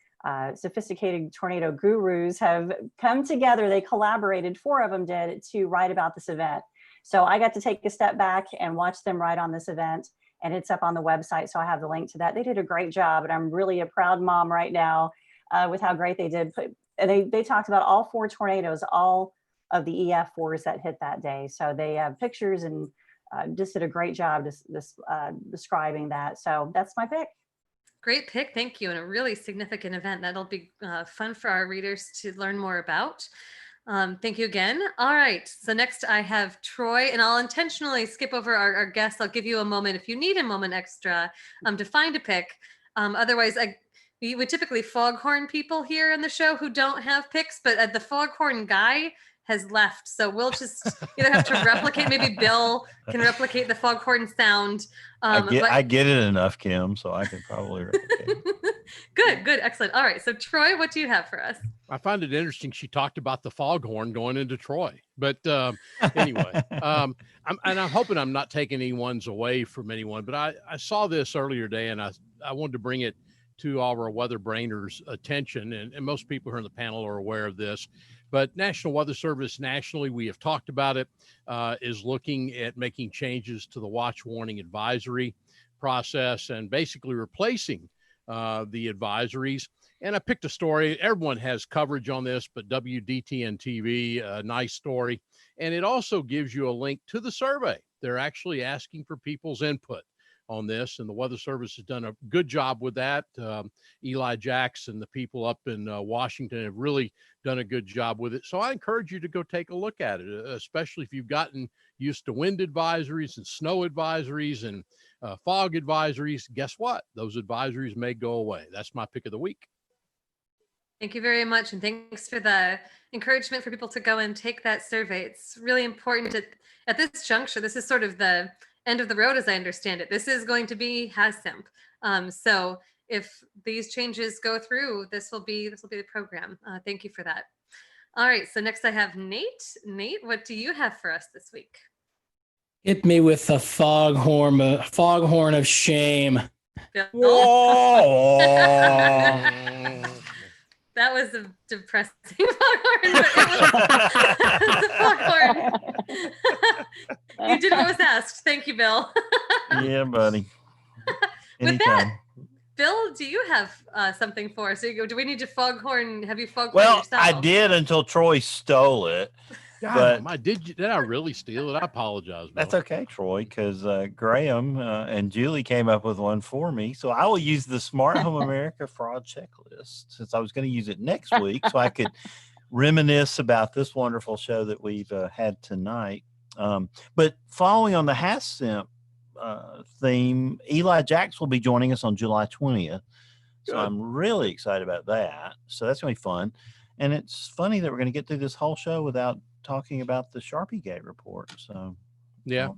Sophisticated Tornado Gurus, have come together. They collaborated, 4 of them did, to write about this event. So I got to take a step back and watch them write on this event, and it's up on the website. So I have the link to that. They did a great job, and I'm really a proud mom right now with how great they did. They talked about all 4 tornadoes, all of the EF4s that hit that day. So they have pictures and just did a great job describing that. So that's my pick. Great pick. Thank you. And a really significant event that'll be fun for our readers to learn more about. Thank you again. All right. So next I have Troy, and I'll intentionally skip over our guests. I'll give you a moment if you need a moment extra to find a pick. Otherwise, we would typically foghorn people here in the show who don't have picks, but the foghorn guy has left. So we'll just either have to replicate, maybe Bill can replicate the foghorn sound. I get it enough, Kim, so I can probably replicate. Good, excellent. All right, so Troy, what do you have for us? I find it interesting she talked about the foghorn going into Troy. But anyway, I'm hoping I'm not taking anyone's away from anyone, but I saw this earlier today, and I wanted to bring it to all of our weather brainers' attention, and most people here on the panel are aware of this. But National Weather Service nationally, we have talked about it, is looking at making changes to the watch warning advisory process and basically replacing the advisories. And I picked a story. Everyone has coverage on this, but WDTN TV, a nice story. And it also gives you a link to the survey. They're actually asking for people's input on this, and the Weather Service has done a good job with that. Eli Jacks and the people up in Washington have really done a good job with it. So I encourage you to go take a look at it, especially if you've gotten used to wind advisories and snow advisories and fog advisories. Guess what? Those advisories may go away. That's my pick of the week. Thank you very much. And thanks for the encouragement for people to go and take that survey. It's really important at this juncture. This is sort of the end of the road, as I understand it. This is going to be HAZSIMP. So if these changes go through, this will be the program. Thank you for that. All right. So next I have Nate. Nate, what do you have for us this week? Hit me with a foghorn of shame. That was a depressing foghorn. Foghorn. You did what was asked. Thank you, Bill. Yeah, buddy. With that, Bill, do you have something for us? Do we need to foghorn? Have you foghorn yourself? I did until Troy stole it. God, did I really steal it? I apologize, Bill. That's okay, Troy, because Graham and Julie came up with one for me. So I will use the Smart Home America fraud checklist, since I was going to use it next week, so I could reminisce about this wonderful show that we've had tonight. But following on the HAZSIMP theme, Eli Jacks will be joining us on July 20th. So I'm really excited about that. So that's going to be fun. And it's funny that we're going to get through this whole show without talking about the Sharpie Gate report. So yeah.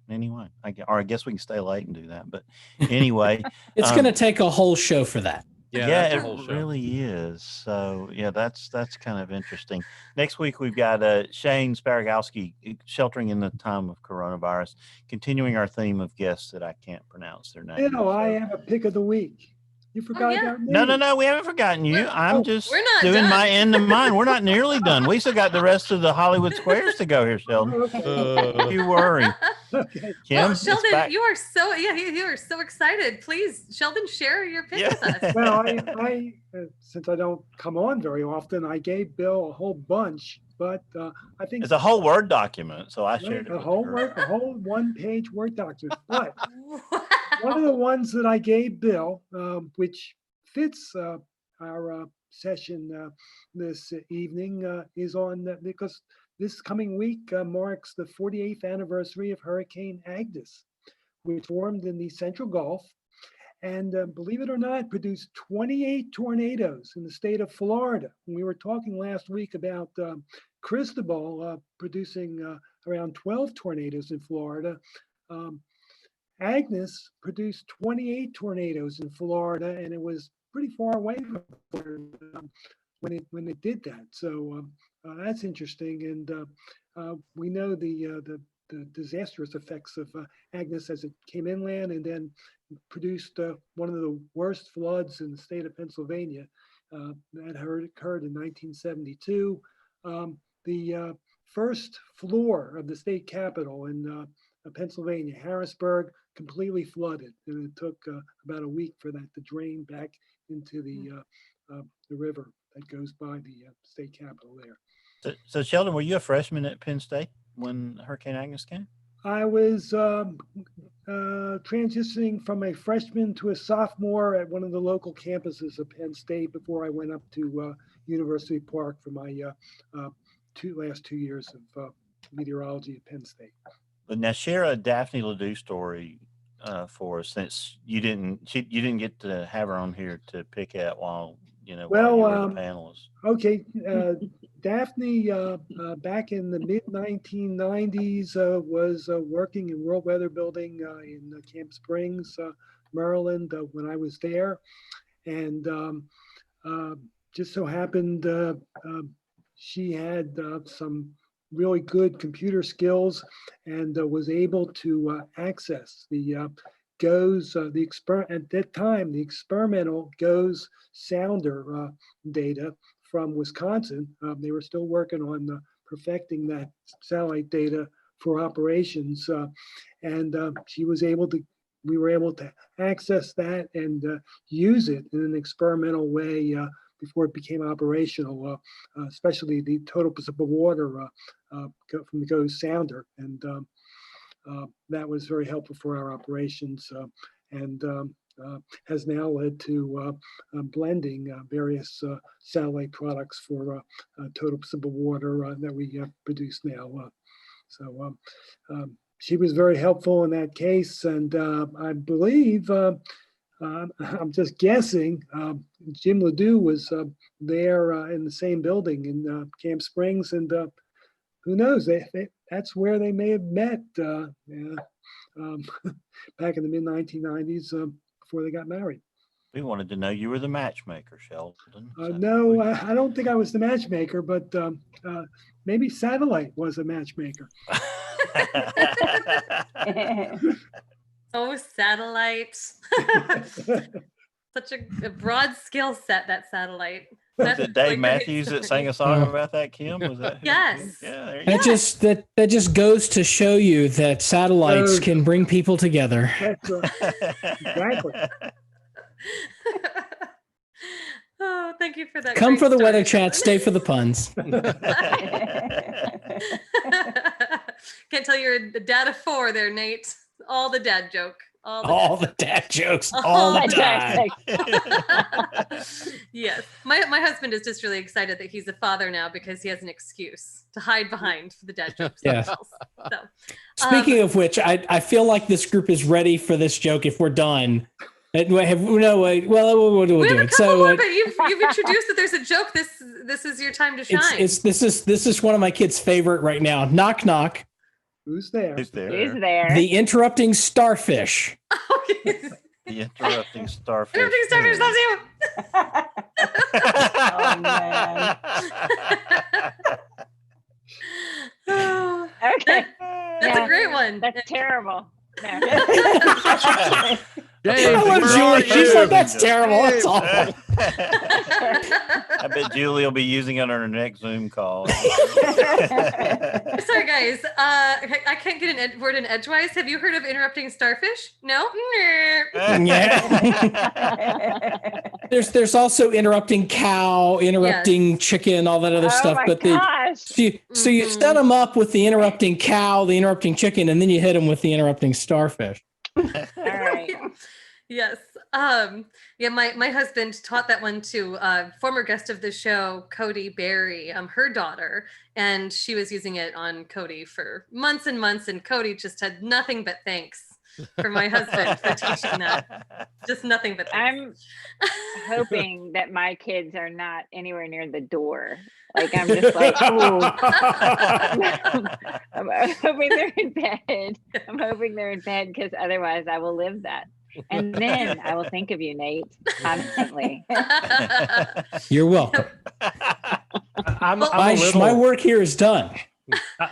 Anyway, I guess we can stay late and do that. But anyway, it's going to take a whole show for that. Yeah, it really is. So yeah, that's kind of interesting. Next week we've got Shane Sparagowski, sheltering in the time of coronavirus, continuing our theme of guests that I can't pronounce their names. I have a pick of the week. You forgot about me. No, we haven't forgotten you. I'm just doing done. my end of mine. We're not nearly done. We still got the rest of the Hollywood Squares to go here, Sheldon. Don't you worry. Okay. Kim, well, Sheldon, you are so excited. Please, Sheldon, share your pick with us. Well, I since I don't come on very often, I gave Bill a whole bunch, but I think it's a whole Word document, so I shared it. A whole 1-page Word document. But one of the ones that I gave Bill, which fits our session this evening, is on because this coming week marks the 48th anniversary of Hurricane Agnes, which formed in the Central Gulf. And believe it or not, produced 28 tornadoes in the state of Florida. We were talking last week about Cristobal producing around 12 tornadoes in Florida. Agnes produced 28 tornadoes in Florida, and it was pretty far away from Florida when it did that. So that's interesting. And we know the the disastrous effects of Agnes as it came inland, and then produced one of the worst floods in the state of Pennsylvania. That occurred in 1972. The first floor of the state capitol in Pennsylvania, Harrisburg, completely flooded, and it took about a week for that to drain back into the river that goes by the state capitol there. So Sheldon, were you a freshman at Penn State when Hurricane Agnes came? I was transitioning from a freshman to a sophomore at one of the local campuses of Penn State before I went up to University Park for my last 2 years of meteorology at Penn State. But now share a Daphne Ledoux story for us, since you didn't get to have her on here to pick at while while you were the panelist. Okay, Daphne back in the mid 1990s was working in World Weather Building in Camp Springs, Maryland, when I was there, and just so happened she had some really good computer skills and was able to access the GOES, at that time, the experimental GOES sounder data from Wisconsin. They were still working on perfecting that satellite data for operations. And we were able to access that and use it in an experimental way before it became operational, especially the total potable water from the GOES sounder. And that was very helpful for our operations and has now led to blending various satellite products for total potable water that we produce now. So she was very helpful in that case, and I believe, I'm just guessing, Jim Ledoux was there in the same building in Camp Springs, and who knows, that's where they may have met back in the mid-1990s before they got married. We wanted to know you were the matchmaker, Sheldon. No, I don't think I was the matchmaker, but maybe satellite was a matchmaker. Oh, satellite. Such a broad skill set, that satellite. Was it Dave Matthews that sang a song about that, Kim? Was that? Yes. Yeah. There you That just goes to show you that satellites can bring people together. That's exactly. Oh, thank you for that. Come great for the story, weather chat, Sheldon. stay for the puns. Can't tell you're the dad of 4 there, Nate. All the dad joke. All the dad jokes all the time. Yes. My husband is just really excited that he's a father now because he has an excuse to hide behind for the dad jokes. Yeah. So, Speaking of which, I feel like this group is ready for this joke if we're done. We'll do it. So, more, but you've introduced that there's a joke. This is your time to shine. This is one of my kids' favorite right now. Knock knock. Who's there? Who's there? Who's there? The interrupting starfish. Okay. The interrupting starfish. Interrupting starfish loves you. Oh, man. Oh, Okay. that's a great one. That's terrible. No. James, I love where are Julie. She's you? like, that's terrible. That's awful. I bet Julie will be using it on her next Zoom call. Sorry, guys. I can't get a word in edgewise. Have you heard of interrupting starfish? No? Yeah. There's also interrupting cow, interrupting chicken, all that other stuff. My But gosh. so you set them up with the interrupting cow, the interrupting chicken, and then you hit them with the interrupting starfish. All right. Yes. Yeah, my husband taught that one to former guest of the show, Cody Berry, her daughter, and she was using it on Cody for months and months, and Cody just had nothing but thanks for my husband for teaching that. Just nothing but thanks. I'm hoping that my kids are not anywhere near the door. Like, I'm just like, ooh. I'm hoping they're in bed. I'm hoping they're in bed, because otherwise I will live that. And then I will think of you, Nate, constantly. You're welcome. My work here is done.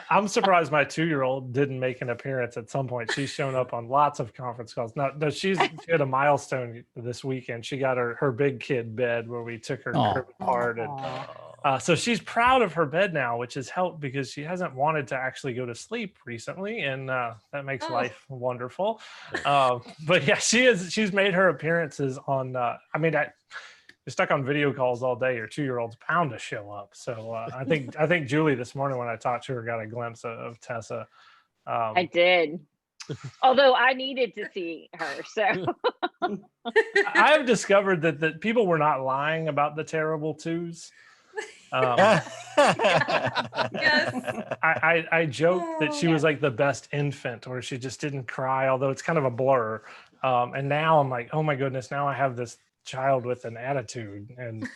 I'm surprised my 2-year-old didn't make an appearance at some point. She's shown up on lots of conference calls. No, she had a milestone this weekend. She got her big kid bed where we took her Aw. crib apart, and so she's proud of her bed now, which has helped because she hasn't wanted to actually go to sleep recently, and that makes life wonderful. But yeah, she's made her appearances on. You're stuck on video calls all day. Your 2-year-old's bound to show up. So I think Julie this morning when I talked to her got a glimpse of Tessa. I did. Although I needed to see her. So I have discovered that people were not lying about the terrible twos. Yes. I joked that she was like the best infant, or she just didn't cry, although it's kind of a blur. And now I'm like, oh my goodness, now I have this child with an attitude and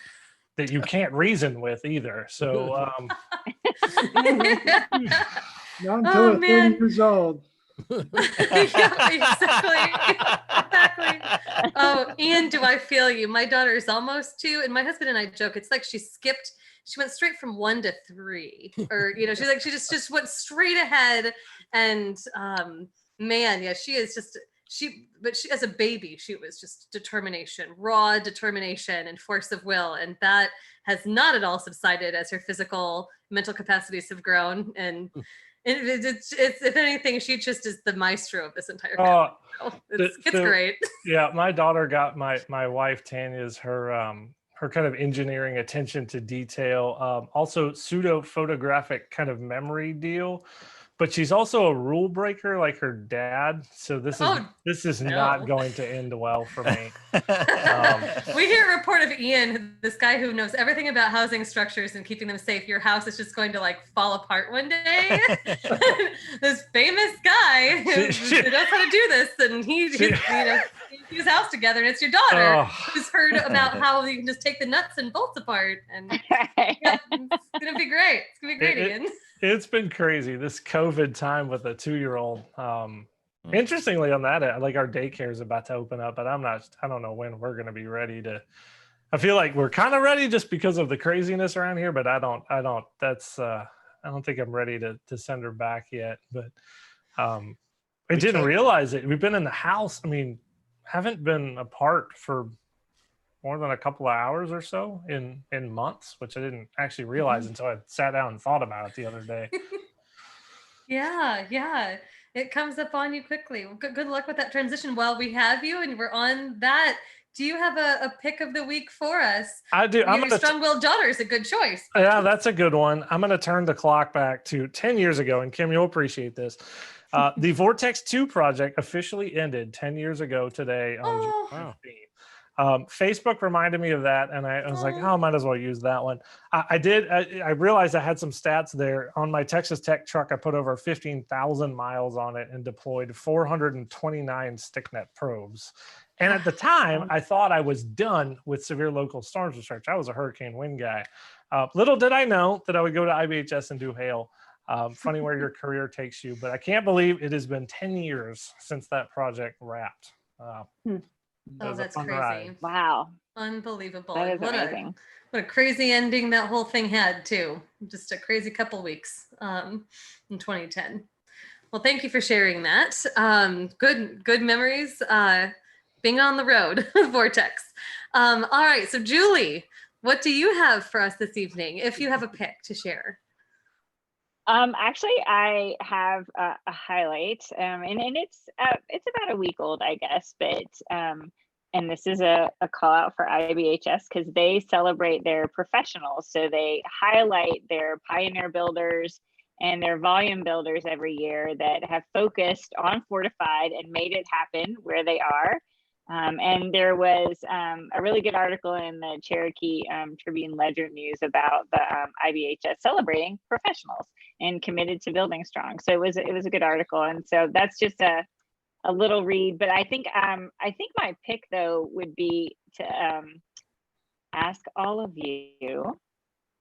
that you can't reason with either. So Not until they're 30 years old. Yeah, exactly. Oh, Ian, do I feel you? My daughter is almost 2, and my husband and I joke. It's like she went straight from 1 to 3, or she just went straight ahead. And man, yeah, she is just. But she, as a baby, she was just determination, raw determination and force of will. And that has not at all subsided as her physical, mental capacities have grown. And it's if anything, she just is the maestro of this entire family. It's great. Yeah, my daughter got my wife Tanya's her kind of engineering attention to detail, also pseudo photographic kind of memory deal. But she's also a rule breaker like her dad. So this is not going to end well for me. We hear a report of Ian, this guy who knows everything about housing structures and keeping them safe. Your house is just going to like fall apart one day. This famous guy who knows how to do this, and he his house together, and it's your daughter who's heard about how you can just take the nuts and bolts apart. And yeah, it's gonna be great. It's gonna be great, Ian. It's been crazy, this COVID time with a 2-year-old. Interestingly, on that, like our daycare is about to open up, but I don't know when we're going to be ready to. I feel like we're kind of ready just because of the craziness around here, but I don't think I'm ready to send her back yet. But I didn't realize it. We've been in the house. I mean, haven't been apart for more than a couple of hours or so in months, which I didn't actually realize until I sat down and thought about it the other day. Yeah. It comes up on you quickly. Good luck with that transition while we have you and we're on that. Do you have a pick of the week for us? I do. Your strong-willed daughter is a good choice. Yeah, that's a good one. I'm going to turn the clock back to 10 years ago, and Kim, you'll appreciate this. The Vortex 2 project officially ended 10 years ago today on June 15th. Facebook reminded me of that, and I was like, I might as well use that one. I realized I had some stats there. On my Texas Tech truck, I put over 15,000 miles on it and deployed 429 StickNet probes. And at the time, I thought I was done with severe local storms research. I was a hurricane wind guy. Little did I know that I would go to IBHS and do hail. Funny where your career takes you, but I can't believe it has been 10 years since that project wrapped. That's crazy. Ride. Wow. Unbelievable. That is amazing. What a crazy ending that whole thing had too. Just a crazy couple weeks in 2010. Well, thank you for sharing that. Good memories being on the road, Vortex. All right, so Julie, what do you have for us this evening, if you have a pick to share? Actually, I have a highlight, and it's about a week old, I guess, but and this is a call out for IBHS because they celebrate their professionals, so they highlight their pioneer builders and their volume builders every year that have focused on Fortified and made it happen where they are. And there was a really good article in the Cherokee Tribune Ledger News about the IBHS celebrating professionals and committed to building strong. So it was a good article, and so that's just a little read. But I think my pick though would be to ask all of you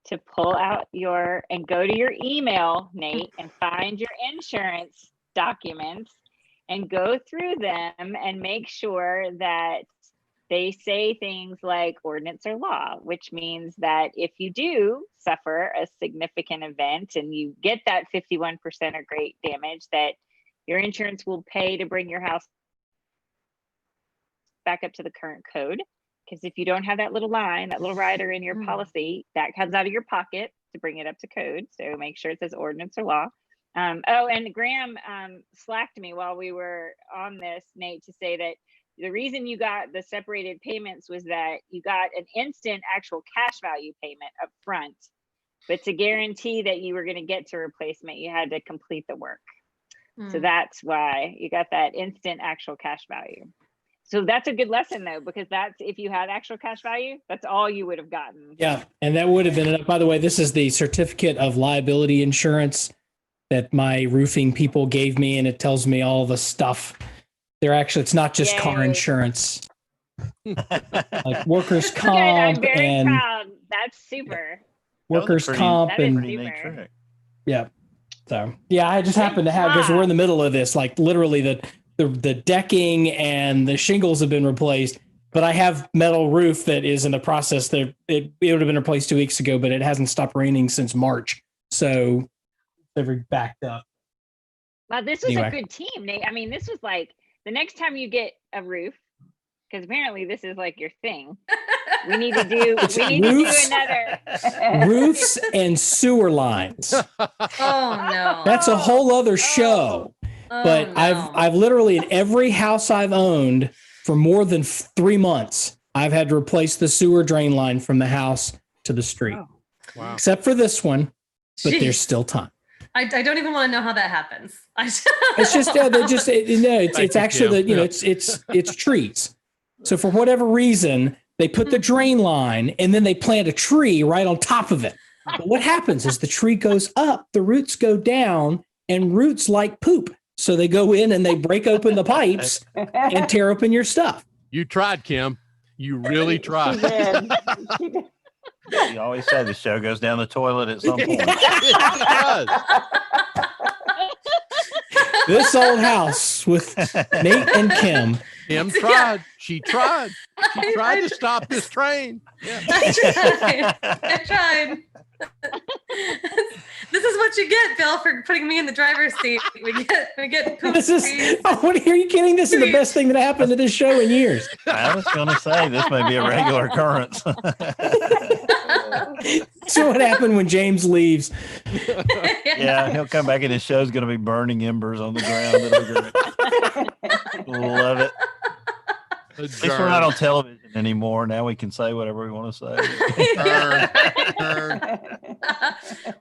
to pull out and go to your email, Nate, and find your insurance documents and go through them and make sure that they say things like ordinance or law, which means that if you do suffer a significant event and you get that 51% or great damage, that your insurance will pay to bring your house back up to the current code. Because if you don't have that little line, that little rider in your policy, that comes out of your pocket to bring it up to code. So make sure it says ordinance or law. Oh, and Graham slacked me while we were on this, Nate, to say that the reason you got the separated payments was that you got an instant actual cash value payment up front, but to guarantee that you were going to get to replacement, you had to complete the work. So that's why you got that instant actual cash value. So that's a good lesson though, because that's, if you had actual cash value, that's all you would have gotten. Yeah. And that would have been, by the way, this is the certificate of liability insurance that my roofing people gave me. And it tells me all the stuff. They're actually, it's not just car Yay. insurance, like workers' Good, I'm comp very and proud. That's super. workers' comp That is and Pretty neat super. trick. yeah. So yeah, I just happen to have, because we're in the middle of this, like literally the decking and the shingles have been replaced, but I have metal roof that is in the process that it would have been replaced 2 weeks ago, but it hasn't stopped raining since March. So they're backed up. Well, this was Anyway. a good team, Nate. I mean, this was like the next time you get a roof, because apparently this is like your thing. We need to do roofs. another. Roofs and sewer lines. Oh no. That's a whole other show. But I've literally, in every house I've owned for more than 3 months, I've had to replace the sewer drain line from the house to the street. Wow. Except for this one, but Jeez. there's still time. I don't even want to know how that happens. It's just it's actually it's trees. So for whatever reason, they put the drain line and then they plant a tree right on top of it. But what happens is the tree goes up, the roots go down, and roots like poop. So they go in and they break open the pipes and tear open your stuff. You tried, Kim. You really tried. She did. You always say the show goes down the toilet at some point. It does. This old house with Nate and Kim. Kim tried. She tried. She tried to stop this train. Yeah. I tried. This is what you get, Bill, for putting me in the driver's seat. We get poop This is, trees. what are you kidding? This is the best thing that happened to this show in years. I was going to say this may be a regular occurrence. So what happened when James leaves? Yeah, he'll come back and his show's going to be burning embers on the ground. It'll be great. Love it. At least we're not on television anymore. Now we can say whatever we want to say.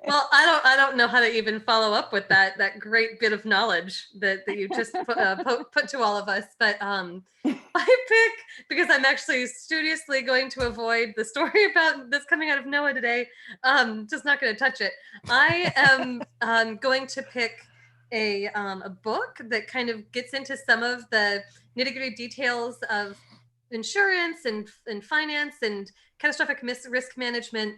Well, I don't know how to even follow up with that great bit of knowledge that you just put to all of us. But I pick, because I'm actually studiously going to avoid the story about this coming out of Noah today. Just not going to touch it. I am going to pick a book that kind of gets into some of the nitty-gritty details of insurance and finance and catastrophic risk management.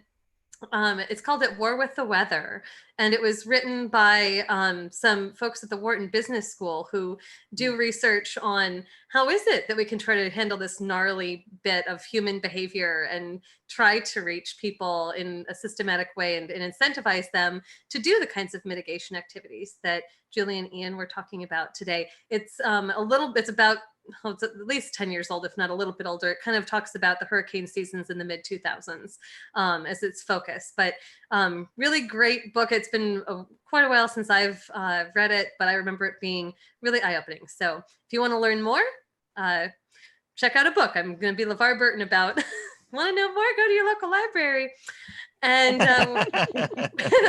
It's called At War with the Weather, and it was written by some folks at the Wharton Business School who do research on how is it that we can try to handle this gnarly bit of human behavior and try to reach people in a systematic way and incentivize them to do the kinds of mitigation activities that Julie and Ian were talking about today. It's it's about, it's at least 10 years old, if not a little bit older. It kind of talks about the hurricane seasons in the mid 2000s as its focus, but really great book. It's been quite a while since I've read it, but I remember it being really eye-opening. So if you want to learn more, check out a book. I'm going to be LeVar Burton about. Want to know more? Go to your local library. And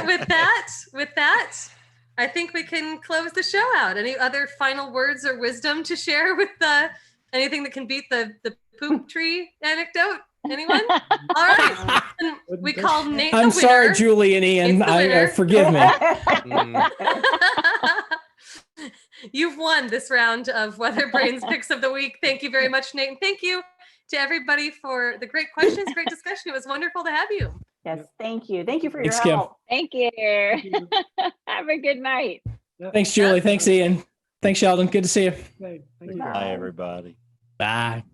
with that, I think we can close the show out. Any other final words or wisdom to share with anything that can beat the poop tree anecdote? Anyone? All right. We called Nate the winner. I'm sorry, Julie and Ian. Forgive me. You've won this round of WeatherBrains Picks of the Week. Thank you very much, Nate. And thank you to everybody for the great questions, great discussion. It was wonderful to have you. Yes, thank you. Thank you for Thanks, your Kim. help. Thank you. Have a good night. Thanks, Julie. Thanks, Ian. Thanks, Sheldon. Good to see you. Bye, everybody. Bye.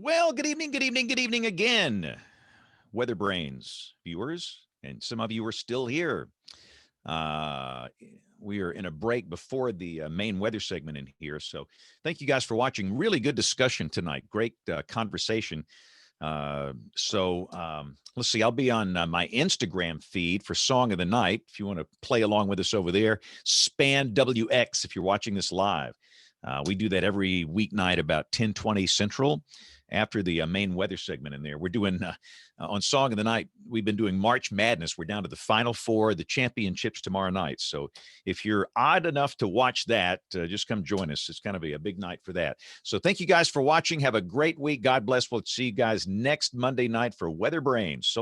Well, good evening, good evening, good evening again, WeatherBrains viewers, and some of you are still here. We are in a break before the main weather segment in here, so thank you guys for watching. Really good discussion tonight. Great conversation. Let's see. I'll be on my Instagram feed for Song of the Night. If you want to play along with us over there, Span WX. If you're watching this live, we do that every weeknight about 10:20 Central. After the main weather segment in there, we're doing on Song of the Night. We've been doing March Madness. We're down to the Final Four, the championships tomorrow night. So if you're odd enough to watch that, just come join us. It's going to be a big night for that. So thank you guys for watching. Have a great week. God bless. We'll see you guys next Monday night for Weather Brains. So